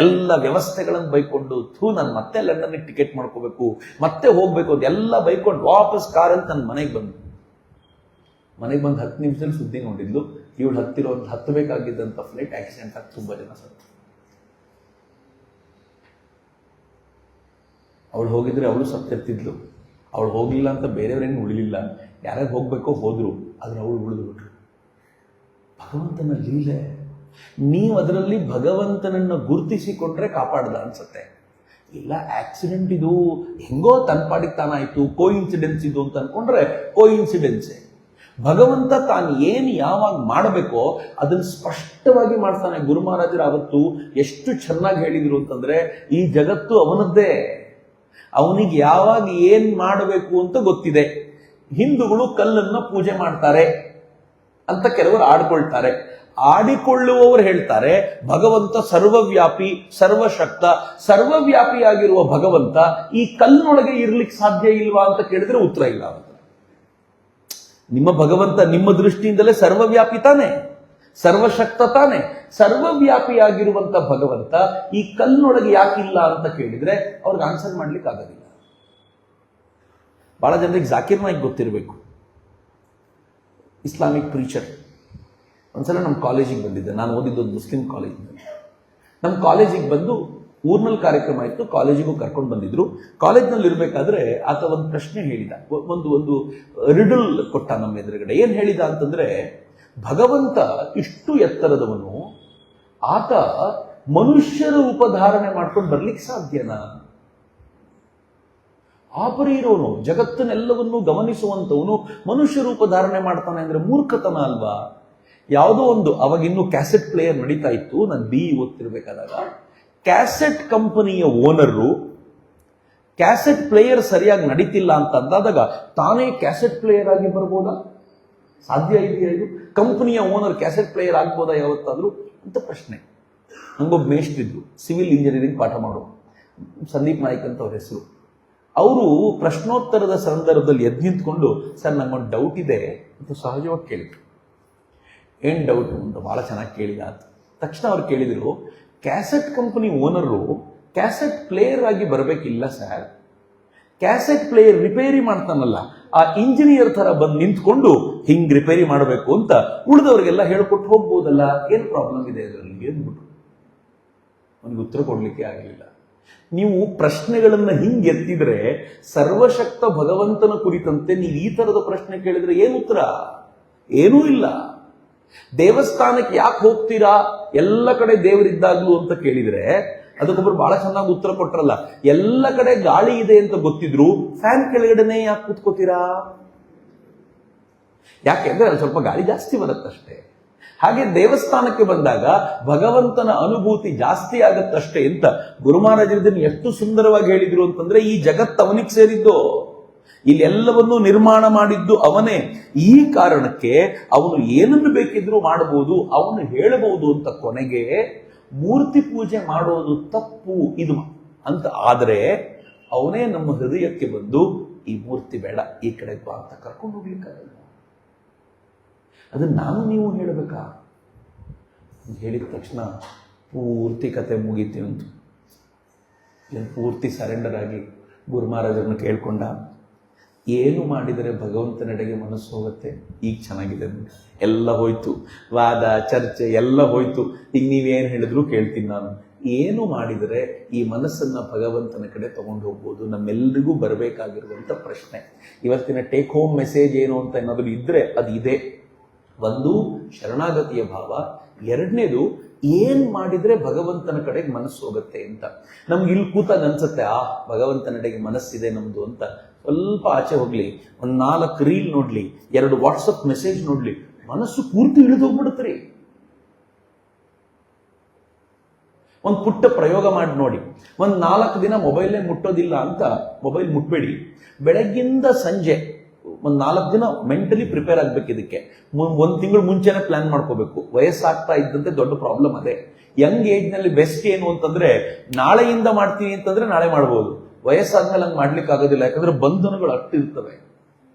ಎಲ್ಲ ವ್ಯವಸ್ಥೆಗಳನ್ನು ಬೈಕೊಂಡು, ನಾನು ಮತ್ತೆ ಲಂಡನ್ಗೆ ಟಿಕೆಟ್ ಮಾಡ್ಕೋಬೇಕು, ಮತ್ತೆ ಹೋಗ್ಬೇಕು ಅಂತ ಎಲ್ಲ ಬೈಕೊಂಡು ವಾಪಸ್ ಕಾರಲ್ಲಿ ತನ್ನ ಮನೆಗೆ ಬಂದು 10 ನಿಮಿಷದಲ್ಲಿ ಸುದ್ದಿ ನೋಡಿದ್ಲು. ಇವಳು ಹತ್ತಬೇಕಾಗಿದ್ದಂತ ಫ್ಲೈಟ್ ಆಕ್ಸಿಡೆಂಟ್ ಆಗಿ ತುಂಬಾ ಜನ ಸತ್ತು. ಅವಳು ಹೋಗಿದ್ರೆ ಅವಳು ಸತ್ತಿರ್ತಿದ್ಲು. ಅವಳು ಹೋಗ್ಲಿಲ್ಲ ಅಂತ ಬೇರೆಯವ್ರೇನು ಉಳಿಲಿಲ್ಲ. ಯಾರ್ಯಾರು ಹೋಗ್ಬೇಕೋ ಹೋದ್ರು, ಆದ್ರೆ ಅವಳು ಉಳಿದ್ಬಿಟ್ರು. ಭಗವಂತನ ಲೀಲೆ. ನೀವು ಅದರಲ್ಲಿ ಭಗವಂತನನ್ನ ಗುರುತಿಸಿಕೊಂಡ್ರೆ ಕಾಪಾಡ್ದ ಅನ್ಸತ್ತೆ. ಇಲ್ಲ ಆಕ್ಸಿಡೆಂಟ್ ಇದು ಹೆಂಗೋ ತನ್ಪಾಡಿಗೆ ತಾನಾಯ್ತು, ಕೋ ಇನ್ಸಿಡೆನ್ಸ್ ಇದು ಅಂತ ಅನ್ಕೊಂಡ್ರೆ ಕೋ ಇನ್ಸಿಡೆನ್ಸೇ. ಭಗವಂತ ತಾನು ಏನು ಯಾವಾಗ ಮಾಡಬೇಕೋ ಅದನ್ನ ಸ್ಪಷ್ಟವಾಗಿ ಮಾಡ್ತಾನೆ. ಗುರು ಮಹಾರಾಜರು ಅವತ್ತು ಎಷ್ಟು ಚೆನ್ನಾಗಿ ಹೇಳಿದ್ರು ಅಂತಂದ್ರೆ, ಈ ಜಗತ್ತು ಅವನದ್ದೇ, ಅವನಿಗೆ ಯಾವಾಗ ಏನ್ ಮಾಡಬೇಕು ಅಂತ ಗೊತ್ತಿದೆ. ಹಿಂದೂಗಳು ಕಲ್ಲನ್ನ ಪೂಜೆ ಮಾಡ್ತಾರೆ ಅಂತ ಕೆಲವರು ಆಡ್ಕೊಳ್ತಾರೆ. ಆಡಿಕೊಳ್ಳುವವರು ಹೇಳ್ತಾರೆ ಭಗವಂತ ಸರ್ವವ್ಯಾಪಿ ಸರ್ವಶಕ್ತ. ಸರ್ವವ್ಯಾಪಿಯಾಗಿರುವ ಭಗವಂತ ಈ ಕಲ್ಲಿನೊಳಗೆ ಇರ್ಲಿಕ್ಕೆ ಸಾಧ್ಯ ಇಲ್ವಾ ಅಂತ ಕೇಳಿದ್ರೆ ಉತ್ತರ ಇಲ್ಲ ಅಂತ. ನಿಮ್ಮ ಭಗವಂತ ನಿಮ್ಮ ದೃಷ್ಟಿಯಿಂದಲೇ ಸರ್ವವ್ಯಾಪಿ ತಾನೆ, ಸರ್ವಶಕ್ತ ತಾನೆ. ಸರ್ವವ್ಯಾಪಿಯಾಗಿರುವಂತ ಭಗವಂತ ಈ ಕಲ್ಲಿನೊಳಗೆ ಯಾಕಿಲ್ಲ ಅಂತ ಕೇಳಿದ್ರೆ ಅವ್ರಿಗೆ ಆನ್ಸರ್ ಮಾಡ್ಲಿಕ್ಕೆ ಆಗೋದಿಲ್ಲ. ಬಹಳ ಜನರಿಗೆ ಜಾಕಿರ್ ನಾಯ್ಕ್ ಗೊತ್ತಿರಬೇಕು, ಇಸ್ಲಾಮಿಕ್ ಪ್ರೀಚರ್. ಒಂದ್ಸಲ ನಮ್ಮ ಕಾಲೇಜಿಗೆ ಬಂದಿದ್ದೆ. ನಾನು ಓದಿದ್ದು ಒಂದು ಮುಸ್ಲಿಂ ಕಾಲೇಜ್. ನಮ್ಮ ಕಾಲೇಜಿಗೆ ಬಂದು ಊರ್ನಲ್ಲಿ ಕಾರ್ಯಕ್ರಮ ಇತ್ತು, ಕಾಲೇಜಿಗೂ ಕರ್ಕೊಂಡು ಬಂದಿದ್ರು. ಕಾಲೇಜ್ನಲ್ಲಿ ಇರಬೇಕಾದ್ರೆ ಆತ ಒಂದು ಪ್ರಶ್ನೆ ಹೇಳಿದ, ಒಂದು ರಿಡಲ್ ಕೊಟ್ಟ ನಮ್ಮ ಎದುರುಗಡೆ. ಏನ್ ಹೇಳಿದ ಅಂತಂದ್ರೆ, ಭಗವಂತ ಇಷ್ಟು ಎತ್ತರದವನು, ಆತ ಮನುಷ್ಯರ ರೂಪಧಾರಣೆ ಮಾಡ್ಕೊಂಡು ಬರ್ಲಿಕ್ಕೆ ಸಾಧ್ಯನಾ? ಆಪರಿ ಇರೋನು, ಜಗತ್ತನ್ನೆಲ್ಲವನ್ನೂ ಗಮನಿಸುವಂತವನು ಮನುಷ್ಯ ರೂಪ ಧಾರಣೆ ಮಾಡ್ತಾನೆ ಅಂದ್ರೆ ಮೂರ್ಖತನ ಅಲ್ವಾ? ಯಾವುದೋ ಒಂದು, ಅವಾಗ ಇನ್ನು ಕ್ಯಾಸೆಟ್ ಪ್ಲೇಯರ್ ನಡೀತಾ ಇತ್ತು. ನಾನು BE ಓದ್ತಿರ್ಬೇಕಾದಾಗ ಕ್ಯಾಸೆಟ್ ಕಂಪನಿಯ ಓನರು ಕ್ಯಾಸೆಟ್ ಪ್ಲೇಯರ್ ಸರಿಯಾಗಿ ನಡೀತಿಲ್ಲ ಅಂತ ಅಂದಾದಾಗ ತಾನೇ ಕ್ಯಾಸೆಟ್ ಪ್ಲೇಯರ್ ಆಗಿ ಬರ್ಬೋದಾ? ಸಾಧ್ಯ ಇದೆಯಾ ಇದು? ಕಂಪನಿಯ ಓನರ್ ಕ್ಯಾಸೆಟ್ ಪ್ಲೇಯರ್ ಆಗ್ಬೋದಾ ಯಾವತ್ತಾದ್ರೂ ಅಂತ ಪ್ರಶ್ನೆ. ನಂಗೊಬ್ಬ ಮೇಷ್ಟ್ರಿದ್ರು, ಸಿವಿಲ್ ಇಂಜಿನಿಯರಿಂಗ್ ಪಾಠ ಮಾಡೋ, ಸಂದೀಪ್ ನಾಯ್ಕ್ ಅಂತ ಅವ್ರ ಹೆಸರು. ಅವರು ಪ್ರಶ್ನೋತ್ತರದ ಸಂದರ್ಭದಲ್ಲಿ ಎದ್ದು ನಿಂತ್ಕೊಂಡು, ಸರ್ ನಂಗೊಂದು ಡೌಟ್ ಇದೆ ಅಂತ ಸಹಜವಾಗಿ ಕೇಳಿದ್ರು. ಏನ್ ಡೌಟ್ ಅಂತ ಬಹಳ ಚೆನ್ನಾಗಿ ಕೇಳಿದ ಅಂತ ತಕ್ಷಣ ಅವ್ರು ಕೇಳಿದ್ರು, cassette company owner cassette player ಆಗಿ ಬರಬೇಕಿಲ್ಲ ಸರ್, ಕ್ಯಾಸೆಟ್ ಪ್ಲೇಯರ್ ರಿಪೇರಿ ಮಾಡ್ತಾನಲ್ಲ ಆ ಇಂಜಿನಿಯರ್ ತರ ಬಂದು ನಿಂತ್ಕೊಂಡು ಹಿಂಗ್ ರಿಪೇರಿ ಮಾಡಬೇಕು ಅಂತ ಉಳಿದವರಿಗೆಲ್ಲ ಹೇಳ್ಕೊಟ್ಟು ಹೋಗ್ಬೋದಲ್ಲ, ಏನ್ ಪ್ರಾಬ್ಲಮ್ ಇದೆ ಅದರಲ್ಲಿ ಅಂದ್ಬಿಟ್ರು. ಅವನಿಗೆ ಉತ್ತರ ಕೊಡ್ಲಿಕ್ಕೆ ಆಗಲಿಲ್ಲ. ನೀವು ಪ್ರಶ್ನೆಗಳನ್ನ ಹಿಂಗ್ ಎತ್ತಿದ್ರೆ, ಸರ್ವಶಕ್ತ ಭಗವಂತನ ಕುರಿತಂತೆ ನೀವು ಈ ತರದ ಪ್ರಶ್ನೆ ಕೇಳಿದ್ರೆ ಏನು ಉತ್ತರ? ಏನೂ ಇಲ್ಲ. ದೇವಸ್ಥಾನಕ್ಕೆ ಯಾಕೆ ಹೋಗ್ತೀರಾ, ಎಲ್ಲ ಕಡೆ ದೇವರಿದ್ದಾಗ್ಲು ಅಂತ ಕೇಳಿದ್ರೆ ಅದಕ್ಕೊಬ್ರು ಬಹಳ ಚೆನ್ನಾಗಿ ಉತ್ತರ ಕೊಟ್ರಲ್ಲ, ಎಲ್ಲ ಕಡೆ ಗಾಳಿ ಇದೆ ಅಂತ ಗೊತ್ತಿದ್ರು ಫ್ಯಾನ್ ಕೆಳಗಡೆನೆ ಯಾಕೆ ಕೂತ್ಕೋತೀರಾ? ಯಾಕೆಂದ್ರೆ ಅಲ್ಲಿ ಸ್ವಲ್ಪ ಗಾಳಿ ಜಾಸ್ತಿ ಬರುತ್ತಷ್ಟೇ. ಹಾಗೆ ದೇವಸ್ಥಾನಕ್ಕೆ ಬಂದಾಗ ಭಗವಂತನ ಅನುಭೂತಿ ಜಾಸ್ತಿ ಆಗತ್ತಷ್ಟೇ ಅಂತ ಗುರು ಮಹಾರಾಜರು ಎಷ್ಟು ಸುಂದರವಾಗಿ ಹೇಳಿದ್ರು ಅಂತಂದ್ರೆ, ಈ ಜಗತ್ತು ಅವನಿಗೆ ಸೇರಿದ್ದು, ಇಲ್ಲೆಲ್ಲವನ್ನೂ ನಿರ್ಮಾಣ ಮಾಡಿದ್ದು ಅವನೇ. ಈ ಕಾರಣಕ್ಕೆ ಅವನು ಏನನ್ನು ಬೇಕಿದ್ರೂ ಮಾಡಬಹುದು, ಅವನು ಹೇಳಬಹುದು ಅಂತ ಕೊನೆಗೆ ಮೂರ್ತಿ ಪೂಜೆ ಮಾಡೋದು ತಪ್ಪು ಇದು ಅಂತ ಆದರೆ ಅವನೇ ನಮ್ಮ ಹೃದಯಕ್ಕೆ ಬಂದು ಈ ಮೂರ್ತಿ ಬೇಡ ಈ ಕಡೆ ಬಾ ಅಂತ ಕರ್ಕೊಂಡು ಹೋಗ್ಲಿಕ್ಕಾಗಲ್ಲ. ಅದನ್ನ ನಾನು ನೀವು ಹೇಳಬೇಕಾ? ಹೇಳಿದ ತಕ್ಷಣ ಪೂರ್ತಿ ಕತೆ ಮುಗೀತಿ ಅಂತ ಪೂರ್ತಿ ಸರೆಂಡರ್ ಆಗಿ ಗುರು ಮಹಾರಾಜರನ್ನ ಕೇಳ್ಕೊಂಡ, ಏನು ಮಾಡಿದರೆ ಭಗವಂತನೆಡೆಗೆ ಮನಸ್ಸು ಹೋಗುತ್ತೆ? ಈಗ ಚೆನ್ನಾಗಿದೆ, ಎಲ್ಲ ಹೋಯ್ತು, ವಾದ ಚರ್ಚೆ ಎಲ್ಲ ಹೋಯ್ತು, ಈಗ ನೀವೇನು ಹೇಳಿದ್ರು ಕೇಳ್ತೀನಿ ನಾನು. ಏನು ಮಾಡಿದರೆ ಈ ಮನಸ್ಸನ್ನ ಭಗವಂತನ ಕಡೆ ತಗೊಂಡು ಹೋಗ್ಬೋದು? ನಮ್ಮೆಲ್ಲರಿಗೂ ಬರಬೇಕಾಗಿರುವಂತ ಪ್ರಶ್ನೆ. ಇವತ್ತಿನ ಟೇಕ್ ಹೋಮ್ ಮೆಸೇಜ್ ಏನು ಅಂತ ಏನಾದರೂ ಇದ್ರೆ ಅದು ಇದೆ. ಒಂದು, ಶರಣಾಗತಿಯ ಭಾವ. ಎರಡನೇದು, ಏನ್ ಮಾಡಿದ್ರೆ ಭಗವಂತನ ಕಡೆಗೆ ಮನಸ್ಸು ಹೋಗುತ್ತೆ ಅಂತ. ನಮ್ಗೆ ಇಲ್ಲಿ ಕೂತಾಗ ಅನ್ಸುತ್ತೆ, ಭಗವಂತನೆಡೆಗೆ ಮನಸ್ಸಿದೆ ನಮ್ದು ಅಂತ. ಸ್ವಲ್ಪ ಆಚೆ ಹೋಗ್ಲಿ, ಒಂದ್ 4 ರೀಲ್ ನೋಡ್ಲಿ, 2 ವಾಟ್ಸಪ್ ಮೆಸೇಜ್ ನೋಡ್ಲಿ, ಮನಸ್ಸು ಪೂರ್ತಿ ಇಳಿದೋಗ್ಬಿಡುತ್ತೀರಿ. ಒಂದ್ ಪುಟ್ಟ ಪ್ರಯೋಗ ಮಾಡಿ ನೋಡಿ. ಒಂದ್ 4 ದಿನ ಮೊಬೈಲೇ ಮುಟ್ಟೋದಿಲ್ಲ ಅಂತ ಮೊಬೈಲ್ ಮುಟ್ಬೇಡಿ. ಬೆಳಗ್ಗಿಂದ ಸಂಜೆ ಒಂದ್ 4 ದಿನ ಮೆಂಟಲಿ ಪ್ರಿಪೇರ್ ಆಗ್ಬೇಕು. ಇದಕ್ಕೆ 1 ತಿಂಗಳು ಮುಂಚೆನೆ ಪ್ಲಾನ್ ಮಾಡ್ಕೋಬೇಕು. ವಯಸ್ಸಾಗ್ತಾ ಇದ್ದಂತೆ ದೊಡ್ಡ ಪ್ರಾಬ್ಲಮ್ ಅದೇ. ಯಂಗ್ ಏಜ್ ನಲ್ಲಿ ಬೆಸ್ಟ್ ಏನು ಅಂತಂದ್ರೆ, ನಾಳೆಯಿಂದ ಮಾಡ್ತೀನಿ ಅಂತಂದ್ರೆ ನಾಳೆ ಮಾಡಬಹುದು, ವಯಸ್ಸಾದ್ಮೇಲೆ ಹಂಗೆ ಮಾಡ್ಲಿಕ್ಕೆ ಆಗೋದಿಲ್ಲ. ಯಾಕಂದ್ರೆ ಬಂಧನಗಳು ಅಷ್ಟಿರ್ತವೆ.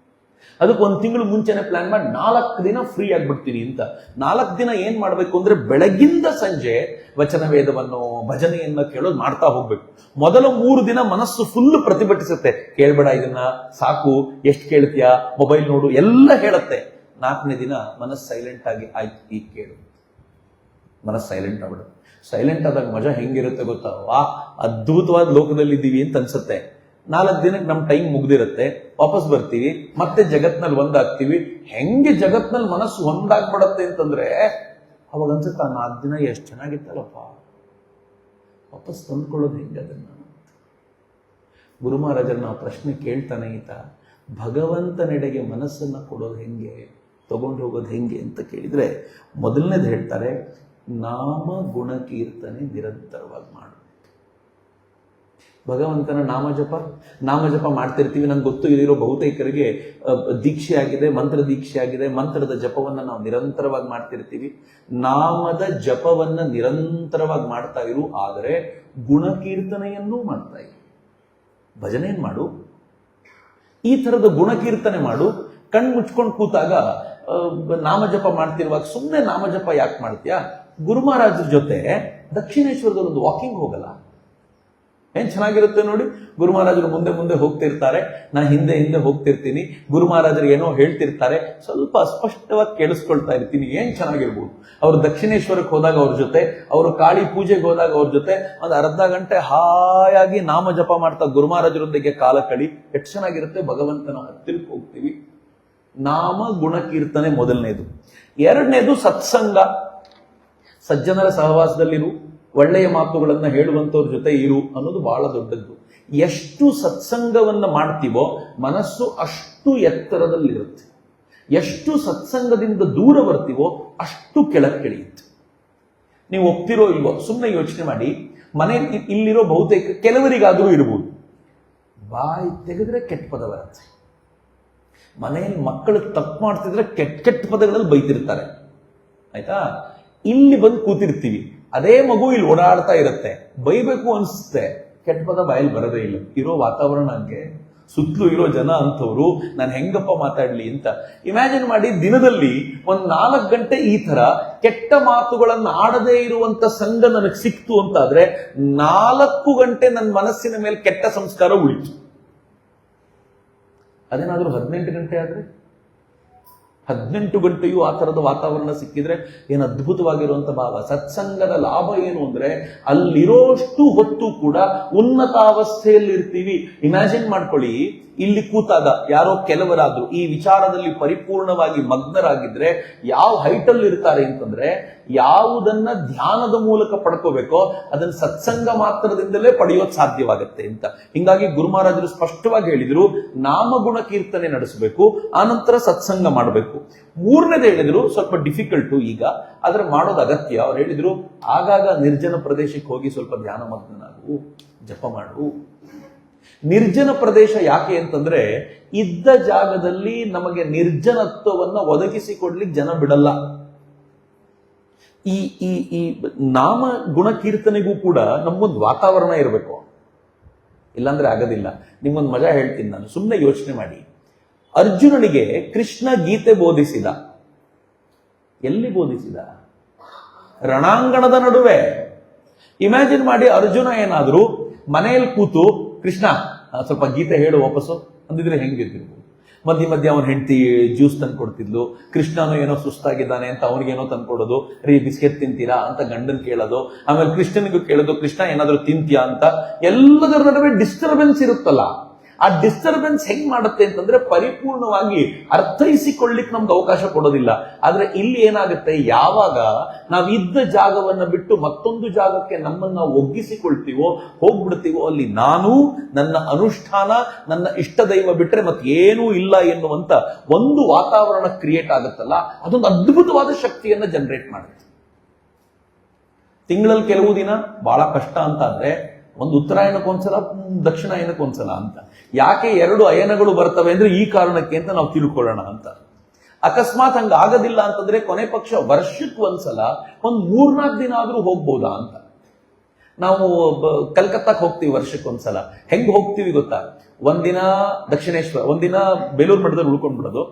ಅದಕ್ಕೆ 1 ತಿಂಗಳು ಮುಂಚೆನೆ ಪ್ಲಾನ್ ಮಾಡಿ 4 ದಿನ ಫ್ರೀ ಆಗ್ಬಿಡ್ತೀನಿ ಅಂತ. 4 ದಿನ ಏನ್ ಮಾಡ್ಬೇಕು ಅಂದ್ರೆ, ಬೆಳಗಿಂದ ಸಂಜೆ ವಚನ ವೇದವನ್ನು ಭಜನೆಯನ್ನ ಕೇಳೋದು ಮಾಡ್ತಾ ಹೋಗ್ಬೇಕು. ಮೊದಲ 3 ದಿನ ಮನಸ್ಸು ಫುಲ್ ಪ್ರತಿಭಟಿಸುತ್ತೆ, ಕೇಳ್ಬೇಡ ಇದನ್ನ, ಸಾಕು, ಎಷ್ಟು ಕೇಳ್ತೀಯಾ, ಮೊಬೈಲ್ ನೋಡು ಎಲ್ಲ ಹೇಳುತ್ತೆ. 4ನೇ ದಿನ ಮನಸ್ಸು ಸೈಲೆಂಟ್ ಆಗಿ, ಆಯ್ತು ಈಗ ಕೇಳು, ಮನಸ್ಸು ಸೈಲೆಂಟ್ ಆಗ್ಬಿಡುತ್ತೆ. ಸೈಲೆಂಟ್ ಆದಾಗ ಮಜಾ ಹೆಂಗಿರುತ್ತೆ ಗೊತ್ತಾ? ಅದ್ಭುತವಾದ ಲೋಕದಲ್ಲಿ ಇದ್ದೀವಿ ಅಂತ ಅನ್ಸುತ್ತೆ. 4 ದಿನಕ್ಕೆ ನಮ್ ಟೈಮ್ ಮುಗ್ದಿರುತ್ತೆ, ವಾಪಸ್ ಬರ್ತೀವಿ, ಮತ್ತೆ ಜಗತ್ನಲ್ಲಿ ಒಂದಾಗ್ತೀವಿ. ಹೆಂಗೆ ಜಗತ್ನಲ್ಲಿ ಮನಸ್ಸು ಒಂದಾಗ್ಬಿಡತ್ತೆ ಅಂತಂದ್ರೆ, ಅವಾಗ ಅನ್ಸುತ್ತೆ 4 ದಿನ ಎಷ್ಟು ಚೆನ್ನಾಗಿತ್ತಲ್ಲಪ್ಪ, ವಾಪಸ್ ತಂದ್ಕೊಳ್ಳೋದು ಹೆಂಗೆ ಅದನ್ನ? ಗುರು ಮಹಾರಾಜರನ್ನ ಆ ಪ್ರಶ್ನೆ ಕೇಳ್ತಾನೆ ಈತ, ಭಗವಂತನೆಡೆಗೆ ಮನಸ್ಸನ್ನ ಕೊಡೋದು ಹೆಂಗೆ, ತಗೊಂಡು ಹೋಗೋದು ಹೆಂಗೆ ಅಂತ ಕೇಳಿದ್ರೆ, ಮೊದಲನೇದು ಹೇಳ್ತಾರೆ, ನಾಮ ಗುಣ ಕೀರ್ತನೆ ನಿರಂತರವಾಗಿ ಮಾಡು. ಭಗವಂತನ ನಾಮಜಪ ಮಾಡ್ತಿರ್ತೀವಿ. ನಂಗೆ ಗೊತ್ತು, ಇಲ್ಲಿರೋ ಬಹುತೇಕರಿಗೆ ದೀಕ್ಷೆ ಆಗಿದೆ, ಮಂತ್ರ ದೀಕ್ಷೆ ಆಗಿದೆ. ಮಂತ್ರದ ಜಪವನ್ನ ನಾವು ನಿರಂತರವಾಗಿ ಮಾಡ್ತಿರ್ತೀವಿ. ನಾಮದ ಜಪವನ್ನ ನಿರಂತರವಾಗಿ ಮಾಡ್ತಾ ಇರು, ಆದರೆ ಗುಣಕೀರ್ತನೆಯನ್ನೂ ಮಾಡ್ತಾ ಇರು. ಭಜನೆಯನ್ ಮಾಡು, ಈ ತರದ ಗುಣಕೀರ್ತನೆ ಮಾಡು. ಕಣ್ಣು ಮುಚ್ಕೊಂಡು ಕೂತಾಗ ನಾಮಜಪ ಮಾಡ್ತಿರುವಾಗ ಸುಮ್ಮನೆ ನಾಮಜಪ ಯಾಕೆ ಮಾಡ್ತೀಯಾ? ಗುರು ಮಹಾರಾಜರ ಜೊತೆ ದಕ್ಷಿಣೇಶ್ವರದಲ್ಲಿ ಒಂದು ವಾಕಿಂಗ್ ಹೋಗಲ್ಲ? ಏನ್ ಚೆನ್ನಾಗಿರುತ್ತೆ ನೋಡಿ. ಗುರು ಮಹಾರಾಜರು ಮುಂದೆ ಮುಂದೆ ಹೋಗ್ತಿರ್ತಾರೆ, ನಾ ಹಿಂದೆ ಹಿಂದೆ ಹೋಗ್ತಿರ್ತೀನಿ. ಗುರು ಮಹಾರಾಜರು ಏನೋ ಹೇಳ್ತಿರ್ತಾರೆ, ಸ್ವಲ್ಪ ಸ್ಪಷ್ಟವಾಗಿ ಕೇಳಿಸ್ಕೊಳ್ತಾ ಇರ್ತೀನಿ. ಏನ್ ಚೆನ್ನಾಗಿರ್ಬೋದು. ಅವರು ದಕ್ಷಿಣೇಶ್ವರಕ್ಕೆ ಹೋದಾಗ ಅವ್ರ ಜೊತೆ, ಅವರು ಕಾಳಿ ಪೂಜೆಗೆ ಹೋದಾಗ ಅವ್ರ ಜೊತೆ ಒಂದು ಅರ್ಧ ಗಂಟೆ ಹಾಯಾಗಿ ನಾಮ ಜಪ ಮಾಡ್ತಾ ಗುರು ಮಹಾರಾಜರೊಂದಿಗೆ ಕಾಲ ಕಳಿ. ಎಷ್ಟು ಚೆನ್ನಾಗಿರುತ್ತೆ. ಭಗವಂತನ ಹತ್ತಿರಕ್ಕೆ ಹೋಗ್ತೀವಿ. ನಾಮ ಗುಣ ಕೀರ್ತನೆ ಮೊದಲನೇದು. ಎರಡನೇದು ಸತ್ಸಂಗ. ಸಜ್ಜನರ ಸಹವಾಸದಲ್ಲಿರು, ಒಳ್ಳೆಯ ಮಾತುಗಳನ್ನ ಹೇಳುವಂತವ್ರ ಜೊತೆ ಇರು ಅನ್ನೋದು ಬಹಳ ದೊಡ್ಡದ್ದು. ಎಷ್ಟು ಸತ್ಸಂಗವನ್ನ ಮಾಡ್ತೀವೋ ಮನಸ್ಸು ಅಷ್ಟು ಎತ್ತರದಲ್ಲಿರುತ್ತೆ. ಎಷ್ಟು ಸತ್ಸಂಗದಿಂದ ದೂರ ಬರ್ತೀವೋ ಅಷ್ಟು ಕೆಳಕ್ಕಿಳಿಯುತ್ತೆ. ನೀವು ಒಪ್ತಿರೋ ಇಲ್ವೋ ಸುಮ್ಮನೆ ಯೋಚನೆ ಮಾಡಿ. ಮನೆ ಇಲ್ಲಿರೋ ಬಹುತೇಕ ಕೆಲವರಿಗಾದರೂ ಇರಬಹುದು, ಬಾಯಿ ತೆಗೆದ್ರೆ ಕೆಟ್ಟ ಪದ ಬರುತ್ತೆ. ಮನೆಯಲ್ಲಿ ಮಕ್ಕಳು ತಪ್ಪು ಮಾಡ್ತಿದ್ರೆ ಕೆಟ್ಟ ಕೆಟ್ಟ ಪದಗಳಲ್ಲಿ ಬೈತಿರ್ತಾರೆ, ಆಯ್ತಾ? ಇಲ್ಲಿ ಬಂದು ಕೂತಿರ್ತೀವಿ, ಅದೇ ಮಗು ಇಲ್ಲಿ ಓಡಾಡ್ತಾ ಇರುತ್ತೆ, ಬೈಬೇಕು ಅನ್ಸುತ್ತೆ, ಕೆಟ್ಟ ಪದ ಬಾಯಲ್ಲಿ ಬರೋದೇ ಇಲ್ಲ. ಇರೋ ವಾತಾವರಣ ಹಂಗೆ, ಸುತ್ತಲೂ ಇರೋ ಜನ ಅಂತವ್ರು, ನಾನು ಹೆಂಗಪ್ಪ ಮಾತಾಡ್ಲಿ ಅಂತ. ಇಮ್ಯಾಜಿನ್ ಮಾಡಿ, ದಿನದಲ್ಲಿ 4 ಗಂಟೆ ಈ ತರ ಕೆಟ್ಟ ಮಾತುಗಳನ್ನು ಆಡದೇ ಇರುವಂತ ಸಂಘ ನನಗೆ ಸಿಕ್ತು ಅಂತಾದ್ರೆ 4 ಗಂಟೆ ನನ್ನ ಮನಸ್ಸಿನ ಮೇಲೆ ಕೆಟ್ಟ ಸಂಸ್ಕಾರ ಉಳಿತು. ಅದೇನಾದ್ರೂ 18 ಗಂಟೆ ಆದ್ರೆ, 18 ಗಂಟೆಯೂ ಆ ತರದ ವಾತಾವರಣ ಸಿಕ್ಕಿದ್ರೆ ಏನು ಅದ್ಭುತವಾಗಿರುವಂತ ಭಾವ. ಸತ್ಸಂಗದ ಲಾಭ ಏನು ಅಂದ್ರೆ ಅಲ್ಲಿರೋಷ್ಟು ಹೊತ್ತು ಕೂಡ ಉನ್ನತಾವಸ್ಥೆಯಲ್ಲಿ ಇರ್ತೀವಿ. ಇಮ್ಯಾಜಿನ್ ಮಾಡ್ಕೊಳ್ಳಿ, ಇಲ್ಲಿ ಕೂತಾಗ ಯಾರೋ ಕೆಲವರಾದ್ರು ಈ ವಿಚಾರದಲ್ಲಿ ಪರಿಪೂರ್ಣವಾಗಿ ಮಗ್ನರಾಗಿದ್ರೆ ಯಾವ ಹೈಟಲ್ಲಿ ಇರ್ತಾರೆ ಅಂತಂದ್ರೆ, ಯಾವುದನ್ನ ಧ್ಯಾನದ ಮೂಲಕ ಪಡ್ಕೋಬೇಕೋ ಅದನ್ನ ಸತ್ಸಂಗ ಮಾತ್ರದಿಂದಲೇ ಪಡೆಯೋದು ಸಾಧ್ಯವಾಗತ್ತೆ ಅಂತ. ಹಿಂಗಾಗಿ ಗುರು ಮಹಾರಾಜರು ಸ್ಪಷ್ಟವಾಗಿ ಹೇಳಿದ್ರು, ನಾಮಗುಣ ಕೀರ್ತನೆ ನಡೆಸಬೇಕು, ಆನಂತರ ಸತ್ಸಂಗ ಮಾಡಬೇಕು. 3ನೇದು ಹೇಳಿದ್ರು, ಸ್ವಲ್ಪ ಡಿಫಿಕಲ್ಟು ಈಗ, ಆದ್ರೆ ಮಾಡೋದು ಅಗತ್ಯ. ಅವ್ರು ಹೇಳಿದ್ರು, ಆಗಾಗ ನಿರ್ಜನ ಪ್ರದೇಶಕ್ಕೆ ಹೋಗಿ ಸ್ವಲ್ಪ ಧ್ಯಾನ ಮಗ್ನಾಗು, ಜಪ ಮಾಡು. ನಿರ್ಜನ ಪ್ರದೇಶ ಯಾಕೆ ಅಂತಂದ್ರೆ, ಇದ್ದ ಜಾಗದಲ್ಲಿ ನಮಗೆ ನಿರ್ಜನತ್ವವನ್ನ ಒದಗಿಸಿಕೊಡ್ಲಿಕ್ಕೆ ಜನ ಬಿಡಲ್ಲ. ಈ ಈ ಈ ನಾಮ ಗುಣ ಕೀರ್ತನೆಗೂ ಕೂಡ ನಮ್ಮೊಂದು ವಾತಾವರಣ ಇರಬೇಕು, ಇಲ್ಲಾಂದ್ರೆ ಆಗೋದಿಲ್ಲ. ನಿಮ್ಮೊಂದು ಮಜಾ ಹೇಳ್ತೀನಿ ನಾನು, ಸುಮ್ಮನೆ ಯೋಚನೆ ಮಾಡಿ. ಅರ್ಜುನನಿಗೆ ಕೃಷ್ಣ ಗೀತೆ ಬೋಧಿಸಿದ. ಎಲ್ಲಿ ಬೋಧಿಸಿದ? ರಣಾಂಗಣದ ನಡುವೆ. ಇಮ್ಯಾಜಿನ್ ಮಾಡಿ, ಅರ್ಜುನ ಏನಾದ್ರು ಮನೆಯಲ್ಲಿ ಕೂತು, ಕೃಷ್ಣ ಸ್ವಲ್ಪ ಗೀತೆ ಹೇಳು ವಾಪಸ್ಸು ಅಂದಿದ್ರೆ ಹೆಂಗಿರ್ತಿರ್ಬೋದು. ಮಧ್ಯೆ ಅವನ ಹೆಂಡತಿ ಜ್ಯೂಸ್ ತಂದು ಕೊಡ್ತಿದ್ಲು, ಕೃಷ್ಣನು ಏನೋ ಸುಸ್ತಾಗಿದ್ದಾನೆ ಅಂತ ಅವನಿಗೇನೋ ತಂದ್ಕೊಡೋದು, ರೀ ಬಿಸ್ಕೆಟ್ ತಿಂತೀರಾ ಅಂತ ಗಂಡನ್ ಕೇಳೋದು, ಆಮೇಲೆ ಕೃಷ್ಣನಿಗೂ ಕೇಳೋದು, ಕೃಷ್ಣ ಏನಾದ್ರು ತಿಂತೀಯಾ ಅಂತ. ಎಲ್ಲದರ ನಡುವೆ ಡಿಸ್ಟರ್ಬೆನ್ಸ್ ಇರುತ್ತಲ್ಲ. ಆ ಡಿಸ್ಟರ್ಬೆನ್ಸ್ ಹೆಂಗ್ ಮಾಡುತ್ತೆ ಅಂತಂದ್ರೆ, ಪರಿಪೂರ್ಣವಾಗಿ ಅರ್ಥೈಸಿಕೊಳ್ಳಿಕ್ ನಮ್ಗೆ ಅವಕಾಶ ಕೊಡೋದಿಲ್ಲ. ಆದ್ರೆ ಇಲ್ಲಿ ಏನಾಗುತ್ತೆ, ಯಾವಾಗ ನಾವು ಇದ್ದ ಜಾಗವನ್ನ ಬಿಟ್ಟು ಮತ್ತೊಂದು ಜಾಗಕ್ಕೆ ನಮ್ಮನ್ನ ನಾವು ಒಗ್ಗಿಸಿಕೊಳ್ತೀವೋ, ಹೋಗ್ಬಿಡ್ತೀವೋ, ಅಲ್ಲಿ ನಾನು, ನನ್ನ ಅನುಷ್ಠಾನ, ನನ್ನ ಇಷ್ಟ ದೈವ ಬಿಟ್ರೆ ಮತ್ತೇನೂ ಇಲ್ಲ ಎನ್ನುವಂತ ಒಂದು ವಾತಾವರಣ ಕ್ರಿಯೇಟ್ ಆಗುತ್ತಲ್ಲ, ಅದೊಂದು ಅದ್ಭುತವಾದ ಶಕ್ತಿಯನ್ನ ಜನರೇಟ್ ಮಾಡುತ್ತೆ. ತಿಂಗಳಲ್ಲಿ ಕೆಲವು ದಿನ ಬಹಳ ಕಷ್ಟ ಅಂತ ಅಂದ್ರೆ, ಒಂದು ಉತ್ತರಾಯಣಕ್ಕೊಂದ್ಸಲ, ದಕ್ಷಿಣಾಯನಕ್ಕೊಂದ್ಸಲ ಅಂತ. ಯಾಕೆ 2 ಅಯನಗಳು ಬರ್ತವೆ ಅಂದ್ರೆ ಈ ಕಾರಣಕ್ಕೆ ಅಂತ ನಾವು ತಿಳ್ಕೊಳ್ಳೋಣ ಅಂತ. ಅಕಸ್ಮಾತ್ ಹಂಗ ಆಗೋದಿಲ್ಲ ಅಂತಂದ್ರೆ ಕೊನೆ ಪಕ್ಷ ವರ್ಷಕ್ಕೆ ಒಂದ್ಸಲ ಒಂದ್ 3-4 ದಿನ ಆದ್ರೂ ಹೋಗ್ಬೋದಾ ಅಂತ. ನಾವು ಕಲ್ಕತ್ತಾಕ್ ಹೋಗ್ತೀವಿ ವರ್ಷಕ್ಕೊಂದ್ಸಲ. ಹೆಂಗ್ ಹೋಗ್ತೀವಿ ಗೊತ್ತಾ? ಒಂದಿನ ದಕ್ಷಿಣೇಶ್ವರ, ಒಂದಿನ ಬೇಲೂರು ಮಠದಲ್ಲಿ ಉಳ್ಕೊಂಡ್ಬಿಡೋದು,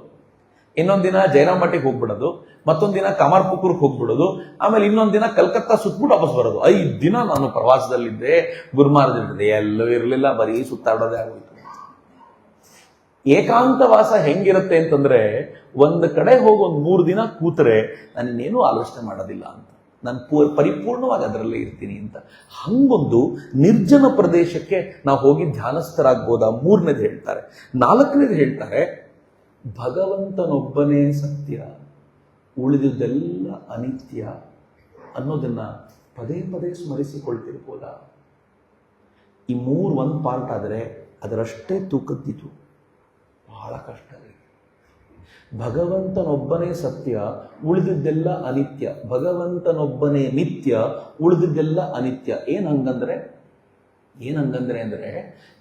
ಇನ್ನೊಂದಿನ ಜಯರಾಮ್ ಮಠಕ್ಕೆ ಹೋಗ್ಬಿಡೋದು, ಮತ್ತೊಂದಿನ ಕಾಮಾರ್ಪುಕುರ್ಗೆ ಹೋಗ್ಬಿಡೋದು, ಆಮೇಲೆ ಇನ್ನೊಂದಿನ ಕಲ್ಕತ್ತಾ ಸುತ್ಬಿಟ್ಟು ವಾಪಸ್ ಬರೋದು. 5 ದಿನ ನಾನು ಪ್ರವಾಸದಲ್ಲಿದ್ದೆ. ಗುರು ಮಹಾರಾಜ್ ಎಲ್ಲೂ ಇರಲಿಲ್ಲ, ಬರೀ ಸುತ್ತಾಡೋದೇ ಆಗೋಯ್ತು. ಏಕಾಂತವಾಸ ಹೆಂಗಿರುತ್ತೆ ಅಂತಂದ್ರೆ, ಒಂದ್ ಕಡೆ ಹೋಗಿ 3 ದಿನ ಕೂತರೆ ನಾನಿನ್ನೇನು ಆಲೋಚನೆ ಮಾಡೋದಿಲ್ಲ ಅಂತ, ನಾನು ಪರಿಪೂರ್ಣವಾಗಿ ಅದರಲ್ಲೇ ಇರ್ತೀನಿ ಅಂತ. ಹಂಗೊಂದು ನಿರ್ಜನ ಪ್ರದೇಶಕ್ಕೆ ನಾವು ಹೋಗಿ ಧ್ಯಾನಸ್ಥರಾಗ್ಬೋದಾ? 3ನೇದು ಹೇಳ್ತಾರೆ. 4ನೇದು ಹೇಳ್ತಾರೆ, ಭಗವಂತನೊಬ್ಬನೇ ಸತ್ಯ, ಉಳಿದುದೆಲ್ಲ ಅನಿತ್ಯ ಅನ್ನೋದನ್ನ ಪದೇ ಪದೇ ಸ್ಮರಿಸಿಕೊಳ್ತಿರ್ಬೋದಾ? ಈ 3 ಒಂದು ಪಾರ್ಟ್ ಆದರೆ ಅದರಷ್ಟೇ ತೂಕದ್ದಿತು. ಬಹಳ ಕಷ್ಟ ರೀ. ಭಗವಂತನೊಬ್ಬನೇ ಸತ್ಯ, ಉಳಿದಿದ್ದೆಲ್ಲ ಅನಿತ್ಯ. ಭಗವಂತನೊಬ್ಬನೇ ನಿತ್ಯ, ಉಳಿದಿದ್ದೆಲ್ಲ ಅನಿತ್ಯ. ಏನಂಗಂದ್ರೆ ಅಂದ್ರೆ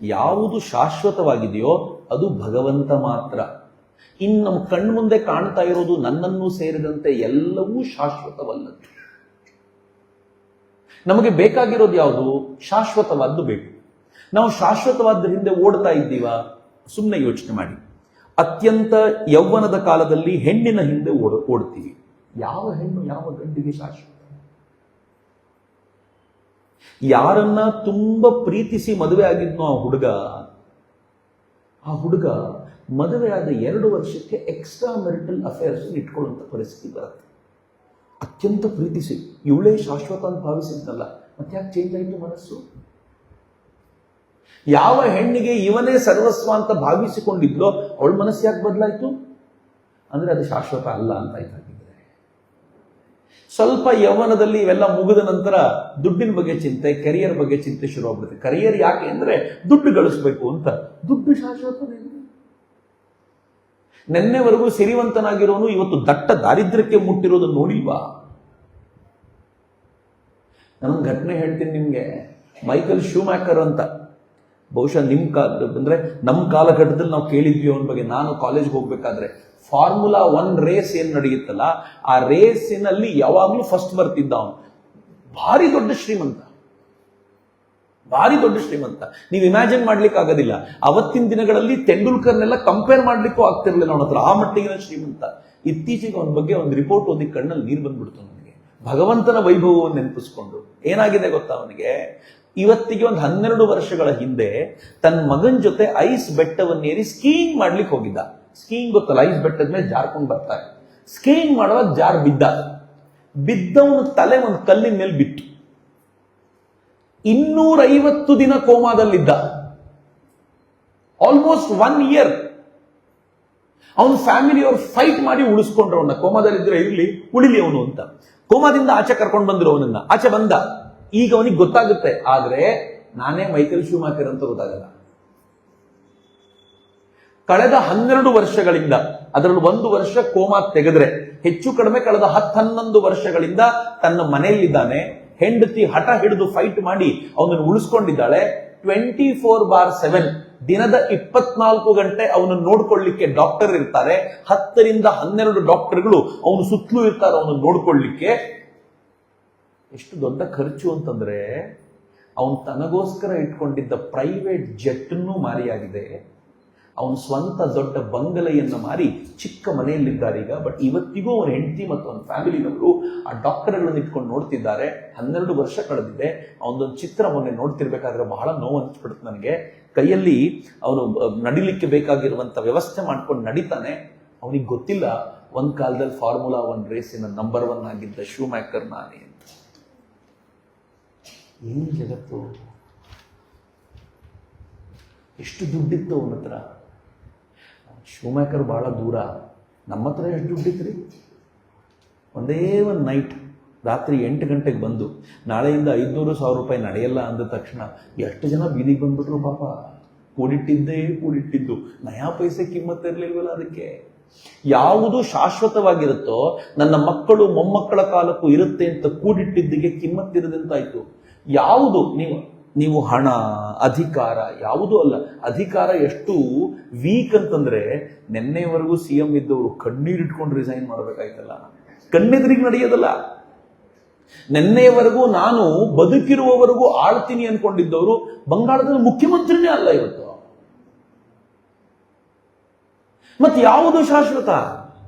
ಯಾವುದು ಶಾಶ್ವತವಾಗಿದೆಯೋ ಅದು ಭಗವಂತ ಮಾತ್ರ. ಇನ್ನು ನಮ್ಮ ಕಣ್ಣು ಮುಂದೆ ಕಾಣ್ತಾ ಇರೋದು ನನ್ನನ್ನು ಸೇರಿದಂತೆ ಎಲ್ಲವೂ ಶಾಶ್ವತವಲ್ಲದ್ದು. ನಮಗೆ ಬೇಕಾಗಿರೋದು ಯಾವುದು? ಶಾಶ್ವತವಾದ್ದು ಬೇಕು. ನಾವು ಶಾಶ್ವತವಾದ ಹಿಂದೆ ಓಡ್ತಾ ಇದ್ದೀವಾ? ಸುಮ್ಮನೆ ಯೋಚನೆ ಮಾಡಿ. ಅತ್ಯಂತ ಯೌವನದ ಕಾಲದಲ್ಲಿ ಹೆಣ್ಣಿನ ಹಿಂದೆ ಓಡ್ತೀವಿ. ಯಾವ ಹೆಣ್ಣು ಯಾವ ಗಂಡಿಗೆ ಶಾಶ್ವತ? ಯಾರನ್ನ ತುಂಬಾ ಪ್ರೀತಿಸಿ ಮದುವೆ ಆಗಿದ್ನೋ ಆ ಹುಡುಗ ಮದುವೆ ಆದ 2 ವರ್ಷಕ್ಕೆ ಎಕ್ಸ್ಟ್ರಾ ಮೆರಿಟಲ್ ಅಫೇರ್ಸ್ ಇಟ್ಕೊಳ್ಳುವಂತ ಪರಿಸ್ಥಿತಿ ಬರುತ್ತೆ. ಅತ್ಯಂತ ಪ್ರೀತಿಸಿ ಇವಳೇ ಶಾಶ್ವತ ಅಂತ ಭಾವಿಸಿದ್ನಲ್ಲ, ಮತ್ತೆ ಯಾಕೆ ಚೇಂಜ್ ಆಯಿತು ಮನಸ್ಸು? ಯಾವ ಹೆಣ್ಣಿಗೆ ಇವನೇ ಸರ್ವಸ್ವ ಅಂತ ಭಾವಿಸಿಕೊಂಡಿದ್ಲೋ ಅವಳ ಮನಸ್ಸು ಯಾಕೆ ಬದಲಾಯಿತು? ಅಂದ್ರೆ ಅದು ಶಾಶ್ವತ ಅಲ್ಲ ಅಂತ ಆಯ್ತಾಗಿದ್ರೆ. ಸ್ವಲ್ಪ ಯೌವನದಲ್ಲಿ ಇವೆಲ್ಲ ಮುಗಿದ ನಂತರ ದುಡ್ಡಿನ ಬಗ್ಗೆ ಚಿಂತೆ, ಕೆರಿಯರ್ ಬಗ್ಗೆ ಚಿಂತೆ ಶುರು ಆಗ್ಬಿಡುತ್ತೆ. ಕರಿಯರ್ ಯಾಕೆ ಅಂದ್ರೆ ದುಡ್ಡು ಗಳಿಸ್ಬೇಕು ಅಂತ. ದುಡ್ಡು ಶಾಶ್ವತನೇ. ನೆನ್ನೆವರೆಗೂ ಸಿರಿವಂತನಾಗಿರೋನು ಇವತ್ತು ದಟ್ಟ ದಾರಿದ್ರ್ಯಕ್ಕೆ ಮುಟ್ಟಿರೋದನ್ನು ನೋಡಿಲ್ವಾ? ನಾನೊಂದು ಘಟನೆ ಹೇಳ್ತೀನಿ ನಿಮ್ಗೆ. ಮೈಕಲ್ ಶೂಮ್ಯಾಕರ್ ಅಂತ, ಬಹುಶಃ ನಮ್ಮ ಕಾಲಘಟ್ಟದಲ್ಲಿ ನಾವು ಕೇಳಿದ್ವಿ ಅವನ ಬಗ್ಗೆ. ನಾನು ಕಾಲೇಜ್ಗೆ ಹೋಗ್ಬೇಕಾದ್ರೆ ಫಾರ್ಮುಲಾ 1 ರೇಸ್ ಏನ್ ನಡೆಯುತ್ತಲ್ಲ, ಆ ರೇಸಿನಲ್ಲಿ ಯಾವಾಗ್ಲೂ ಫಸ್ಟ್ ಬರ್ತಿದ್ದ ಅವನು. ಭಾರಿ ದೊಡ್ಡ ಶ್ರೀಮಂತ, ಭಾರಿ ದೊಡ್ಡ ಶ್ರೀಮಂತ. ನೀವು ಇಮ್ಯಾಜಿನ್ ಮಾಡ್ಲಿಕ್ಕೆ ಆಗೋದಿಲ್ಲ. ಅವತ್ತಿನ ದಿನಗಳಲ್ಲಿ ತೆಂಡೂಲ್ಕರ್ನೆಲ್ಲ ಕಂಪೇರ್ ಮಾಡ್ಲಿಕ್ಕೂ ಆಗ್ತಿರ್ಲಿಲ್ಲ ಅವನ ಹತ್ರ, ಆ ಮಟ್ಟಿಗಿನ ಶ್ರೀಮಂತ. ಇತ್ತೀಚೆಗೆ ಅವನ ಬಗ್ಗೆ ಒಂದು ರಿಪೋರ್ಟ್ ಓದಿ ಕಣ್ಣಲ್ಲಿ ನೀರು ಬಂದ್ಬಿಡ್ತು ನನಗೆ, ಭಗವಂತನ ವೈಭವವನ್ನು ನೆನಪಿಸ್ಕೊಂಡು. ಏನಾಗಿದೆ ಗೊತ್ತಾ ಅವನಿಗೆ, ಇವತ್ತಿಗೆ ಒಂದು 12 ವರ್ಷಗಳ ಹಿಂದೆ ತನ್ನ ಮಗನ ಜೊತೆ ಐಸ್ ಬೆಟ್ಟವನ್ನೇರಿ ಸ್ಕೀಯಿಂಗ್ ಮಾಡ್ಲಿಕ್ಕೆ ಹೋಗಿದ್ದ. ಸ್ಕೀಯಿಂಗ್ ಗೊತ್ತಲ್ಲ, ಐಸ್ ಬೆಟ್ಟದ ಮೇಲೆ ಜಾರ್ಕೊಂಡು ಬರ್ತಾರೆ. ಸ್ಕೀಯಿಂಗ್ ಮಾಡುವಾಗ ಜಾರ್ ಬಿದ್ದವನ ತಲೆ ಒಂದು ಕಲ್ಲಿನ ಮೇಲೆ ಬಿತ್ತು. 250 ದಿನ ಕೋಮಾದಲ್ಲಿದ್ದ, ಆಲ್ಮೋಸ್ಟ್ 1 ಇಯರ್. ಅವನ ಫ್ಯಾಮಿಲಿ ಅವ್ರು ಫೈಟ್ ಮಾಡಿ ಉಳಿಸ್ಕೊಂಡ್ರು ಅವನ್ನ. ಕೋಮಾದಲ್ಲಿದ್ರೆ ಇರ್ಲಿ, ಉಳಿಲಿ ಅವನು ಅಂತ. ಕೋಮಾದಿಂದ ಆಚೆ ಕರ್ಕೊಂಡು ಬಂದ್ರು ಅವನನ್ನ. ಆಚೆ ಬಂದ. ಈಗ ಅವನಿಗೆ ಗೊತ್ತಾಗುತ್ತೆ, ಆದ್ರೆ ನಾನೇ ಮೈಕಲ್ ಶೂಮಾಕರ್ ಅಂತ ಗೊತ್ತಾಗಲ್ಲ. ಕಳೆದ 12 ವರ್ಷಗಳಿಂದ, ಅದರಲ್ಲಿ 1 ವರ್ಷ ಕೋಮಾ ತೆಗೆದ್ರೆ, ಹೆಚ್ಚು ಕಡಿಮೆ ಕಳೆದ 10-11 ವರ್ಷಗಳಿಂದ ತನ್ನ ಮನೆಯಲ್ಲಿದ್ದಾನೆ. ಹೆಂಡತಿ ಹಠ ಹಿಡಿದು ಫೈಟ್ ಮಾಡಿ ಅವನನ್ನು ಉಳಿಸ್ಕೊಂಡಿದ್ದಾಳೆ. 24/7 ದಿನದ 24 ಗಂಟೆ ಅವನನ್ನು ನೋಡ್ಕೊಳ್ಳಿಕ್ಕೆ ಡಾಕ್ಟರ್ ಇರ್ತಾರೆ. 10ರಿಂದ 12 ಡಾಕ್ಟರ್ಗಳು ಅವನು ಸುತ್ತಲೂ ಇರ್ತಾರೆ ಅವನನ್ನು ನೋಡ್ಕೊಳ್ಳಿಕ್ಕೆ. ಎಷ್ಟು ದೊಡ್ಡ ಖರ್ಚು ಅಂತಂದ್ರೆ, ಅವನು ತನಗೋಸ್ಕರ ಇಟ್ಕೊಂಡಿದ್ದ ಪ್ರೈವೇಟ್ ಜೆಟ್ನೂ ಮಾರಿಯಾಗಿದೆ. ಅವನು ಸ್ವಂತ ದೊಡ್ಡ ಬಂಗಲೆಯನ್ನು ಮಾರಿ ಚಿಕ್ಕ ಮನೆಯಲ್ಲಿದ್ದಾರೆ ಈಗ. ಬಟ್ ಇವತ್ತಿಗೂ ಅವನ ಹೆಂಡತಿ ಮತ್ತು ಅವನ ಫ್ಯಾಮಿಲಿನವರು ಆ ಡಾಕ್ಟರ್ಗಳನ್ನು ಇಟ್ಕೊಂಡು ನೋಡ್ತಿದ್ದಾರೆ. 12 ವರ್ಷ ಕಳೆದಿದೆ. ಅವನದೊಂದು ಚಿತ್ರ ಮೊನ್ನೆ ನೋಡ್ತಿರ್ಬೇಕಾದ್ರೆ ಬಹಳ ನೋವು ಅನ್ಸ್ಬಿಡುತ್ತೆ ನನಗೆ. ಕೈಯಲ್ಲಿ ಅವನು ನಡಿಲಿಕ್ಕೆ ಬೇಕಾಗಿರುವಂತ ವ್ಯವಸ್ಥೆ ಮಾಡ್ಕೊಂಡು ನಡೀತಾನೆ. ಅವನಿಗೆ ಗೊತ್ತಿಲ್ಲ ಒಂದ್ ಕಾಲದಲ್ಲಿ ಫಾರ್ಮುಲಾ 1 ರೇಸಿನ ನಂಬರ್ 1 ಆಗಿದ್ದ ಶೂಮ್ಯಾಕರ್ ನಾನೇ ಅಂತ. ಏನ್ ಜಗತ್ತು, ಎಷ್ಟು ದುಡ್ಡಿತ್ತು ಅವನ ಹತ್ರ. ಶೂಮ್ಯಾಕರ್ ಬಹಳ ದೂರ, ನಮ್ಮ ಹತ್ರ ಎಷ್ಟು ದುಡ್ಡಿತ್ರಿ. ಒಂದೇ ಒಂದು ನೈಟ್ ರಾತ್ರಿ 8 ಗಂಟೆಗೆ ಬಂದು ನಾಳೆಯಿಂದ 500,000 ರೂಪಾಯಿ ನಡೆಯಲ್ಲ ಅಂದ ತಕ್ಷಣ ಎಷ್ಟು ಜನ ಬೀದಿಗೆ ಬಂದ್ಬಿಟ್ರು ಪಾಪ. ಕೂಡಿಟ್ಟಿದ್ದು ನಯಾ ಪೈಸೆ ಕಿಮ್ಮತ್ತಿರ್ಲಿಲ್ವಲ್ಲ ಅದಕ್ಕೆ. ಯಾವುದು ಶಾಶ್ವತವಾಗಿರುತ್ತೋ, ನನ್ನ ಮಕ್ಕಳು ಮೊಮ್ಮಕ್ಕಳ ಕಾಲಕ್ಕೂ ಇರುತ್ತೆ ಅಂತ ಕೂಡಿಟ್ಟಿದ್ದಿಗೆ ಕಿಮ್ಮತ್ತಿರದಂತಾಯ್ತು. ಯಾವುದು ನೀವು ಹಣ, ಅಧಿಕಾರ ಯಾವುದೂ ಅಲ್ಲ. ಅಧಿಕಾರ ಎಷ್ಟು ವೀಕ್ ಅಂತಂದ್ರೆ, ನಿನ್ನೆವರೆಗೂ CM ಇದ್ದವರು ಕಣ್ಣೀರಿಟ್ಕೊಂಡು ರಿಸೈನ್ ಮಾಡಬೇಕಾಯ್ತಲ್ಲ, ಕಣ್ಣೆದುರಿಗೆ ನಡೆಯೋದಲ್ಲ. ನಿನ್ನೆಯವರೆಗೂ ನಾನು ಬದುಕಿರುವವರೆಗೂ ಆಳ್ತೀನಿ ಅನ್ಕೊಂಡಿದ್ದವರು ಬಂಗಾಳದಲ್ಲಿ ಮುಖ್ಯಮಂತ್ರಿನೇ ಅಲ್ಲ ಇವತ್ತು. ಮತ್ತೆ ಯಾವುದು ಶಾಶ್ವತ?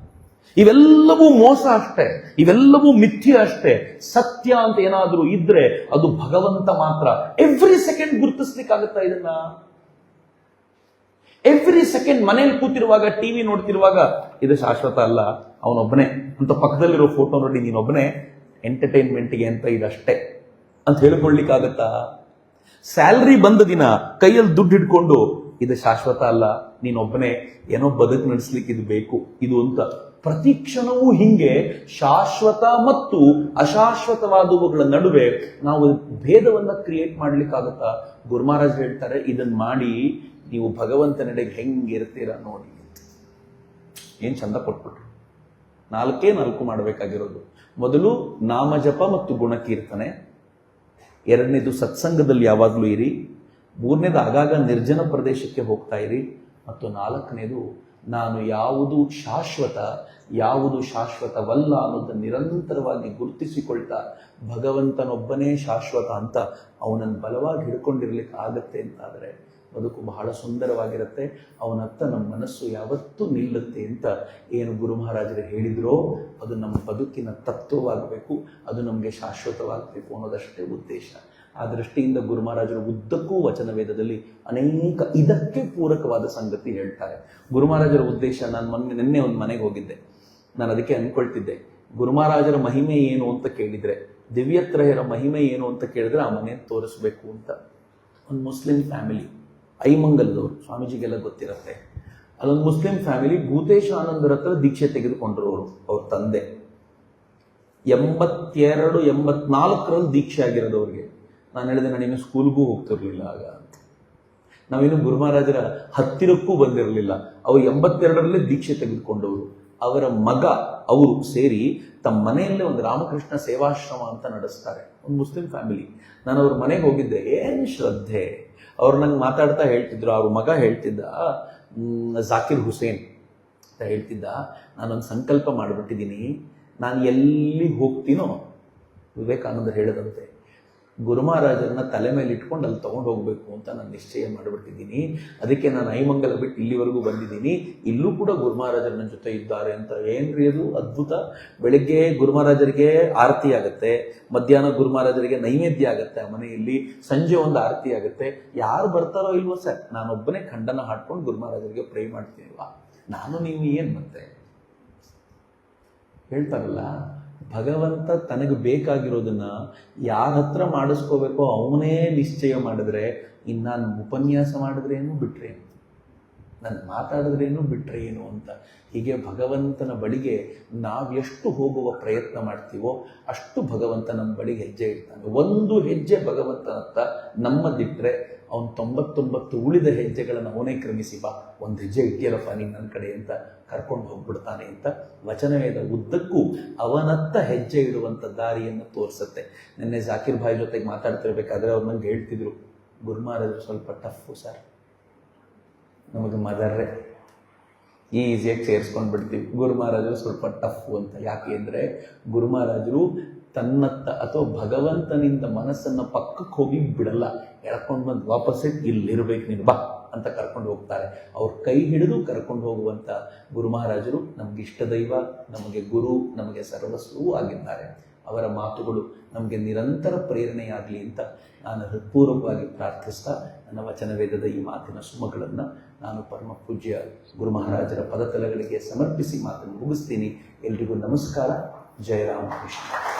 ಇವೆಲ್ಲವೂ ಮೋಸ ಅಷ್ಟೇ, ಇವೆಲ್ಲವೂ ಮಿಥ್ಯೆ ಅಷ್ಟೇ. ಸತ್ಯ ಅಂತ ಏನಾದ್ರೂ ಇದ್ರೆ ಅದು ಭಗವಂತ ಮಾತ್ರ. ಎವ್ರಿ ಸೆಕೆಂಡ್ ಗುರುತಿಸ್ಲಿಕ್ಕಾಗತ್ತಾ ಇದನ್ನ? ಎವ್ರಿ ಸೆಕೆಂಡ್ ಮನೇಲಿ ಕೂತಿರುವಾಗ, ಟಿವಿ ನೋಡ್ತಿರುವಾಗ, ಇದು ಶಾಶ್ವತ ಅಲ್ಲ, ಅವನೊಬ್ಬನೇ ಅಂತ ಪಕ್ಕದಲ್ಲಿರೋ ಫೋಟೋ ನೋಡಿ ನೀನೊಬ್ಬನೇ ಎಂಟರ್ಟೈನ್ಮೆಂಟ್ಗೆ ಅಂತ ಇದಷ್ಟೇ ಅಂತ ಹೇಳ್ಕೊಳ್ಲಿಕ್ಕಾಗತ್ತಾ? ಸ್ಯಾಲ್ರಿ ಬಂದ ದಿನ ಕೈಯಲ್ಲಿ ದುಡ್ಡು ಹಿಡ್ಕೊಂಡು ಇದು ಶಾಶ್ವತ ಅಲ್ಲ, ನೀನೊಬ್ಬನೇ ಏನೋ ಬದುಕು ನಡೆಸ್ಲಿಕ್ಕೆ ಇದು ಬೇಕು ಇದು ಅಂತ. ಪ್ರತಿ ಕ್ಷಣವೂ ಹಿಂಗೆ ಶಾಶ್ವತ ಮತ್ತು ಅಶಾಶ್ವತವಾದವುಗಳ ನಡುವೆ ನಾವು ಭೇದವನ್ನ ಕ್ರಿಯೇಟ್ ಮಾಡ್ಲಿಕ್ಕಾಗತ್ತಾ? ಗುರು ಮಹಾರಾಜ್ ಹೇಳ್ತಾರೆ, ಇದನ್ನ ಮಾಡಿ ನೀವು ಭಗವಂತನೆಡೆಗೆ ಹೆಂಗಿರ್ತೀರಾ ನೋಡಿ. ಏನ್ ಚಂದ ಕೊಟ್ಬಿಟ್ರು. 4 ಮಾಡಬೇಕಾಗಿರೋದು. ಮೊದಲು ನಾಮಜಪ ಮತ್ತು ಗುಣಕೀರ್ತನೆ, 2ನೇದು ಸತ್ಸಂಗದಲ್ಲಿ ಯಾವಾಗಲೂ ಇರಿ, 3ನೇದು ಆಗಾಗ ನಿರ್ಜನ ಪ್ರದೇಶಕ್ಕೆ ಹೋಗ್ತಾ ಇರಿ, ಮತ್ತು 4ನೇದು ನಾನು ಯಾವುದು ಶಾಶ್ವತ ಯಾವುದು ಶಾಶ್ವತವಲ್ಲ ಅನ್ನೋದನ್ನು ನಿರಂತರವಾಗಿ ಗುರುತಿಸಿಕೊಳ್ತಾ ಭಗವಂತನೊಬ್ಬನೇ ಶಾಶ್ವತ ಅಂತ ಅವನನ್ನು ಬಲವಾಗಿ ಹಿಡ್ಕೊಂಡಿರ್ಲಿಕ್ಕೆ ಆಗತ್ತೆ ಅಂತಾದರೆ ಬದುಕು ಬಹಳ ಸುಂದರವಾಗಿರುತ್ತೆ. ಅವನತ್ತ ನಮ್ಮ ಮನಸ್ಸು ಯಾವತ್ತೂ ನಿಲ್ಲುತ್ತೆ ಅಂತ ಏನು ಗುರು ಮಹಾರಾಜರು ಹೇಳಿದ್ರೋ ಅದು ನಮ್ಮ ಬದುಕಿನ ತತ್ವವಾಗಬೇಕು, ಅದು ನಮಗೆ ಶಾಶ್ವತವಾಗಬೇಕು ಅನ್ನೋದಷ್ಟೇ ಉದ್ದೇಶ. ಆ ದೃಷ್ಟಿಯಿಂದ ಗುರು ಮಹಾರಾಜರು ಉದ್ದಕ್ಕೂ ವಚನ ವೇದದಲ್ಲಿ ಅನೇಕ ಇದಕ್ಕೆ ಪೂರಕವಾದ ಸಂಗತಿ ಹೇಳ್ತಾರೆ. ಗುರು ಮಹಾರಾಜರ ಉದ್ದೇಶ, ನಾನು ನಿನ್ನೆ ಒಂದು ಮನೆಗೆ ಹೋಗಿದ್ದೆ, ನಾನು ಅದಕ್ಕೆ ಅನ್ಕೊಳ್ತಿದ್ದೆ, ಗುರು ಮಹಾರಾಜರ ಮಹಿಮೆ ಏನು ಅಂತ ಕೇಳಿದ್ರೆ, ದಿವ್ಯತ್ರಯರ ಮಹಿಮೆ ಏನು ಅಂತ ಕೇಳಿದ್ರೆ ಆ ಮನೆಯನ್ನು ತೋರಿಸ್ಬೇಕು ಅಂತ. ಒಂದು ಮುಸ್ಲಿಂ ಫ್ಯಾಮಿಲಿ, ಐಮಂಗಲದವರು, ಸ್ವಾಮೀಜಿಗೆಲ್ಲ ಗೊತ್ತಿರುತ್ತೆ, ಅದೊಂದು ಮುಸ್ಲಿಂ ಫ್ಯಾಮಿಲಿ ಭೂತೇಶ ಆನಂದರ ಹತ್ರ ದೀಕ್ಷೆ ತೆಗೆದುಕೊಂಡ್ರು. ಅವ್ರ ತಂದೆ 82, 84ರಲ್ಲಿ ದೀಕ್ಷೆ ಆಗಿರೋದು ಅವ್ರಿಗೆ. ನಾನು ಹೇಳಿದೆ, ನಾನಿನ್ನು ಸ್ಕೂಲ್ಗೂ ಹೋಗ್ತಿರ್ಲಿಲ್ಲ ಆಗ ಅಂತ. ನಾವಿನ್ನು ಗುರು ಮಹಾರಾಜರ ಹತ್ತಿರಕ್ಕೂ ಬಂದಿರಲಿಲ್ಲ. ಅವರು 82ರಲ್ಲೇ ದೀಕ್ಷೆ ತೆಗೆದುಕೊಂಡವರು. ಅವರ ಮಗ ಅವರು ಸೇರಿ ತಮ್ಮ ಮನೆಯಲ್ಲೇ ಒಂದು ರಾಮಕೃಷ್ಣ ಸೇವಾಶ್ರಮ ಅಂತ ನಡೆಸ್ತಾರೆ. ಒಂದು ಮುಸ್ಲಿಂ ಫ್ಯಾಮಿಲಿ. ನಾನು ಅವ್ರ ಮನೆಗೆ ಹೋಗಿದ್ದೆ, ಏನು ಶ್ರದ್ಧೆ. ಅವ್ರು ನಂಗೆ ಮಾತಾಡ್ತಾ ಹೇಳ್ತಿದ್ರು, ಅವ್ರ ಮಗ ಹೇಳ್ತಿದ್ದ, ಜಾಕಿರ್ ಹುಸೇನ್ ಅಂತ ಹೇಳ್ತಿದ್ದ, ನಾನೊಂದು ಸಂಕಲ್ಪ ಮಾಡಿಬಿಟ್ಟಿದ್ದೀನಿ, ನಾನು ಎಲ್ಲಿ ಹೋಗ್ತೀನೋ, ವಿವೇಕಾನಂದರು ಹೇಳದಂತೆ, ಗುರು ಮಹಾರಾಜರನ್ನ ತಲೆ ಮೇಲೆ ಇಟ್ಕೊಂಡು ಅಲ್ಲಿ ತಗೊಂಡು ಹೋಗ್ಬೇಕು ಅಂತ ನಾನು ನಿಶ್ಚಯ ಮಾಡಿಬಿಟ್ಟಿದ್ದೀನಿ. ಅದಕ್ಕೆ ನಾನು ಐಮಂಗಲ ಬಿಟ್ಟು ಇಲ್ಲಿವರೆಗೂ ಬಂದಿದ್ದೀನಿ. ಇಲ್ಲೂ ಕೂಡ ಗುರು ಮಹಾರಾಜರ ನನ್ನ ಜೊತೆ ಇದ್ದಾರೆ ಅಂತ. ಏನ್ರಿ ಅದು ಅದ್ಭುತ! ಬೆಳಿಗ್ಗೆ ಗುರು ಮಹಾರಾಜರಿಗೆ ಆರತಿ ಆಗುತ್ತೆ, ಮಧ್ಯಾಹ್ನ ಗುರು ಮಹಾರಾಜರಿಗೆ ನೈವೇದ್ಯ ಆಗುತ್ತೆ ಆ ಮನೆಯಲ್ಲಿ, ಸಂಜೆ ಒಂದು ಆರತಿ ಆಗುತ್ತೆ. ಯಾರು ಬರ್ತಾರೋ ಇಲ್ವೋ ಸರ್, ನಾನೊಬ್ಬನೇ ಖಂಡನ ಹಾಡ್ಕೊಂಡು ಗುರು ಮಹಾರಾಜರಿಗೆ ಪ್ರೇ ಮಾಡ್ತೀನಿಲ್ವಾ, ನಾನು ನೀವು ಏನ್ ಮತ್ತೆ ಹೇಳ್ತಾರಲ್ಲ, ಭಗವಂತ ತನಗೆ ಬೇಕಾಗಿರೋದನ್ನ ಯಾರ ಹತ್ರ ಮಾಡಿಸ್ಕೋಬೇಕೋ ಅವನೇ ನಿಶ್ಚಯ ಮಾಡಿದ್ರೆ, ಇನ್ನು ನಾನು ಉಪನ್ಯಾಸ ಮಾಡಿದ್ರೇನು ಬಿಟ್ರೇನು, ನಾನು ಮಾತಾಡಿದ್ರೇನು ಬಿಟ್ರೆ ಏನು ಅಂತ. ಹೀಗೆ ಭಗವಂತನ ಬಳಿಗೆ ನಾವೆಷ್ಟು ಹೋಗುವ ಪ್ರಯತ್ನ ಮಾಡ್ತೀವೋ ಅಷ್ಟು ಭಗವಂತ ನಮ್ಮ ಬಳಿಗೆ ಹೆಜ್ಜೆ ಇಡ್ತಾನೆ. ಒಂದು ಹೆಜ್ಜೆ ಭಗವಂತನತ್ತ ನಮ್ಮದಿಟ್ಟರೆ ಅವನು 99 ಉಳಿದ ಹೆಜ್ಜೆಗಳನ್ನು ಅವನೇ ಕ್ರಮಿಸಿ, ಬಾ ಒಂದು ಹೆಜ್ಜೆ ಇಟ್ಟಿಯಲ್ಲಪ್ಪ ನೀನು ನನ್ನ ಕಡೆ ಅಂತ ಕರ್ಕೊಂಡು ಹೋಗ್ಬಿಡ್ತಾನೆ ಅಂತ ವಚನವೇದ ಉದ್ದಕ್ಕೂ ಅವನತ್ತ ಹೆಜ್ಜೆ ಇಡುವಂಥ ದಾರಿಯನ್ನು ತೋರಿಸುತ್ತೆ. ನಿನ್ನೆ ಜಾಕಿರ್ ಭಾಯ್ ಜೊತೆಗೆ ಮಾತಾಡ್ತಿರ್ಬೇಕಾದ್ರೆ ಅವ್ರು ನಂಗೆ ಹೇಳ್ತಿದ್ರು, ಗುರು ಮಹಾರಾಜರು ಸ್ವಲ್ಪ ಟಫು ಸರ್, ನಮಗೆ ಮದರ್ರೆ ಈಸಿಯಾಗಿ ಸೇರಿಸ್ಕೊಂಡು ಬಿಡ್ತೀವಿ, ಗುರು ಮಹಾರಾಜರು ಸ್ವಲ್ಪ ಟಫ್ ಅಂತ. ಯಾಕೆ ಅಂದರೆ ಗುರು ಮಹಾರಾಜರು ತನ್ನತ್ತ ಅಥವಾ ಭಗವಂತನಿಂದ ಮನಸ್ಸನ್ನು ಪಕ್ಕಕ್ಕೆ ಹೋಗಿ ಬಿಡಲ್ಲ, ಎಳ್ಕೊಂಡು ಬಂದು ವಾಪಸ್ಸೇ ಇಲ್ಲಿರ್ಬೇಕು ನೀನು ಬಾ ಅಂತ ಕರ್ಕೊಂಡು ಹೋಗ್ತಾರೆ. ಅವ್ರ ಕೈ ಹಿಡಿದು ಕರ್ಕೊಂಡು ಹೋಗುವಂಥ ಗುರು ಮಹಾರಾಜರು ನಮಗೆ ಇಷ್ಟ ದೈವ, ನಮಗೆ ಗುರು, ನಮಗೆ ಸರ್ವಸ್ವವೂ ಆಗಿದ್ದಾರೆ. ಅವರ ಮಾತುಗಳು ನಮಗೆ ನಿರಂತರ ಪ್ರೇರಣೆಯಾಗಲಿ ಅಂತ ನಾನು ಹೃತ್ಪೂರ್ವಕವಾಗಿ ಪ್ರಾರ್ಥಿಸ್ತಾ ನನ್ನ ವಚನವೇದದ ಈ ಮಾತಿನ ಸುಮಗಳನ್ನು ನಾನು ಪರಮ ಪೂಜ್ಯ ಗುರು ಮಹಾರಾಜರ ಪದತಲಗಳಿಗೆ ಸಮರ್ಪಿಸಿ ಮಾತನ್ನು ಮುಗಿಸ್ತೀನಿ. ಎಲ್ರಿಗೂ ನಮಸ್ಕಾರ. ಜಯ ರಾಮಕೃಷ್ಣ.